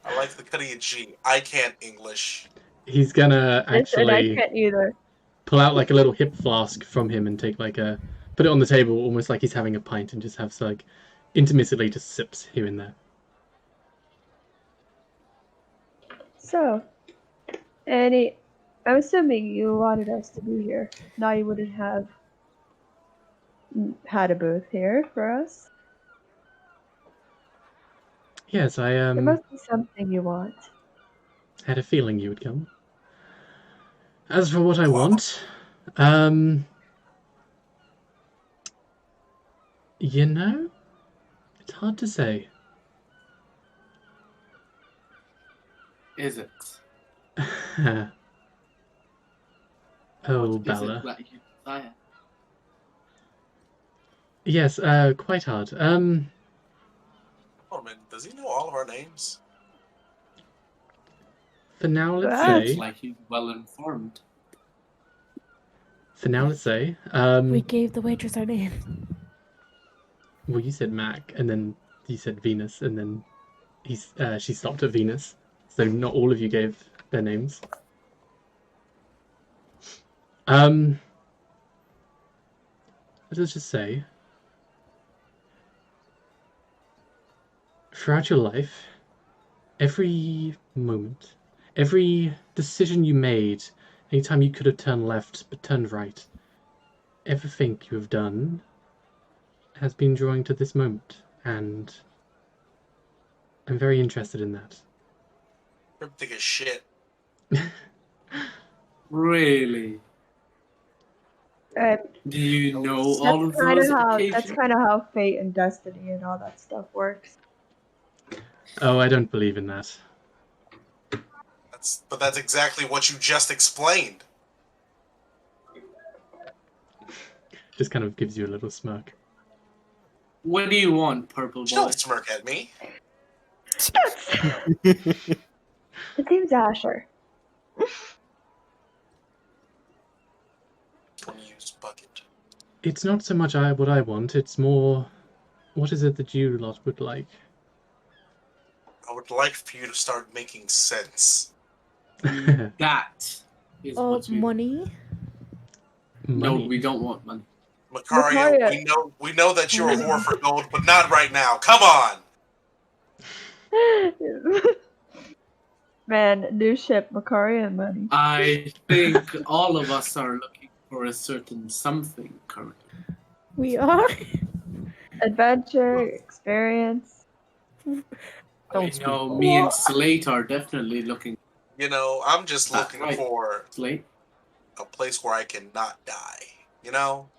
I like the cut of your G. I can't English. He's gonna And I actually can't either. pull out like a little hip flask from him and take like put it on the table almost like he's having a pint and just have like intermittently just sips here and there. So, I'm assuming you wanted us to be here. Now you wouldn't have had a booth here for us. Yes, I There must be something you want. had a feeling you would come. As for what I want, you know, it's hard to say. Is it? Oh, What is Bella. it that you desire? Yes, quite hard. Oh man, does he know all of our names? For now, let's Ah. say. It's like he's well informed. For now, let's say. We gave the waitress our name. Well, you said Mac, and then you said Venus, and then she stopped at Venus. So not all of you gave their names. Let's just say, throughout your life, every moment, every decision you made, anytime you could have turned left but turned right, everything you have done has been drawing to this moment, and I'm very interested in that. Cryptic as shit. Really? Do you know all of those That's occasions? kind of how fate and destiny and all that stuff works. Oh, I don't believe in that. But that's exactly what you just explained. Just kind of gives you a little smirk. What do you want, purple boy? Don't smirk at me. It seems Asher. When you use bucket. It's not so much what I want, it's more, what is it that you lot would like? I would like for you to start making sense. That is what you... Money? No, Money. we don't want money. Macario, Macario. we know that you're a whore for gold, but not right now. Come on! Man, new ship, Macario and money. I think all of us are looking for a certain something currently. We are? Adventure, experience. I know me and Slate are definitely looking You know, I'm just looking right. for Slate. a place where I cannot die. You know?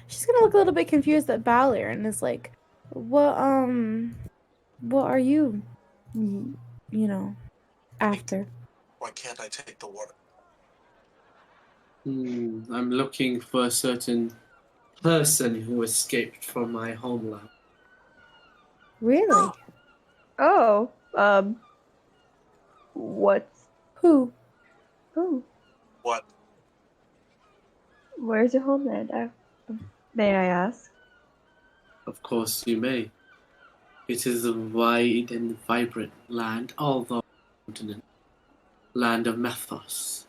She's gonna look a little bit confused at Balor and is like, what are you, after? Why can't I take the water? I'm looking for a certain person who escaped from my homeland. Really? Oh, what's Who? who? What? Where's your homeland? May I ask? Of course you may. It is a wide and vibrant land, although continent. Land of Methos.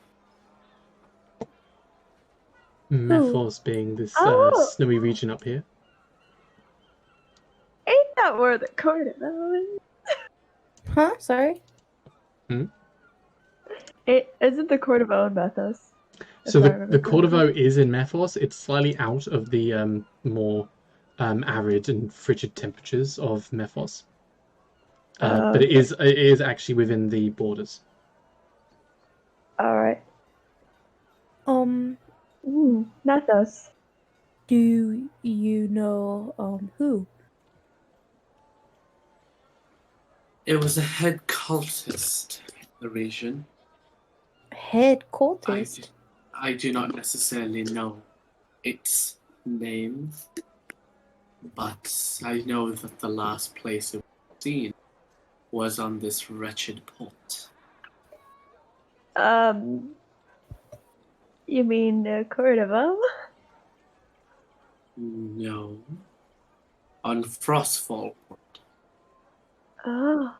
Methos being this Oh. snowy region up here. Ain't that where the Cordova is? Huh? Sorry? Isn't the Cordova in Methos? So If I the remember Cordovo is in Methos. It's slightly out of the more arid and frigid temperatures of Methos. But it is actually within the borders. Alright. Methos. Do you know who? It was a head cultist in the region. Head cultist? I do not necessarily know its name, but I know that the last place it was seen was on this wretched port. You mean Cordova? No. On Frostfall port. Oh.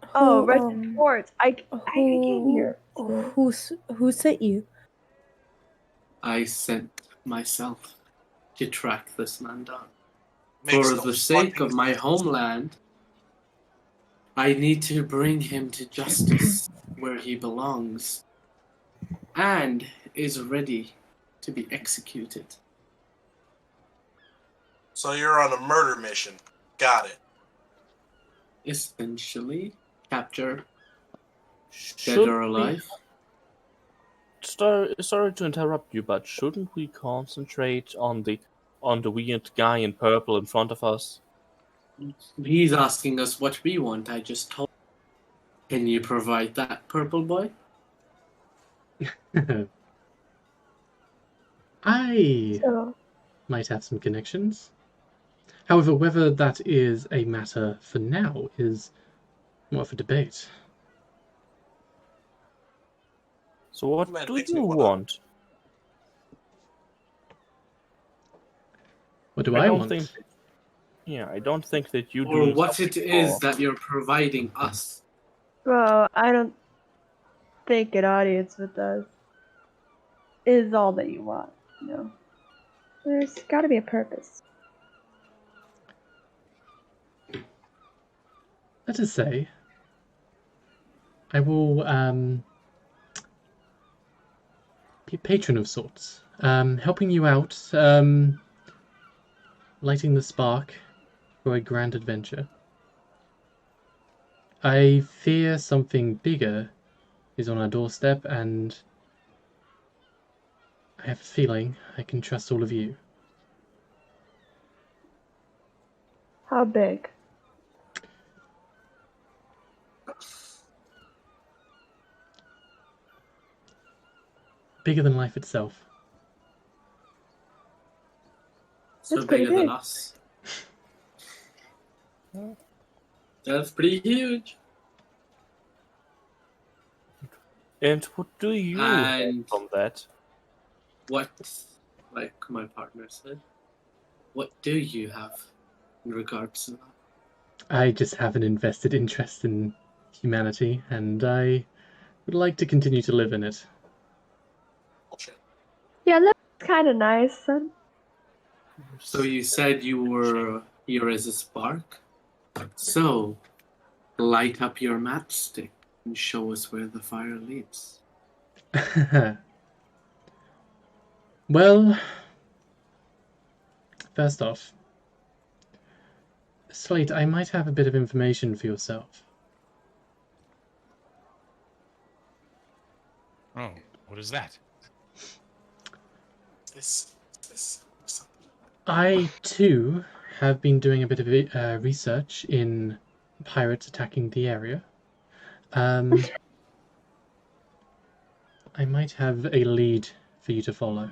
Who, Oh, Wretched Port. I came here. Who sent you? I sent myself to track this man down. Makes For no the sake fucking of my sense. homeland, I need to bring him to justice where he belongs and is ready to be executed. So you're on a murder mission. Got it. Essentially, capture, dead Should or we- alive. Sorry to interrupt you, but shouldn't we concentrate on the weird guy in purple in front of us? He's asking us what we want. I just told him. Can you provide that, purple boy? I So, might have some connections. However, whether that is a matter for now is more for debate. So what Man, do makes you me wanna- want? What do I I don't want? think. Yeah, I don't think that you Or do. what it is for- that you're providing us? well, I don't think an audience with us is all that you want. There's got to be a purpose. Let us say, I will be a patron of sorts, helping you out, lighting the spark for a grand adventure. I fear something bigger is on our doorstep, and I have a feeling I can trust all of you. How big? Bigger than life itself. So That's pretty bigger than big. us. That's pretty huge. And what do you And- have from that? What, like my partner said, what do you have in regards to that? I just have an invested interest in humanity, and I would like to continue to live in it. Bullshit. Yeah, that's kind of nice. Son. So you said you were here as a spark? So, light up your matchstick and show us where the fire leads. Well, first off, Slate, I might have a bit of information for yourself. Oh, what is that? This. I, too, have been doing a bit of research in pirates attacking the area. I might have a lead for you to follow.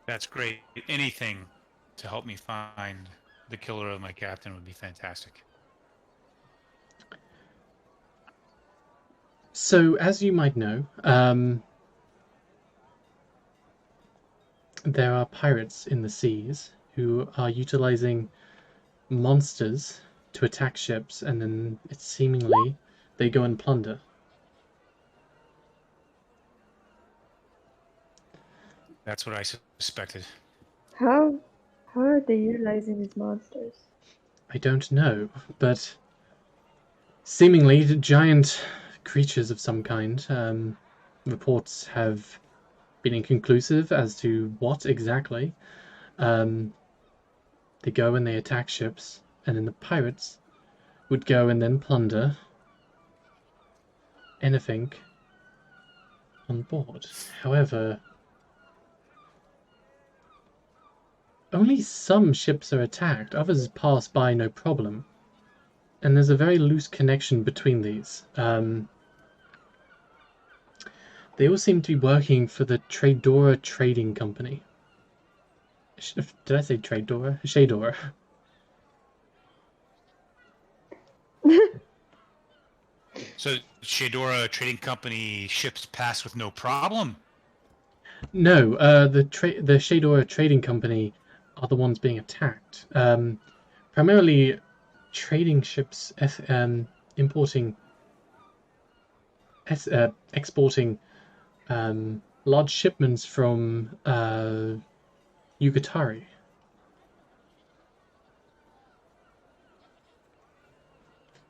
That's great. Anything to help me find the killer of my captain would be fantastic. So, as you might know, there are pirates in the seas who are utilizing monsters to attack ships, and then it's seemingly they go and plunder. That's what I suspected. How are they utilizing these monsters? I don't know, but seemingly giant creatures of some kind. Reports have been inconclusive as to what exactly. They go and they attack ships, and then the pirates would go and then plunder anything on board. However, only some ships are attacked, others pass by no problem. And there's a very loose connection between these. They all seem to be working for the Tradora Trading Company. Did I say Tradora? Shadora. So Shadora Trading Company ships pass with no problem? No, the Shadora Trading Company are the ones being attacked. Primarily trading ships, importing, exporting large shipments from Yugatari.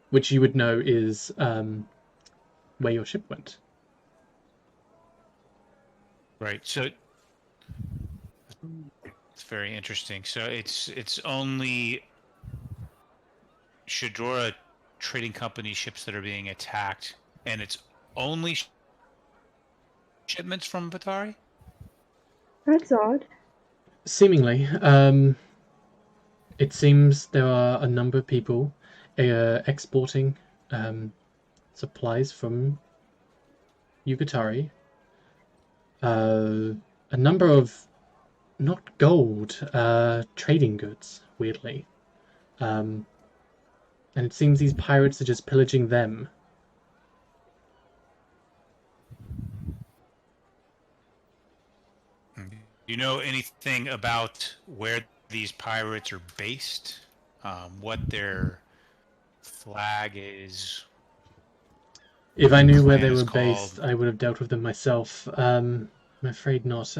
Which you would know is where your ship went. Right. So it's very interesting. So it's only Shadora Trading Company ships that are being attacked, and it's only shipments from Vatari? That's odd. Seemingly, it seems there are a number of people exporting supplies from Yugatari. A number of not gold, trading goods, weirdly. And it seems these pirates are just pillaging them. Do you know anything about where these pirates are based? What their flag is? If I knew where Clan they is were based, called? I would have dealt with them myself. I'm afraid not.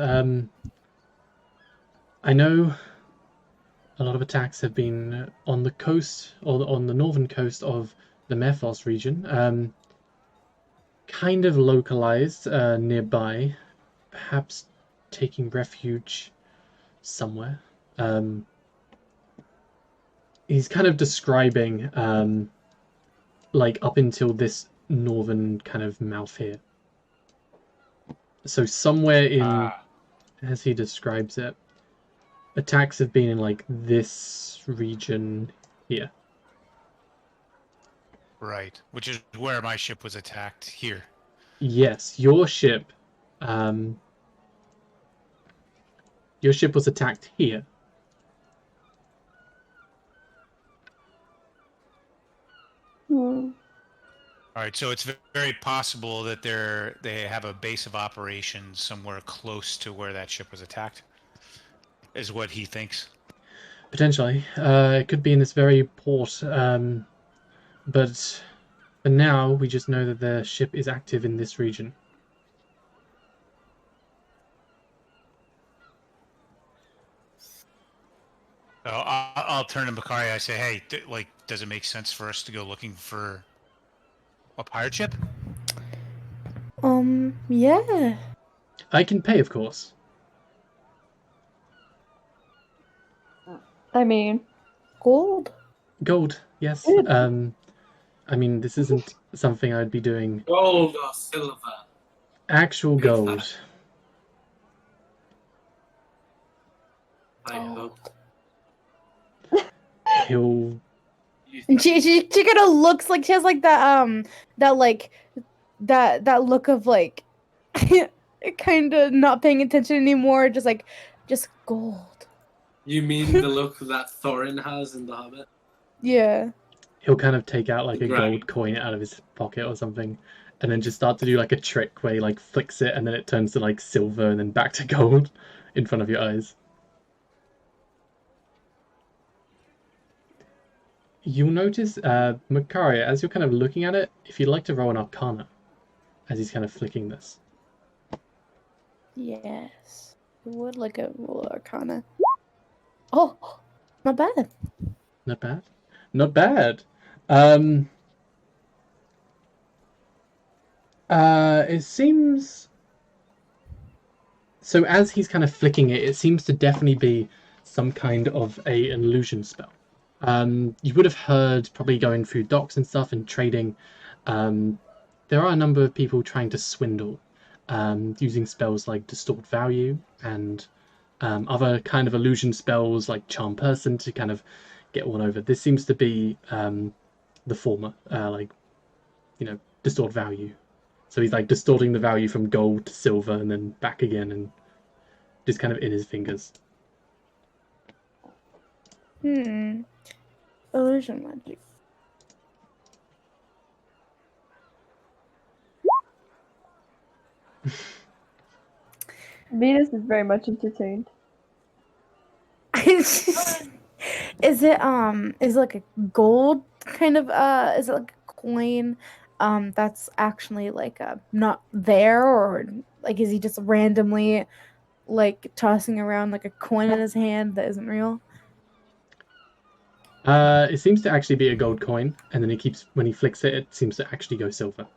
I know a lot of attacks have been on the coast, or on the northern coast of the Methos region. Kind of localized nearby, perhaps taking refuge somewhere. He's kind of describing like up until this northern kind of mouth here. So somewhere in, as he describes it, attacks have been in like this region here. Right, which is where my ship was attacked here. Yes, your ship was attacked here. Hmm. All right, so it's very possible that they have a base of operations somewhere close to where that ship was attacked, is what he thinks. Potentially. It could be in this very port, but for now, we just know that the ship is active in this region. So I'll turn to Bakari. I say, hey, does it make sense for us to go looking for a pirate ship? Yeah. I can pay, of course. I mean, Gold. Gold, yes. Good. I mean, this isn't something I'd be doing. Gold or silver? Actual Good gold. fact. I hope. He'll. And she kind of looks like she has like that like that look of like kind of not paying attention anymore, just gold. You mean the look that Thorin has in The Hobbit? Yeah. He'll kind of take out like a Right. gold coin out of his pocket or something, and then just start to do like a trick where he like flicks it and then it turns to like silver and then back to gold in front of your eyes. You'll notice, Makaria, as you're kind of looking at it, if you'd like to roll an Arcana, as he's kind of flicking this. Yes. I would like a roll arcana. Oh, not bad. Not bad. Not bad. It seems. So as he's kind of flicking it, it seems to definitely be some kind of an illusion spell. You would have heard, probably going through docks and stuff and trading, there are a number of people trying to swindle, using spells like Distort Value and other kind of illusion spells like Charm Person to kind of get one over. This seems to be the former, Distort Value. So he's like distorting the value from gold to silver and then back again, and just kind of in his fingers. Illusion magic. Venus is very much entertained. Is it like a gold kind of is it like a coin that's actually like not there, or like is he just randomly like tossing around like a coin in his hand that isn't real? It seems to actually be a gold coin, and then when he flicks it, it seems to actually go silver.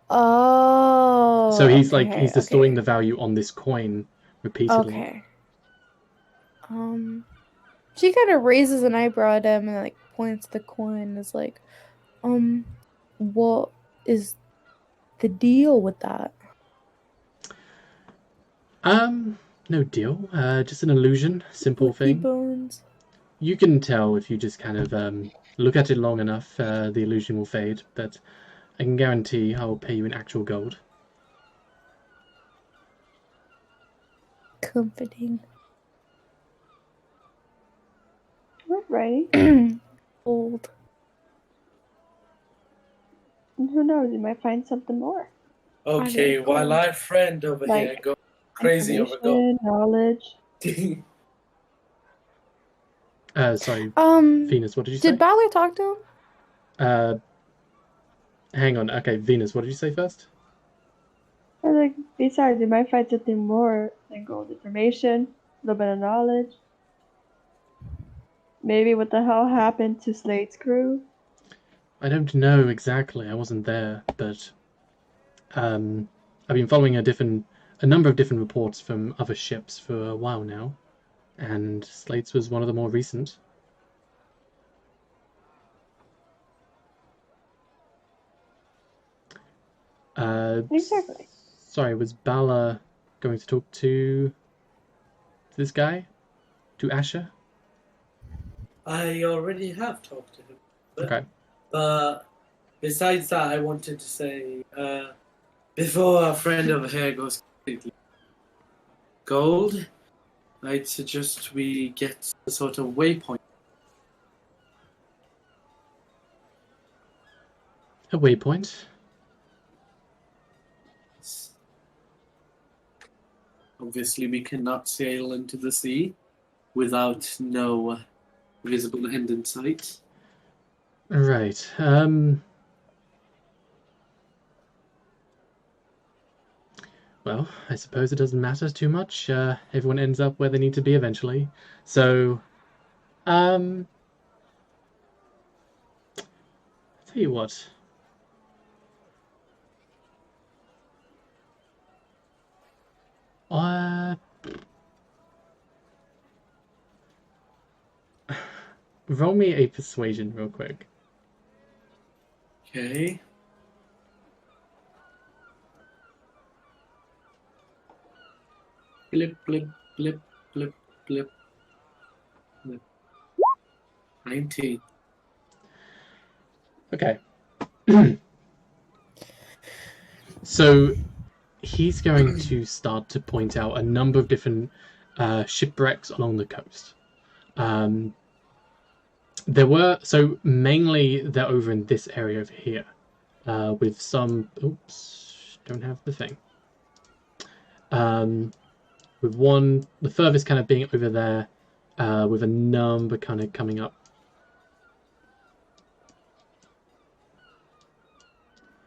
Oh. So he's okay, he's distorting okay. the value on this coin repeatedly. Okay. She kind of raises an eyebrow at him and like points the coin and is like, what is the deal with that? No deal. Just an illusion, simple Lucky thing. bones. You can tell if you just kind of look at it long enough, the illusion will fade, but I can guarantee I will pay you in actual gold. Comforting. Alrighty. Old. And who knows, you might find something more. Okay, while our friend over here Like, goes crazy over gold. Knowledge. Sorry, Venus, what did you say? Did Balor talk to him? Hang on. Okay, Venus, what did you say first? Or like, besides, you might find something more than gold information, a little bit of knowledge. Maybe what the hell happened to Slade's crew? I don't know exactly. I wasn't there, but I've been following a number of different reports from other ships for a while now, and Slate's was one of the more recent. Exactly. Sorry, was Bala going to talk to this guy? To Asher? I already have talked to him. Okay. But besides that, I wanted to say, before our friend over here goes completely gold, I'd suggest we get a sort of waypoint. A waypoint? Obviously, we cannot sail into the sea without no visible end in sight. Right. Well, I suppose it doesn't matter too much. Everyone ends up where they need to be eventually. So, I'll tell you what. Roll me a persuasion real quick. Okay. Blip, blip, blip, blip, blip, blip. 19. Okay. So he's going to start to point out a number of different shipwrecks along the coast. There were, so mainly they're over in this area over here, with some, oops, don't have the thing. With one, the furthest kind of being over there, with a number kind of coming up.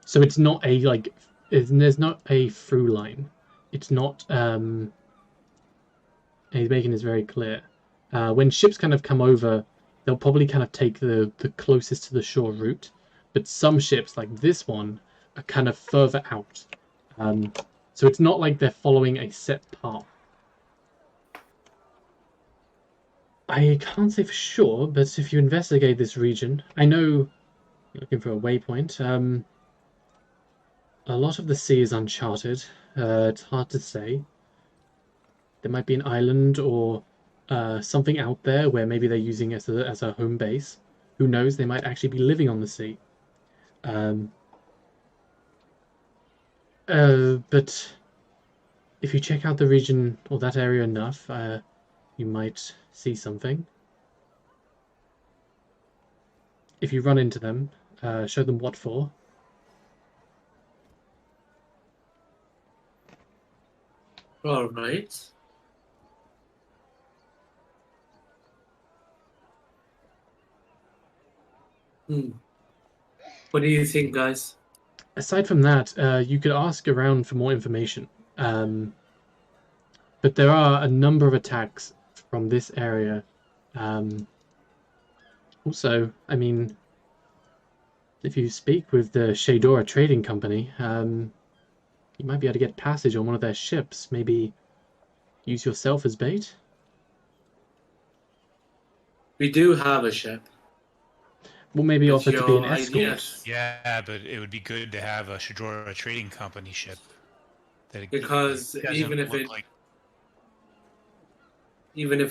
So it's not a, like, there's not a through line. It's not, and he's making this very clear. When ships kind of come over, they'll probably kind of take the closest to the shore route, but some ships, like this one, are kind of further out. So it's not like they're following a set path. I can't say for sure, but if you investigate this region, I know you're looking for a waypoint. A lot of the sea is uncharted. It's hard to say. There might be an island or something out there where maybe they're using it as a home base. Who knows? They might actually be living on the sea. But if you check out the region or that area enough, you might see something. If you run into them, show them what for. All right. What do you think, guys? Aside from that, you could ask around for more information. But there are a number of attacks from this area. Also, I mean, if you speak with the Shadora Trading Company, you might be able to get passage on one of their ships. Maybe use yourself as bait. We do have a ship. Well, maybe What's offer to be an your escort. ideas? Yeah, but it would be good to have a Shadora Trading Company ship. Because even if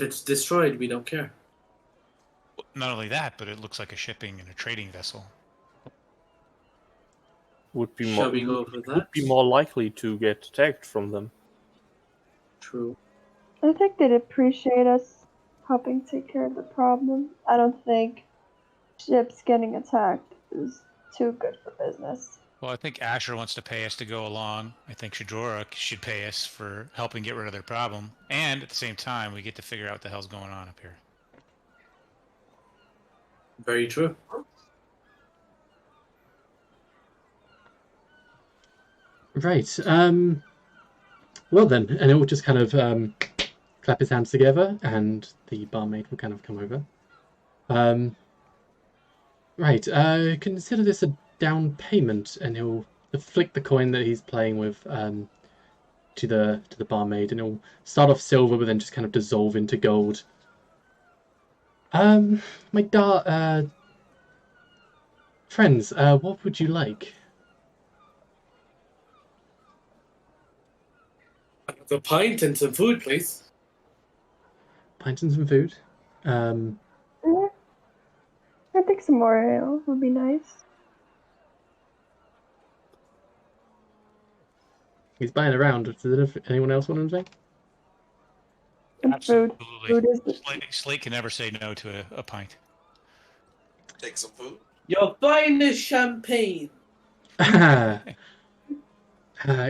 it's destroyed, we don't care. Not only that, but it looks like a shipping and a trading vessel. Would be Shall more we go for would that? be more likely to get attacked from them. True. I think they'd appreciate us helping take care of the problem. I don't think ships getting attacked is too good for business. Well, I think Asher wants to pay us to go along. I think Shadora should pay us for helping get rid of their problem. And at the same time, we get to figure out what the hell's going on up here. Very true. Right. Well then, and it will just kind of clap his hands together, and the barmaid will kind of come over. Right. Consider this a down payment, and he'll flick the coin that he's playing with to the barmaid, and it'll start off silver, but then just kind of dissolve into gold. My friends, what would you like? A pint and some food, please. Pint and some food. Yeah. I think some more ale would be nice. He's buying around. Does anyone else want anything? And food. Food is Slate can never say no to a pint. Take some food. Your finest champagne.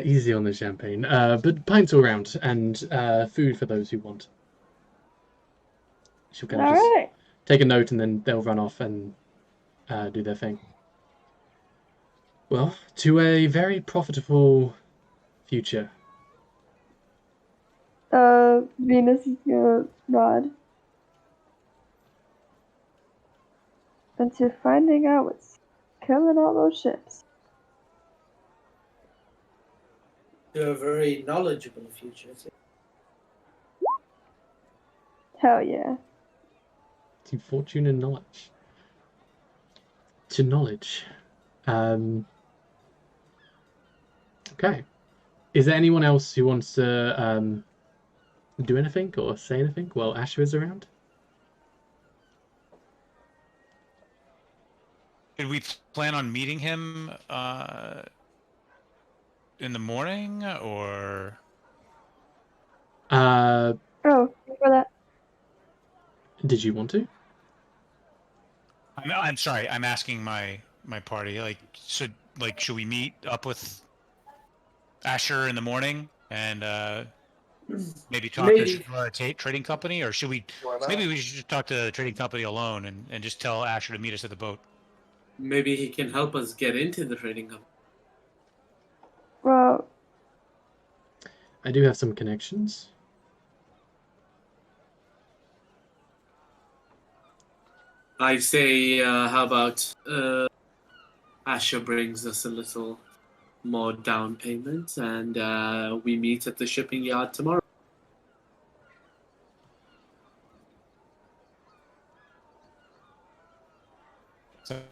Easy on the champagne. But pints all round, and food for those who want. She'll kind of just alright. take a note, and then they'll run off and do their thing. Well, to a very profitable future. Venus is gonna nod. And to finding out what's killing all those ships. You're a very knowledgeable future. Hell yeah. To fortune and knowledge. To knowledge. Okay. Is there anyone else who wants to do anything or say anything while Asher is around? Did we plan on meeting him in the morning, or? Oh, for that. Did you want to? I'm sorry. I'm asking my party. Should we meet up with Asher in the morning and maybe talk Maybe. to our trading company, or should we? Why not? Maybe we should just talk to the trading company alone and just tell Asher to meet us at the boat. Maybe he can help us get into the trading company. Well, I do have some connections. I say, how about Asher brings us a little more down payment, and we meet at the shipping yard tomorrow.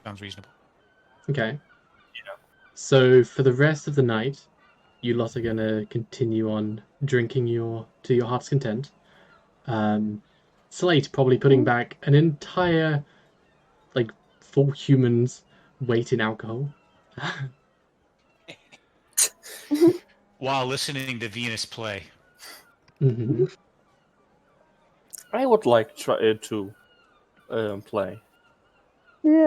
Sounds reasonable. Okay. So for the rest of the night, you lot are gonna continue on drinking to your heart's content. Slate probably putting back an entire, full human's weight in alcohol. While listening to Venus play. Mm-hmm. I would like to play. yeah,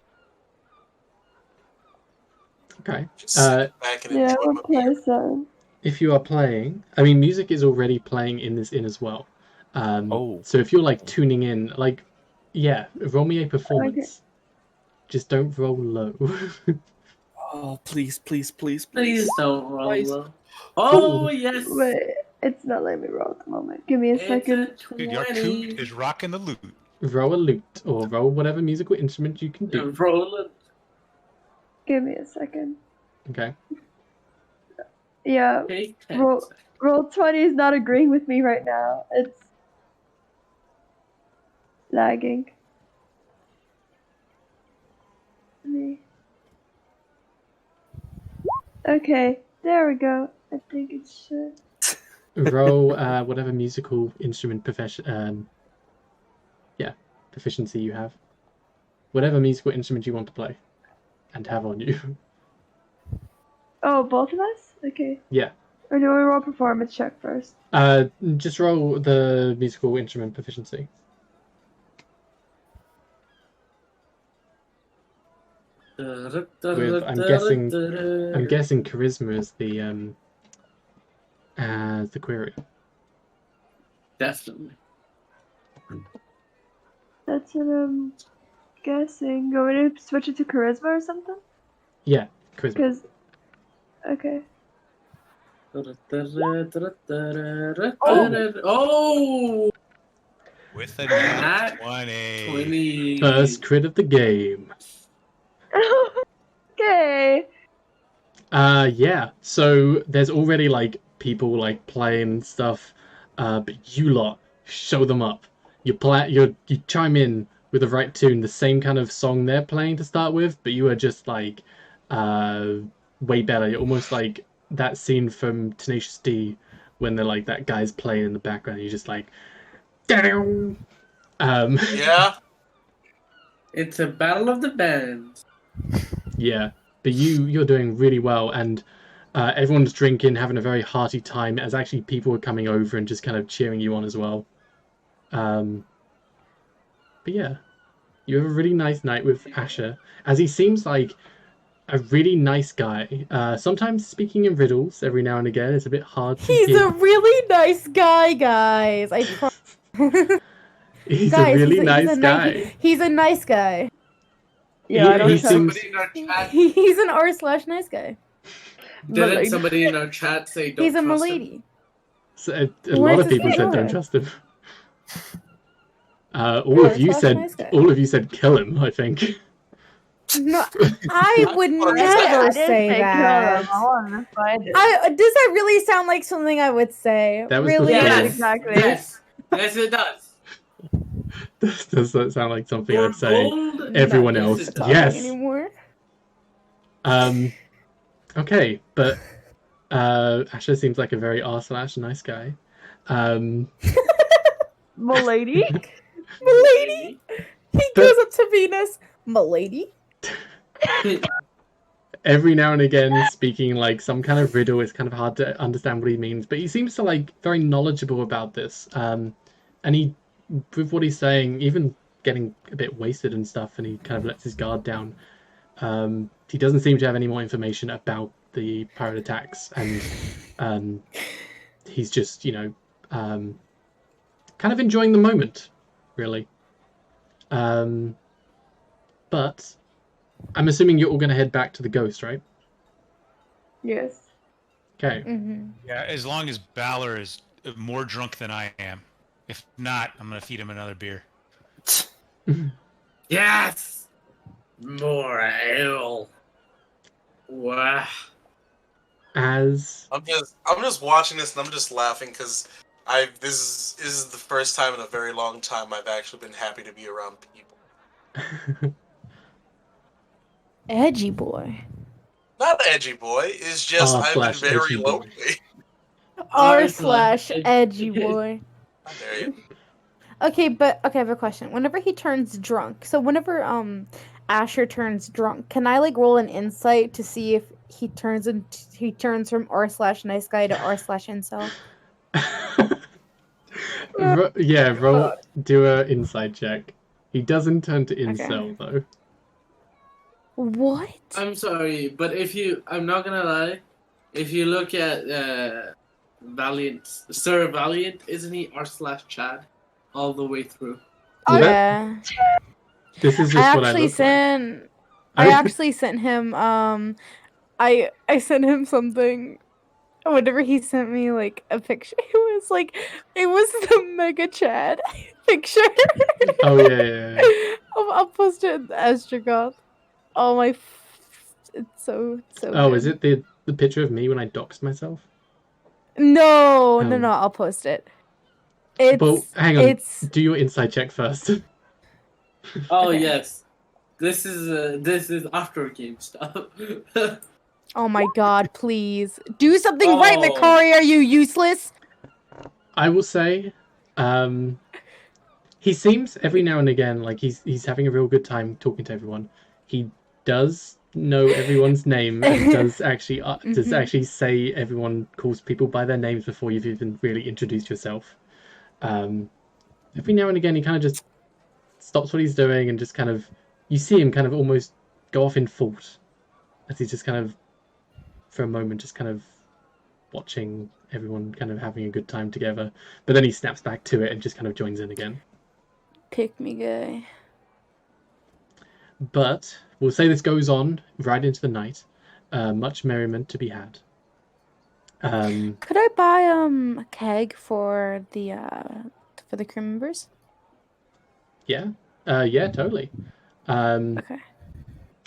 Okay. Just sit back and yeah, enjoy we'll my play beer. some. If you are playing, I mean, music is already playing in this inn as well. So if you're tuning in, roll me a performance. Okay. Just don't roll low. Oh, please. Please don't roll Please. low. Oh, yes! Wait, it's not letting me roll at the moment. Give me a It's second. a Dude, your 20. coot is rocking the loot. Roll a lute or roll whatever musical instrument you can do. Roll it. Give me a second. Okay. Yeah, Take 10 roll, seconds. roll 20 is not agreeing with me right now. It's lagging. Okay, there we go. I think it should. Roll whatever musical instrument proficiency you have. Whatever musical instrument you want to play and have on you. Oh, both of us? Okay. Yeah. Or do we roll performance check first? Just roll the musical instrument proficiency. With, I'm guessing charisma is the query. Definitely. That's what I'm guessing. Go to switch it to charisma or something? Yeah, charisma. Because. Okay. Oh! With a nat Nat 20. 20. First crit of the game. Okay. Yeah. So there's already people playing stuff, but you lot show them up. You chime in with the right tune, the same kind of song they're playing to start with, but you are just way better. You're almost like that scene from Tenacious D when they're that guy's playing in the background. You're just Yeah. It's a battle of the bands. Yeah, but you're doing really well, and everyone's drinking, having a very hearty time, as actually people are coming over and just kind of cheering you on as well. But yeah, you have a really nice night with Asher, as he seems like a really nice guy. Sometimes speaking in riddles every now and again is a bit hard to He's hear. a really nice guy, guys. He's Guys, a really nice guy. He's a nice guy. Yeah, I don't he trust. seems... Somebody in our chat, He's an r/nice guy. didn't somebody in our chat say don't He's a trust him? milady. So, a Where's lot of his people said don't camera? trust him. All of you Nice guy. said kill him, I think. No, I would I never didn't say kill that. him. I wanted to find it. Does that really sound like something I would say? That was really? before. Yeah, Yes, exactly. Yes, yes, it does. Does that sound like something You're I'd say? gold. Everyone Not else, used to talking yes. Anymore. Okay, but Asher seems like a very r/nice guy. Milady? Milady? He But- goes up to Venus. Milady? Every now and again speaking like some kind of riddle. It's kind of hard to understand what he means, but he seems to like very knowledgeable about this. And he, with what he's saying, even getting a bit wasted and stuff, and he kind of lets his guard down. He doesn't seem to have any more information about the pirate attacks, and he's just, kind of enjoying the moment, really. But I'm assuming you're all going to head back to the ghost, right? Yes. Okay. Mm-hmm. Yeah, as long as Balor is more drunk than I am. If not, I'm gonna feed him another beer. Yes! More ale. Wow. As I'm just watching this and I'm just laughing because this is the first time in a very long time I've actually been happy to be around people. Edgy boy. Not edgy boy. It's just I've been / very edgy boy. lonely. R/edgy boy. How dare you? Okay, but I have a question. Whenever he turns drunk, so whenever Asher turns drunk, can I like roll an insight to see if he turns from r/nice guy to r/incel? Roll, do a inside check. He doesn't turn to incel though. What? I'm sorry, but I'm not gonna lie, if you look at Valiant, Sir Valiant, isn't he r/Chad all the way through? Well, Yeah. This is just what I look like. I actually sent him I sent him something. Whenever he sent me like a picture, it was the Mega Chad picture. Oh yeah. I'll post it in the Æstriogoth. Oh my, it's so. Oh, good. is it the picture of me when I doxed myself? No, Oh. no, I'll post it. It's. Well, hang on. It's. Do your inside check first. Oh Okay. yes, this is after game stuff. Oh my God! Please do something right, Oh. Makari. Are you useless? I will say, he seems every now and again like he's having a real good time talking to everyone. He does know everyone's name and does actually say everyone calls people by their names before you've even really introduced yourself. Every now and again he kind of just stops what he's doing and just kind of, you see him kind of almost go off in thought as he's just kind of, for a moment, just kind of watching everyone kind of having a good time together, but then he snaps back to it and just kind of joins in again. Pick me, guy. But we'll say this goes on right into the night. Much merriment to be had. Could I buy a keg for the crew members? Yeah, totally. Okay.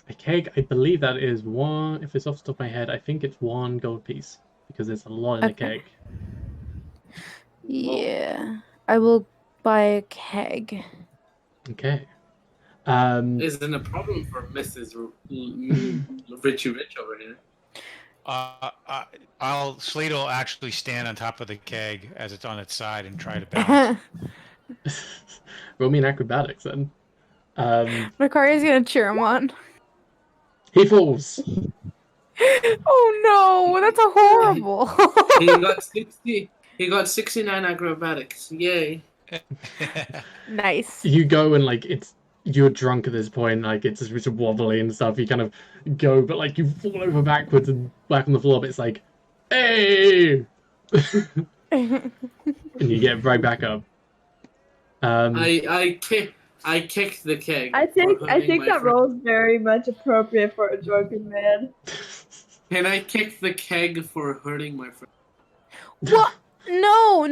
A keg, I believe that is one. If it's off the top of my head, I think it's 1 gold piece because there's a lot in a keg. Yeah, I will buy a keg. Okay. Isn't a problem for Mrs. Richie Rich over here. Slade will actually stand on top of the keg as it's on its side and try to balance. Roll me an acrobatics then. Makari's gonna cheer him on. He falls. Oh no, that's a horrible. He got 69 acrobatics. Yay. Nice. You go and you're drunk at this point, it's just wobbly and stuff. You kind of go, but you fall over backwards and back on the floor, but it's like, hey! And you get right back up. I kicked the keg. I think that role's very much appropriate for a drunken man. Can I kick the keg for hurting my friend? What? No.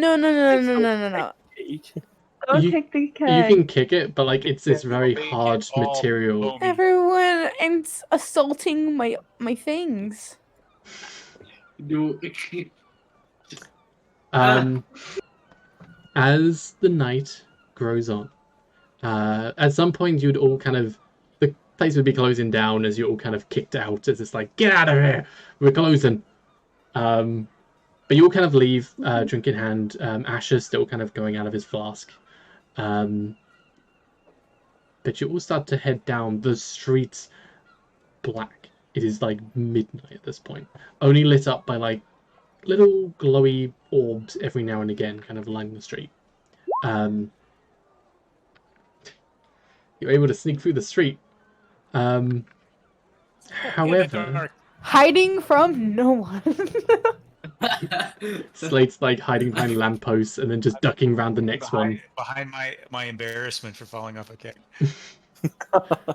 Don't You- kick the You keg. can kick it, but it's this very hard material. Everyone is assaulting my things. Do As the night grows on, at some point you'd all kind of place would be closing down as you're all kind of kicked out. As it's like, get out of here, we're closing. But you all kind of leave, drink in hand. Asher's still kind of going out of his flask. But you all start to head down the streets. Black. It is like midnight at this point. Only lit up by like little glowy orbs every now and again, kind of lining the street. You're able to sneak through the street. However, hiding from no one. Slate's like hiding behind lampposts and then just ducking around the next one. Behind my embarrassment for falling off a cake.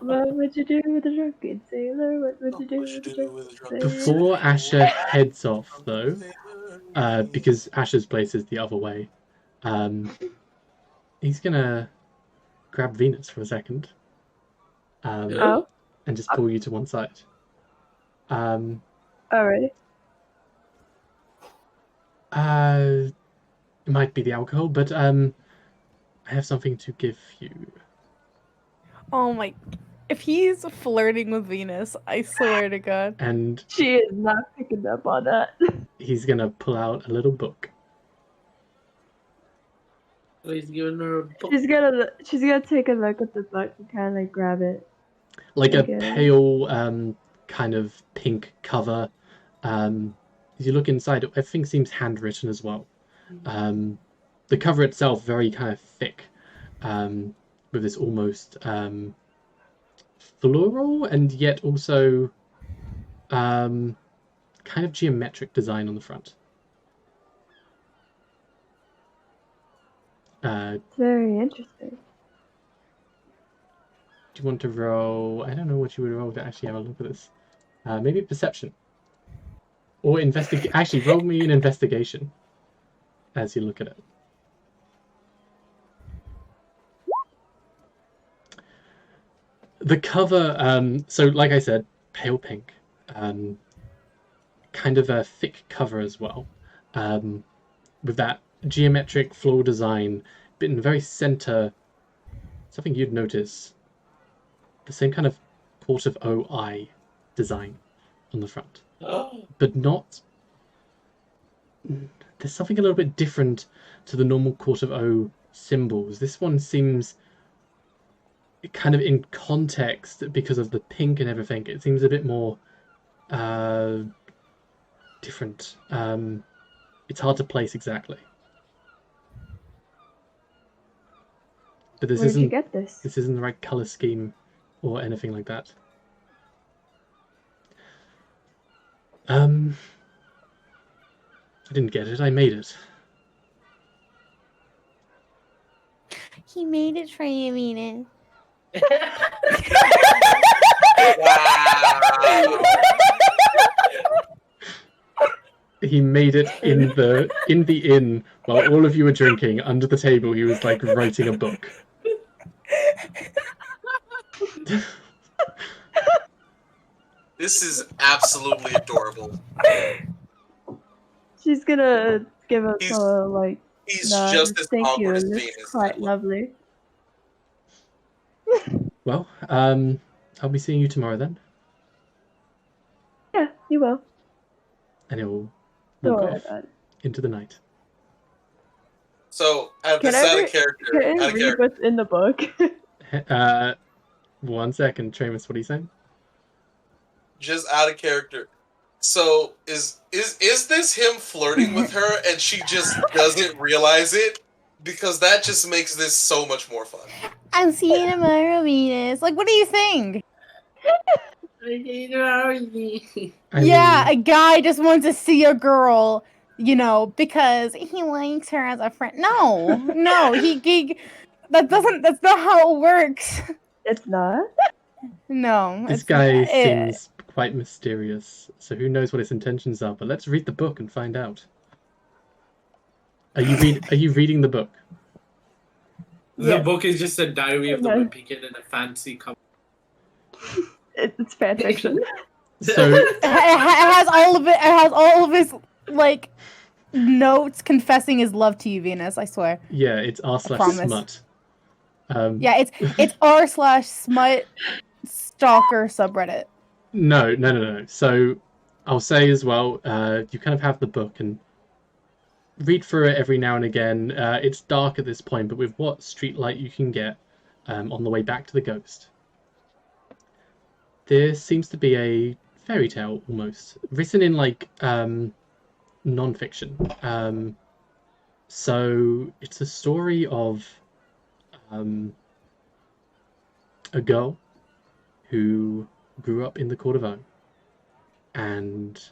What would you do with a drunken sailor? What would you do with a drunken sailor? Before Asher heads off, though, because Asher's place is the other way, he's gonna grab Venus for a second, and just pull you to one side. Alrighty. It might be the alcohol, but I have something to give you. Oh my! If he's flirting with Venus, I swear to God. And she is not picking up on that. He's gonna pull out a little book. Oh, he's giving her a book. She's gonna take a look at the book and kind of like grab it. Like a pale, kind of pink cover. As you look inside, everything seems handwritten as well. The cover itself very kind of thick, with this almost floral and yet also kind of geometric design on the front. Very interesting. Do you want to roll? I don't know what you would roll to actually have a look at this. Maybe perception. Or investigate. Actually, roll me an investigation as you look at it. The cover, so like I said, pale pink. Kind of a thick cover as well. With that geometric floral design, but in the very center, something you'd notice, the same kind of Port of O-I design on the front. But not... There's something a little bit different to the normal Court of O symbols. This one seems kind of in context because of the pink and everything. It seems a bit more different. It's hard to place exactly. But this Where did you isn't get this? This isn't the right color scheme or anything like that. I didn't get it, I made it. He made it for you, Venus. Wow. He made it in the inn while all of you were drinking under the table. He was like writing a book. This is absolutely adorable. She's gonna give us a like. He's nod. just as Thank you. awkward as It's Venus. quite lovely. Well, I'll be seeing you tomorrow then. Yeah, you will. And he'll Don't walk worry off about it. into the night. So, out Can I of character, Can I read what's in the book? 1 second, Tramus, what are you saying? just out of character. So is this him flirting with her and she just doesn't realize it? Because that just makes this so much more fun. I'll see you tomorrow, Venus. Like, what do you think? Yeah, a guy just wants to see a girl, you know, because he likes her as a friend. No, he that's not how it works. It's not? No. This guy seems quite mysterious, so who knows what his intentions are, but let's read the book and find out. Are you reading the book? The book is just a diary of the Wimpy in a fancy cover. It's fan fiction. So it has all of it. It has all of his like notes confessing his love to you, Venus. I swear. Yeah, it's r/smut. Yeah, it's r/smut stalker subreddit. No. So I'll say as well, you kind of have the book and read through it every now and again. It's dark at this point, but with what street light you can get on the way back to the ghost, there seems to be a fairy tale almost written in like non-fiction. So it's a story of a girl who grew up in the Court of Own and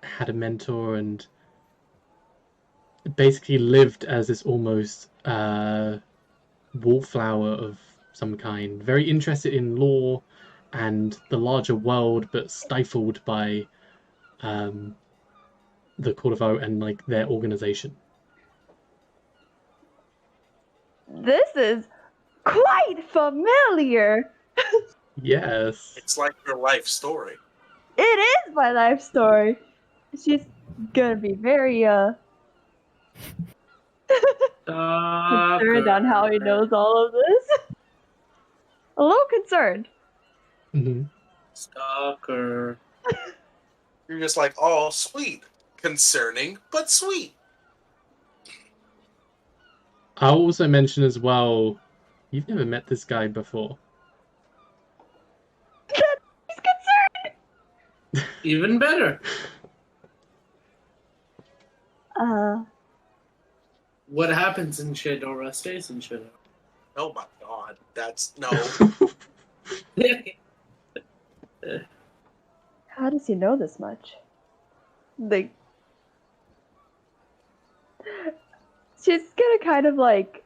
had a mentor and basically lived as this almost wallflower of some kind, very interested in law and the larger world, but stifled by the Court of Own and like their organization. This is quite familiar. Yes. It's like your life story. It is my life story. She's gonna be very concerned on how he knows all of this. A little concerned. Mm-hmm. Stalker. You're just like, oh, sweet. Concerning, but sweet. I'll also mention as well, you've never met this guy before. He's concerned. Even better. What happens in Shadora stays in Shadora. Oh my god, that's no. How does he know this much? Like, she's gonna kind of like,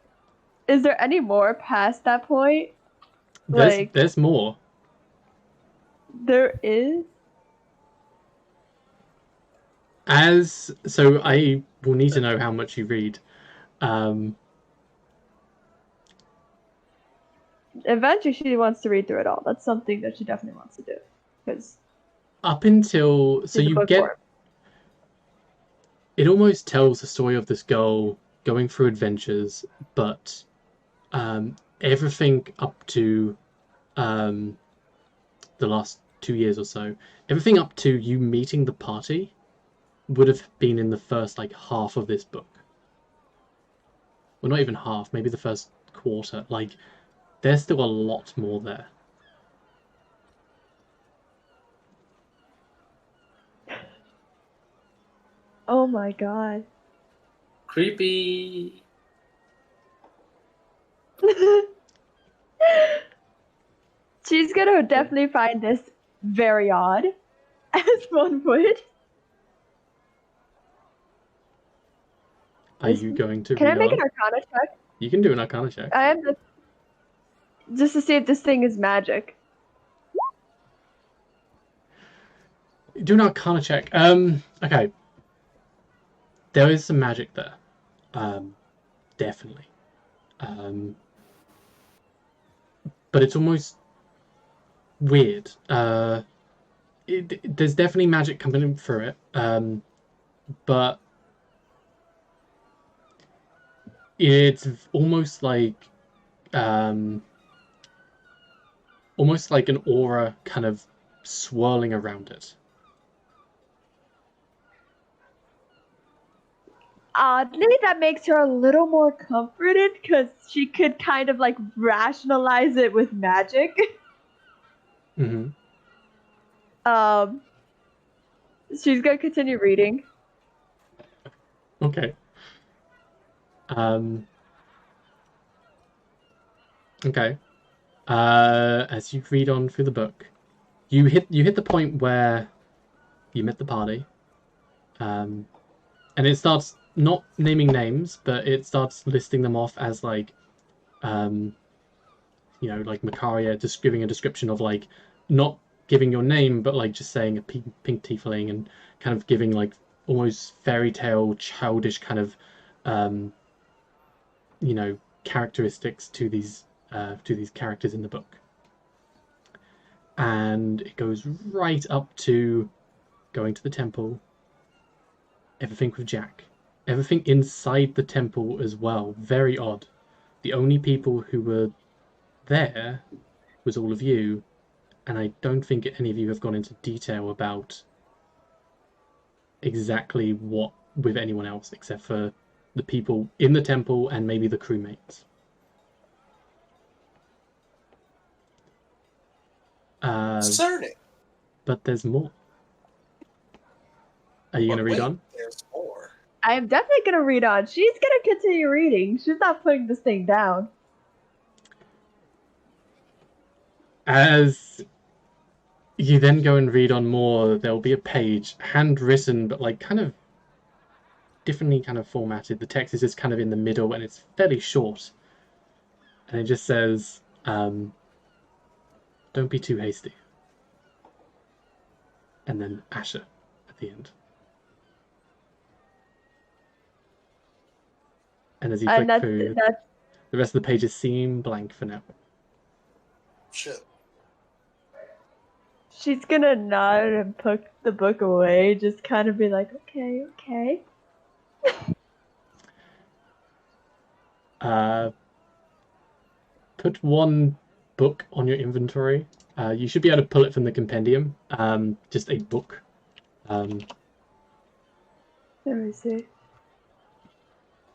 is there any more past that point? There's more. There is? So I will need to know how much you read. Eventually she wants to read through it all. That's something that she definitely wants to do. Because up until so you get it almost tells the story of this girl going through adventures, but everything up to the last 2 years or so, everything up to you meeting the party would have been in the first like half of this book. Well, not even half, maybe the first quarter. Like, there's still a lot more there. Oh my god. Creepy. She's gonna definitely find this very odd, as one would. Are you going to Can I read make on? an Arcana check? You can do an Arcana check. I am just to see if this thing is magic. Do an Arcana check. Okay. There is some magic there. Definitely. But it's almost weird. There's definitely magic coming in through it. But it's almost like an aura kind of swirling around it. Oddly, that makes her a little more comforted because she could kind of like rationalize it with magic. Mm-hmm. She's gonna continue reading. Okay. Okay. As you read on through the book, you hit the point where you met the party, and it starts not naming names, but it starts listing them off as like, like Macaria just giving a description of like, not giving your name, but like just saying a pink tiefling and kind of giving like almost fairy tale, childish kind of, characteristics to these characters in the book. And it goes right up to going to the temple, everything with Jack, everything inside the temple as well. Very odd. The only people who were there was all of you, and I don't think any of you have gone into detail about exactly what with anyone else except for the people in the temple and maybe the crewmates. Concerning. But there's more. Are you going to read on? There's more. I am definitely gonna read on. She's gonna continue reading. She's not putting this thing down. As you then go and read on more, there will be a page, handwritten, but like kind of differently kind of formatted. The text is just kind of in the middle and it's fairly short. And it just says, don't be too hasty. And then Asher at the end. And as you click through, the rest of the pages seem blank for now. Shit. She's gonna nod and put the book away, just kind of be like, okay, okay. Put one book on your inventory. You should be able to pull it from the compendium. Just a book. Let me see.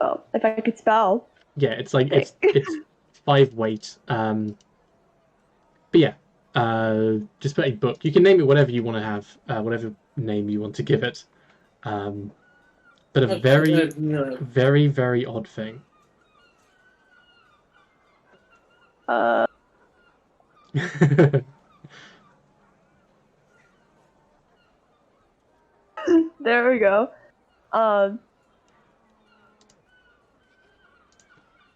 Oh, if I could spell. Yeah, it's like it's 5 weight. But yeah, just put a book. You can name it whatever you want to have, whatever name you want to give it. But a very, very, very odd thing. There we go.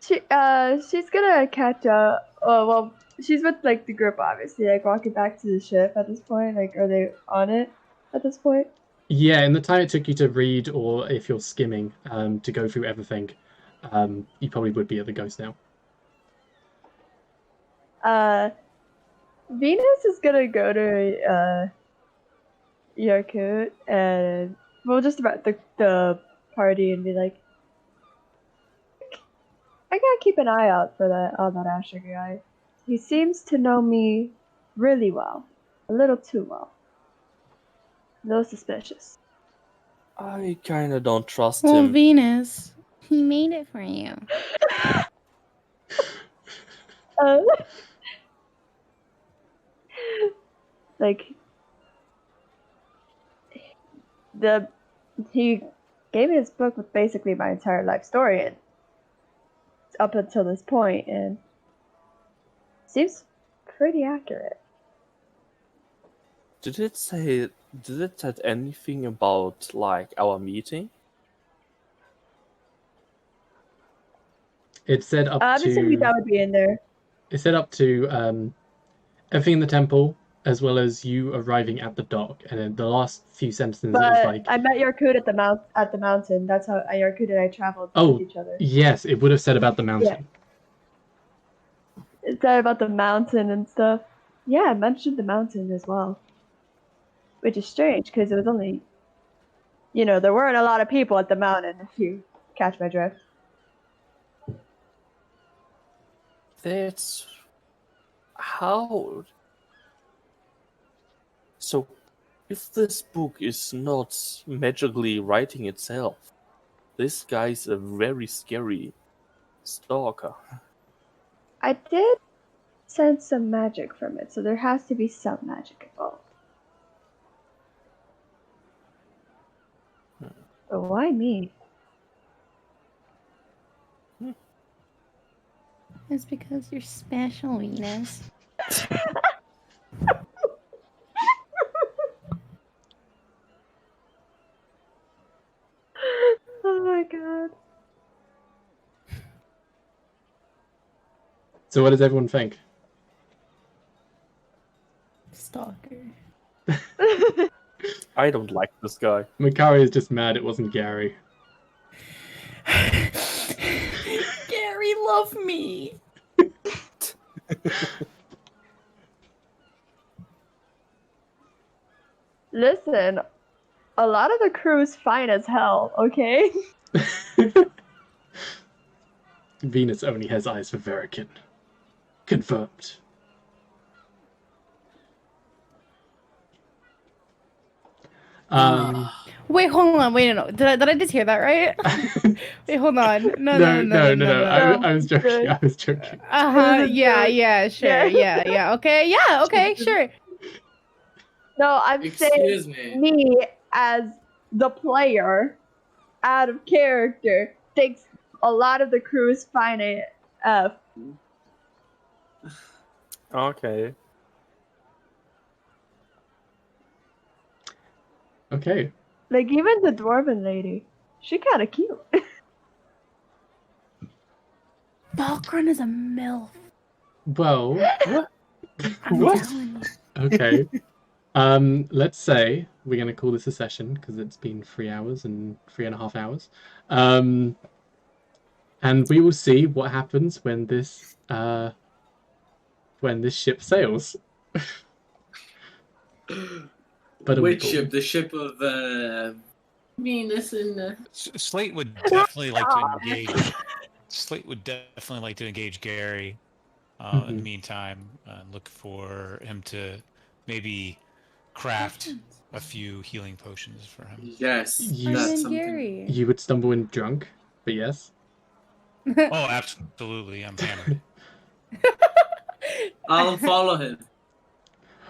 She's gonna catch up. Oh well, she's with like the group, obviously, like walking back to the ship at this point. Like, are they on it at this point? Yeah, in the time it took you to read, or if you're skimming, to go through everything, you probably would be at the ghost now. Venus is gonna go to Yakut and just about the party and be like, I gotta keep an eye out for that Asher guy. He seems to know me really well, a little too well. A little suspicious. I kinda don't trust Well, him. Venus, he made it for you. Like he gave me this book with basically my entire life story and up until this point, and seems pretty accurate. Did it say anything about like our meeting? It said up I'm assuming that would be in there. It said up to everything in the temple, as well as you arriving at the dock, and then the last few sentences But is like, I met Yarkut at the mountain. That's how Yarkut and I traveled with each other. Yes, it would have said about the mountain. Yeah. It said about the mountain and stuff. Yeah, I mentioned the mountain as well. Which is strange, because it was only... there weren't a lot of people at the mountain, if you catch my drift. That's... How... So, if this book is not magically writing itself, this guy's a very scary stalker. I did sense some magic from it, so there has to be some magic involved. But why me? It's because you're special, Venus. Oh my god. So what does everyone think? Stalker. I don't like this guy. Makari is just mad it wasn't Gary. Gary, love me. Listen, a lot of the crew's fine as hell, okay? Venus only has eyes for Verican. Confirmed. Wait, hold on. Wait, no. Did I just hear that right? Wait, hold on. No. I was joking. I was joking. Yeah. Sure. Yeah. Okay. Yeah. Okay. Sure. No, I'm Excuse saying me. me as the player, out of character, thinks a lot of the crew is fine AF. Okay. Okay. Like, even the dwarven lady, she kind of cute. Falkron is a MILF. Well, I'm What? telling you. okay. Let's say we're gonna call this a session because it's been 3 hours and 3.5 hours. And we will see what happens when this ship sails. But Which ship? The ship of Venus and. Slate would definitely like to engage. Slate would definitely like to engage Gary. In the meantime, look for him to maybe craft a few healing potions for him. Yes, that's something. Gary. You would stumble in drunk, but yes. Oh, absolutely! I'm hammered. I'll follow him.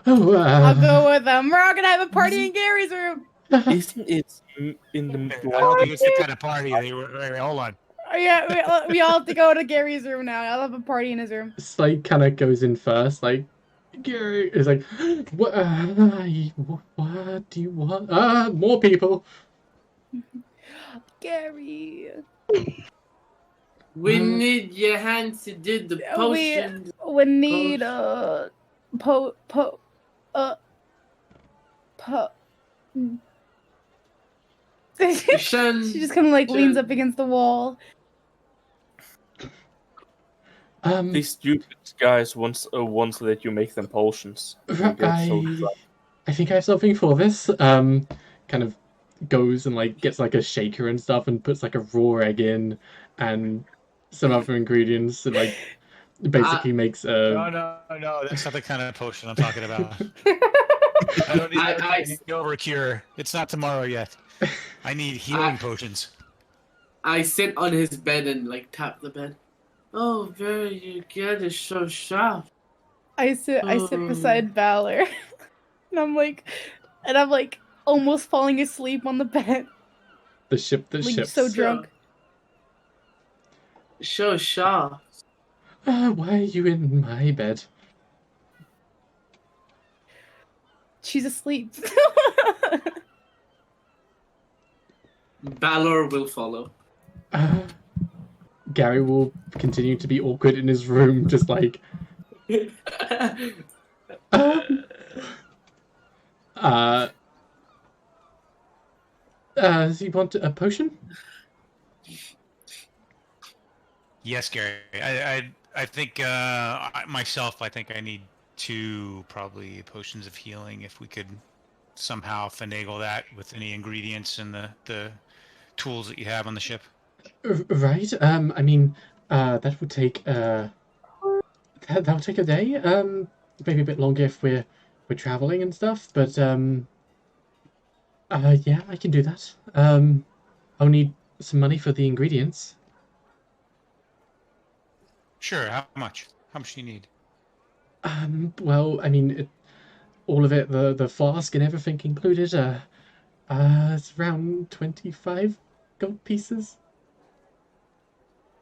Oh, I'll go with them. We're all gonna have a party in Gary's room. Isn't it in the I don't think it's the kind of party they were. Wait, hold on. Yeah, we all have to go to Gary's room now. I'll have a party in his room. Slate kind of goes in first, like Gary is like, what do you want? More people. Gary. We need your hands to do the potion. We need She just kind of like leans up against the wall. These stupid guys wants that you make them potions. I think I have something for this. Kind of goes and like gets like a shaker and stuff and puts like a raw egg in and some other ingredients and like basically makes a. No, that's not the kind of potion I'm talking about. I don't need to over cure. It's not tomorrow yet. I need healing potions. I sit on his bed and like tap the bed. Oh, very you get is so sharp. I sit beside Valor, and I'm like almost falling asleep on the bed. The ship. So drunk. So sharp. Why are you in my bed? She's asleep. Balor will follow. Gary will continue to be awkward in his room, just like. Does he want a potion? Yes, Gary. I think myself. I think I need 2 probably potions of healing. If we could somehow finagle that with any ingredients and the tools that you have on the ship. Right. I mean, that would take that'll take a day. Maybe a bit longer if we're traveling and stuff. But yeah, I can do that. I'll need some money for the ingredients. Sure. How much? How much do you need? Well, I mean, all of it, the flask and everything included. It's around 25 gold pieces.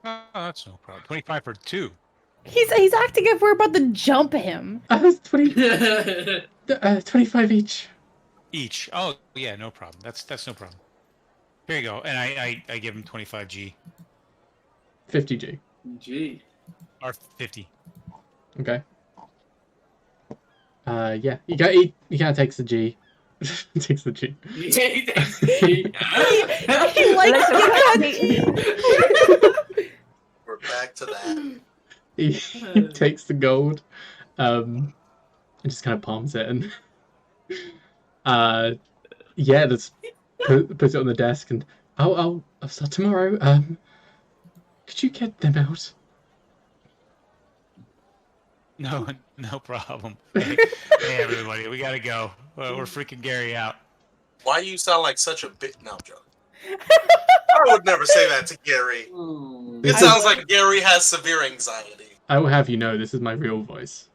Oh, that's no problem. 25 for 2. He's acting if we're about to jump him. 25 each. Each. Oh, yeah, no problem. That's no problem. Here you go. And I give him 25G. 50G. G. Or 50. Okay. Yeah, he kind of takes the G. He takes the G. He takes the G. He likes the We're back to that. He takes the gold, and just kind of palms it, and yeah, just puts it on the desk, and I'll start tomorrow. Could you get them out? No problem. Hey, everybody, we gotta go. We're freaking Gary out. Why you sound like such a bit? No, I'm joking. I would never say that to Gary. It sounds like Gary has severe anxiety. I will have you know, this is my real voice.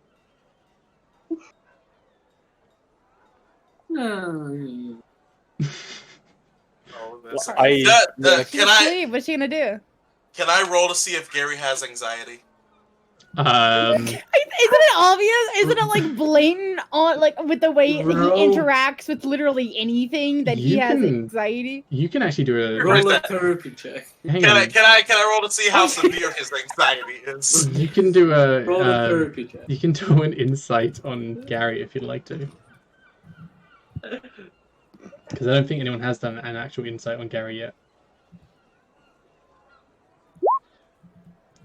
Oh, that's Can I? What's she gonna do? Can I roll to see if Gary has anxiety? Isn't it obvious? Isn't it like blatant on like with the way he interacts with literally anything that he has anxiety? You can actually do a roll a therapy check. Can I roll to see how severe his anxiety is? You can do a roll a therapy check. You can do an insight on Gary if you'd like to. Because I don't think anyone has done an actual insight on Gary yet.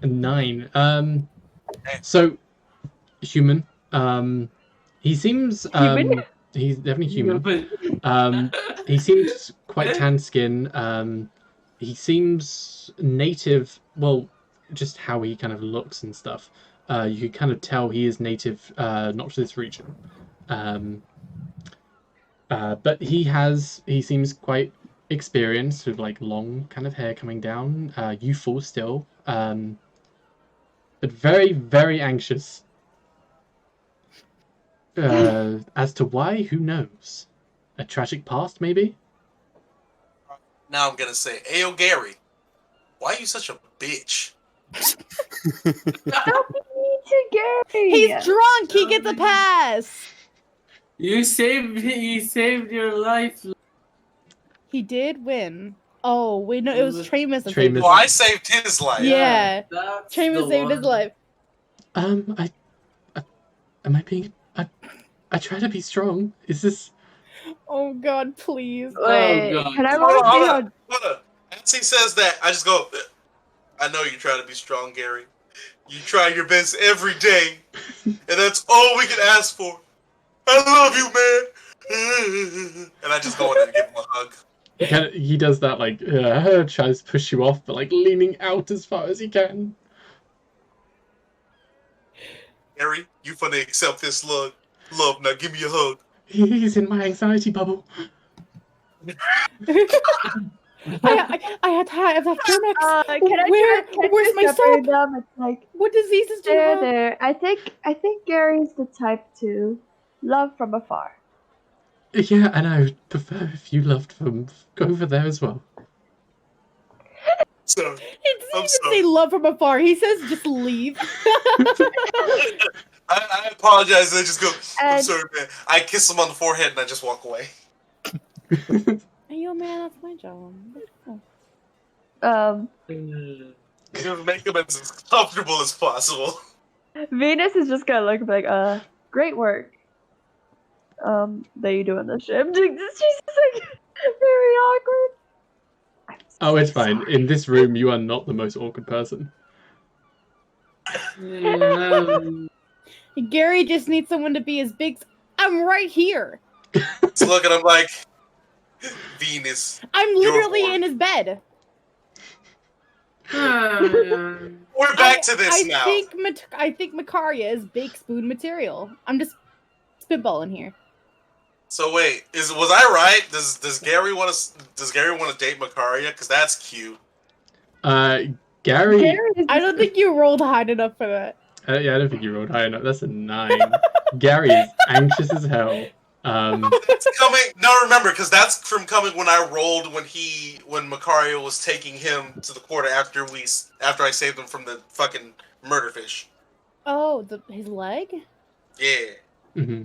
A 9. So human. He seems Human? He's definitely human. He seems quite tan skin. He seems native. Well, just how he kind of looks and stuff. You could kind of tell he is native, not to this region. But he seems quite experienced with like long kind of hair coming down. Youthful still. But very, very anxious. As to why, who knows? A tragic past, maybe? Now I'm gonna say, Ayo Gary, why are you such a bitch? Don't be mean to Gary. He's drunk. He gets a pass. You saved your life. He did win. Oh wait, no, it was Tramus. Well, I saved his life. Yeah, Tramus saved his life. Am I being? I try to be strong. Is this? Oh God, please. Wait, God. can I Hold roll? on. As he says that, I just go, I know you try to be strong, Gary. You try your best every day, and that's all we can ask for. I love you, man. And I just go in and give him a hug. He does that, like, tries to push you off, but, like, leaning out as far as he can. Gary, you finna accept this love. Now give me a hug. He's in my anxiety bubble. I had to have that Thermix. Where's my soap? It's like, What diseases do you have? there. I think Gary's the type to love from afar. Yeah, and I would prefer if you loved from go over there as well. So, He doesn't even say love from afar. He says just leave. I apologize. And I just go, I'm And- sorry, man. I kiss him on the forehead and I just walk away. Hey, yo, man, that's my job. Just make him as comfortable as possible. Venus is just gonna look and be like, great work. That you do on the ship. She's just like very awkward. Oh, it's fine. In this room, you are not the most awkward person. Gary just needs someone to be as big. I'm right here. Just look at him like, Venus. I'm literally in his bed. We're back to this now. I think Makaria is bake spoon material. I'm just spitballing here. So wait, was I right? Does Gary want to date Makaria? Because that's cute. Gary. I don't think you rolled high enough for that. Yeah, I don't think you rolled high enough. That's a 9. Gary is anxious as hell. That's coming. No, remember, because that's from coming when I rolled when Makaria was taking him to the quarter after I saved him from the fucking murderfish. Oh, his leg? Yeah. Mm-hmm.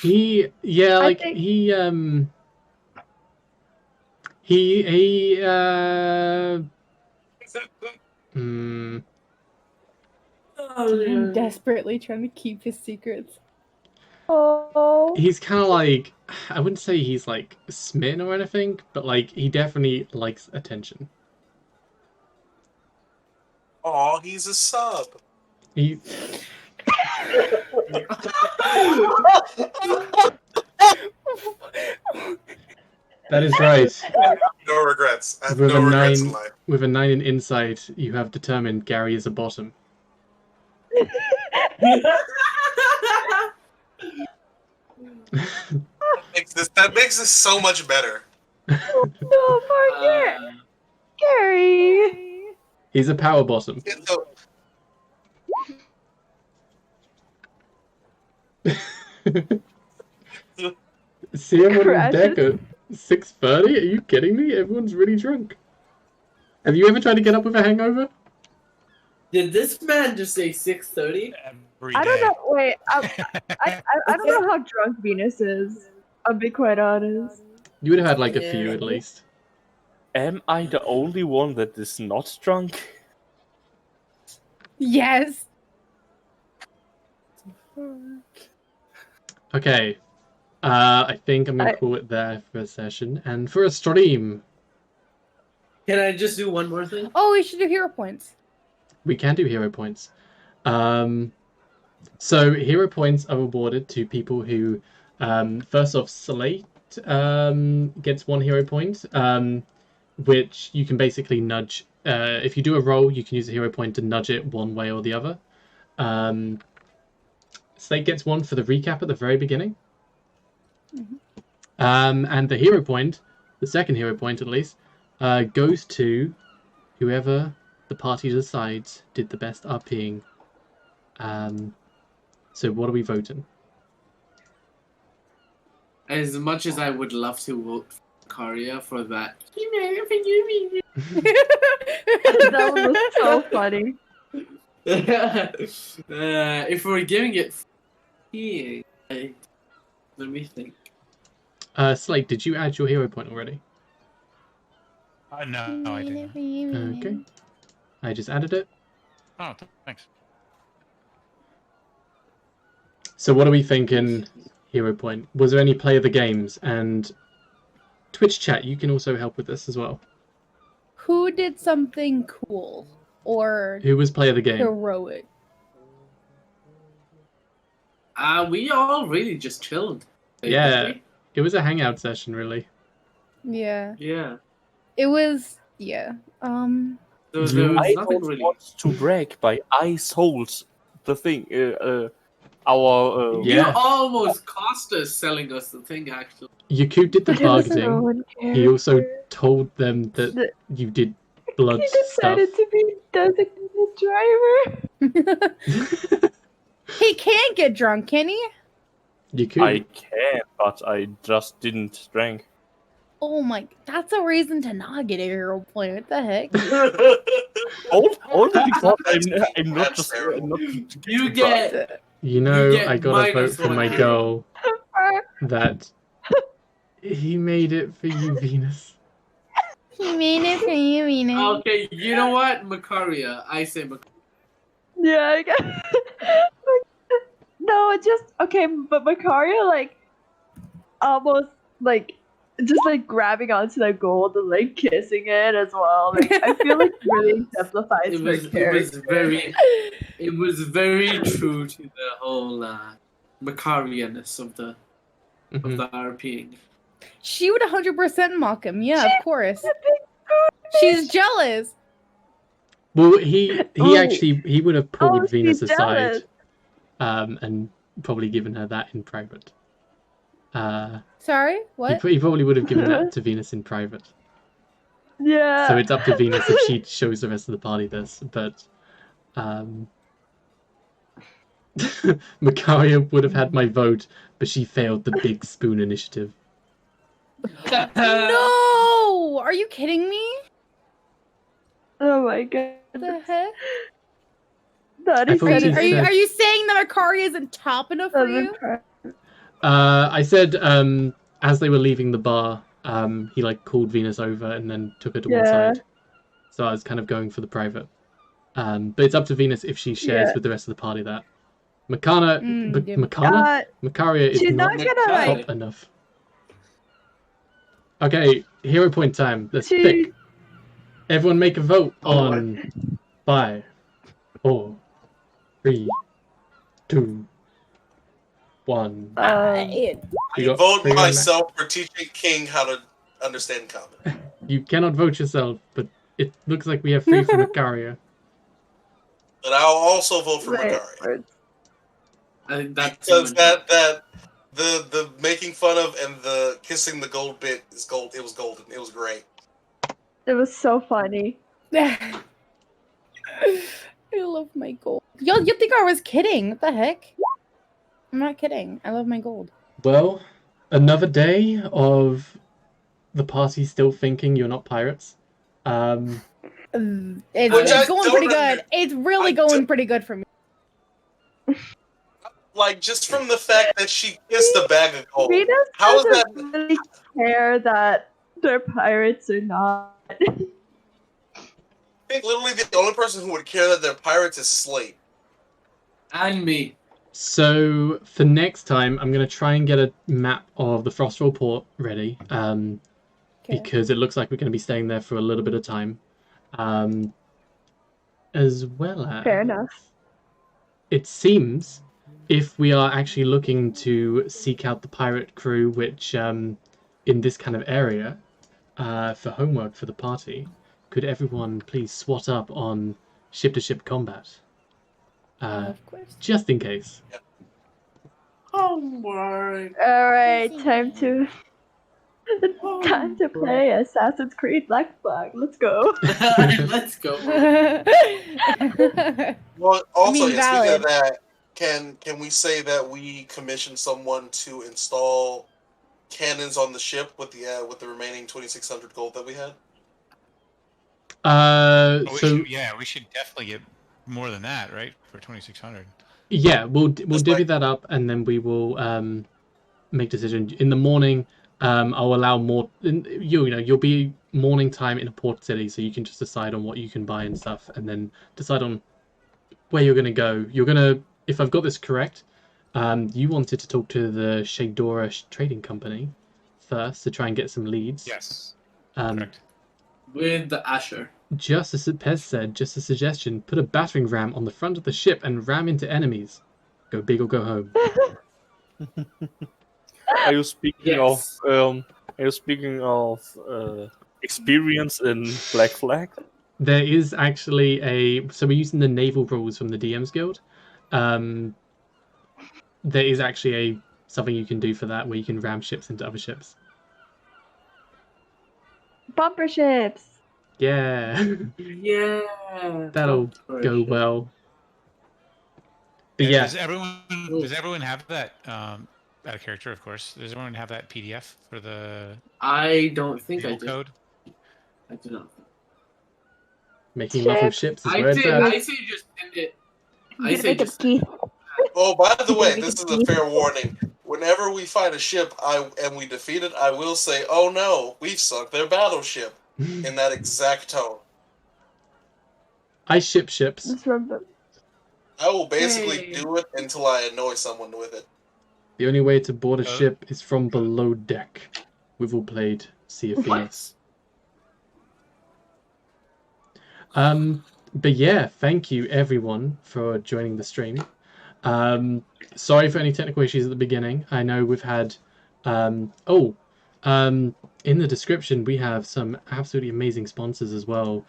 He I'm desperately trying to keep his secrets. Oh. He's kind of like, I wouldn't say he's like smitten or anything, but like he definitely likes attention. Aw, he's a sub. He. That is right. No regrets. I have With no a regrets 9, in life. with a 9 in insight, you have determined Gary is a bottom. That makes this so much better. No, poor Gary. He's a power bottom. Yeah, so, See everyone on deck Crashes. at 6:30? Are you kidding me? Everyone's really drunk. Have you ever tried to get up with a hangover? Did this man just say 6:30? Every I don't day. know. Wait, I don't know how drunk Venus is. I'll be quite honest. You would have had like a few Yeah. at least. Am I the only one that is not drunk? Yes. Okay. I think I'm gonna call it there for a session and for a stream. Can I just do one more thing? Oh, we should do hero points. We can do hero points. So hero points are awarded to people who, first off, Slate gets 1 hero point, which you can basically nudge. If you do a roll, you can use a hero point to nudge it one way or the other. Slate gets 1 for the recap at the very beginning. And the hero point, the second hero point at least, goes to whoever the party decides did the best RPing. So what are we voting? As much as I would love to vote for Karia for that. That was so funny. If we're giving it let me think. Slate, did you add your hero point already? No, I didn't. Okay. I just added it. Oh, thanks. So what are we thinking hero point? Was there any play of the games? And Twitch chat, you can also help with this as well. Who did something cool or Who was play of the game? heroic? We all really just chilled. Yeah, it was a hangout session, really. Yeah. Yeah. It was, yeah. There was I nothing don't really. want to brag, but I sold the thing. Our Yeah. You almost cost us selling us the thing, actually. Yakub did the But it was bargaining. so He also unfair. told them that you did blood He stuff. decided to be designated driver. He can't get drunk, can he? Yakub. I can, but I just didn't drink. Oh my, that's a reason to not get a hero point. What the heck? Only because I'm not That's just. terrible. You get. You know, You get I got a vote minus for my 1. girl that he made it for you, Venus. He made it for you, Venus. Okay, you know what? Makaria. I say Makaria. Yeah, I guess. No, it's just okay, but Makaria like almost like just like grabbing onto the gold and like kissing it as well. Like I feel like really exemplifies It her was character. very true to the whole Makarianess of the RPing. She would 100% mock him. Yeah, of course. She's jealous. Well, he Oh. actually he would have pulled Oh, Venus she's aside, jealous. and probably given her that in private. Sorry? What? He probably would have given that to Venus in private. Yeah. So it's up to Venus if she shows the rest of the party this. But Makaria would have had my vote, but she failed the big spoon initiative. No! Are you kidding me? Oh my god. What the heck? That I is thought Are you you, said- are you saying that Akari isn't top enough for you? I said as they were leaving the bar, he like called Venus over and then took her to one Yeah. side. So I was kind of going for the private. But it's up to Venus if she shares Yeah. with the rest of the party that. Makaria is She's not not gonna Makaria. like. top enough. Okay, hero point time. Let's She. pick. Everyone make a vote on 5, 4, 3, 2, 1. Um, You I got vote 3 on that. myself for teaching King how to understand common. You cannot vote yourself, but it looks like we have 3 for Makaria. But I'll also vote for Wait, Makari. That's Because the making fun of and the kissing the gold bit is gold. It was golden. It was great. it was so funny. I love my gold. You think I was kidding? What the heck? I'm not kidding. I love my gold. Well, another day of the party still thinking you're not pirates. It's Which I going don't pretty good. under- It's really I going don't- pretty good for me. Like, just from the fact that she kissed a bag of gold. Rita How is doesn't that? really care that they're pirates or not. I think literally the only person who would care that they're pirates is Slate. And me. So for next time, I'm going to try and get a map of the Frostfall port ready, because it looks like we're going to be staying there for a little bit of time, as well as... Fair enough. It seems if we are actually looking to seek out the pirate crew, which in this kind of area, for homework for the party, could everyone please swat up on ship-to-ship combat? Of course. Just in case. Homework. Alright, time to play Assassin's Creed Black Flag. Let's go. Let's go. Well, also, mean, speaking valid. of that, can we say that we commissioned someone to install cannons on the ship with the remaining 2,600 gold that we had? We should definitely get more than that, right? For 2,600. Yeah, we'll divvy that up, and then we will make decision in the morning. I'll allow more. You'll be morning time in a port city, so you can just decide on what you can buy and stuff, and then decide on where you're gonna go. You're gonna, if I've got this correct, you wanted to talk to the Shadora Trading Company first to try and get some leads. Yes. Correct. With the Asher. Just as Pez said, just a suggestion, put a battering ram on the front of the ship and ram into enemies. Go big or go home. Are you speaking of experience in Black Flag? There is actually so we're using the naval rules from the DM's Guild. There is actually something you can do for that where you can ram ships into other ships. Bumper ships. Yeah. Yeah. That'll go well. But Yeah, yeah. Does everyone have that out of character, of course? Does everyone have that PDF for the I don't think I naval do. code? I do not. Making love with ships is where it's at. I say just end it. I say just Oh, by the way, this is a fair warning. Whenever we fight a ship and we defeat it, I will say, "Oh no, we've sunk their battleship," in that exact tone. I ship ships. Just remember. I will basically do it until I annoy someone with it. The only way to board a ship is from below deck. We've all played Sea of Phoenix. But yeah, thank you everyone for joining the stream. Sorry for any technical issues at the beginning. I know we've had in the description we have some absolutely amazing sponsors as well.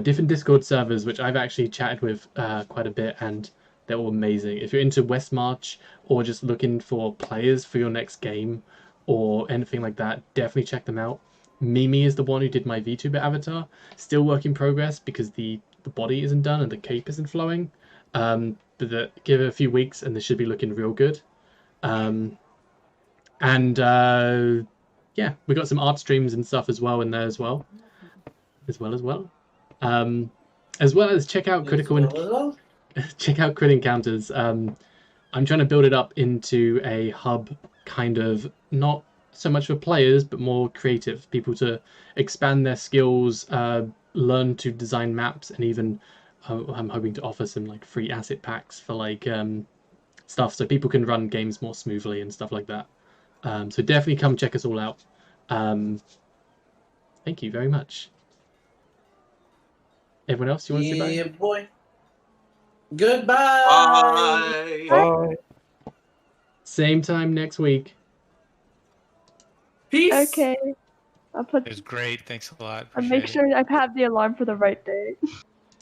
Different Discord servers which I've actually chatted with quite a bit, and they're all amazing. If you're into West March or just looking for players for your next game or anything like that, definitely check them out. Mimi is the one who did my VTuber avatar. Still work in progress because the body isn't done and the cape isn't flowing. But give it a few weeks and this should be looking real good. Yeah, we got some art streams and stuff as well in there as well. As well as check out check out Crit Encounters. I'm trying to build it up into a hub, kind of not so much for players, but more creative people to expand their skills, learn to design maps, and even I'm hoping to offer some like free asset packs for like stuff so people can run games more smoothly and stuff like that. So definitely come check us all out. Thank you very much. Everyone else, you want to say bye? Yeah, boy. Goodbye. Bye. Bye. Same time next week. Peace. Okay. I'll put. It was great. Thanks a lot. I'll make Appreciate it. sure I have the alarm for the right day.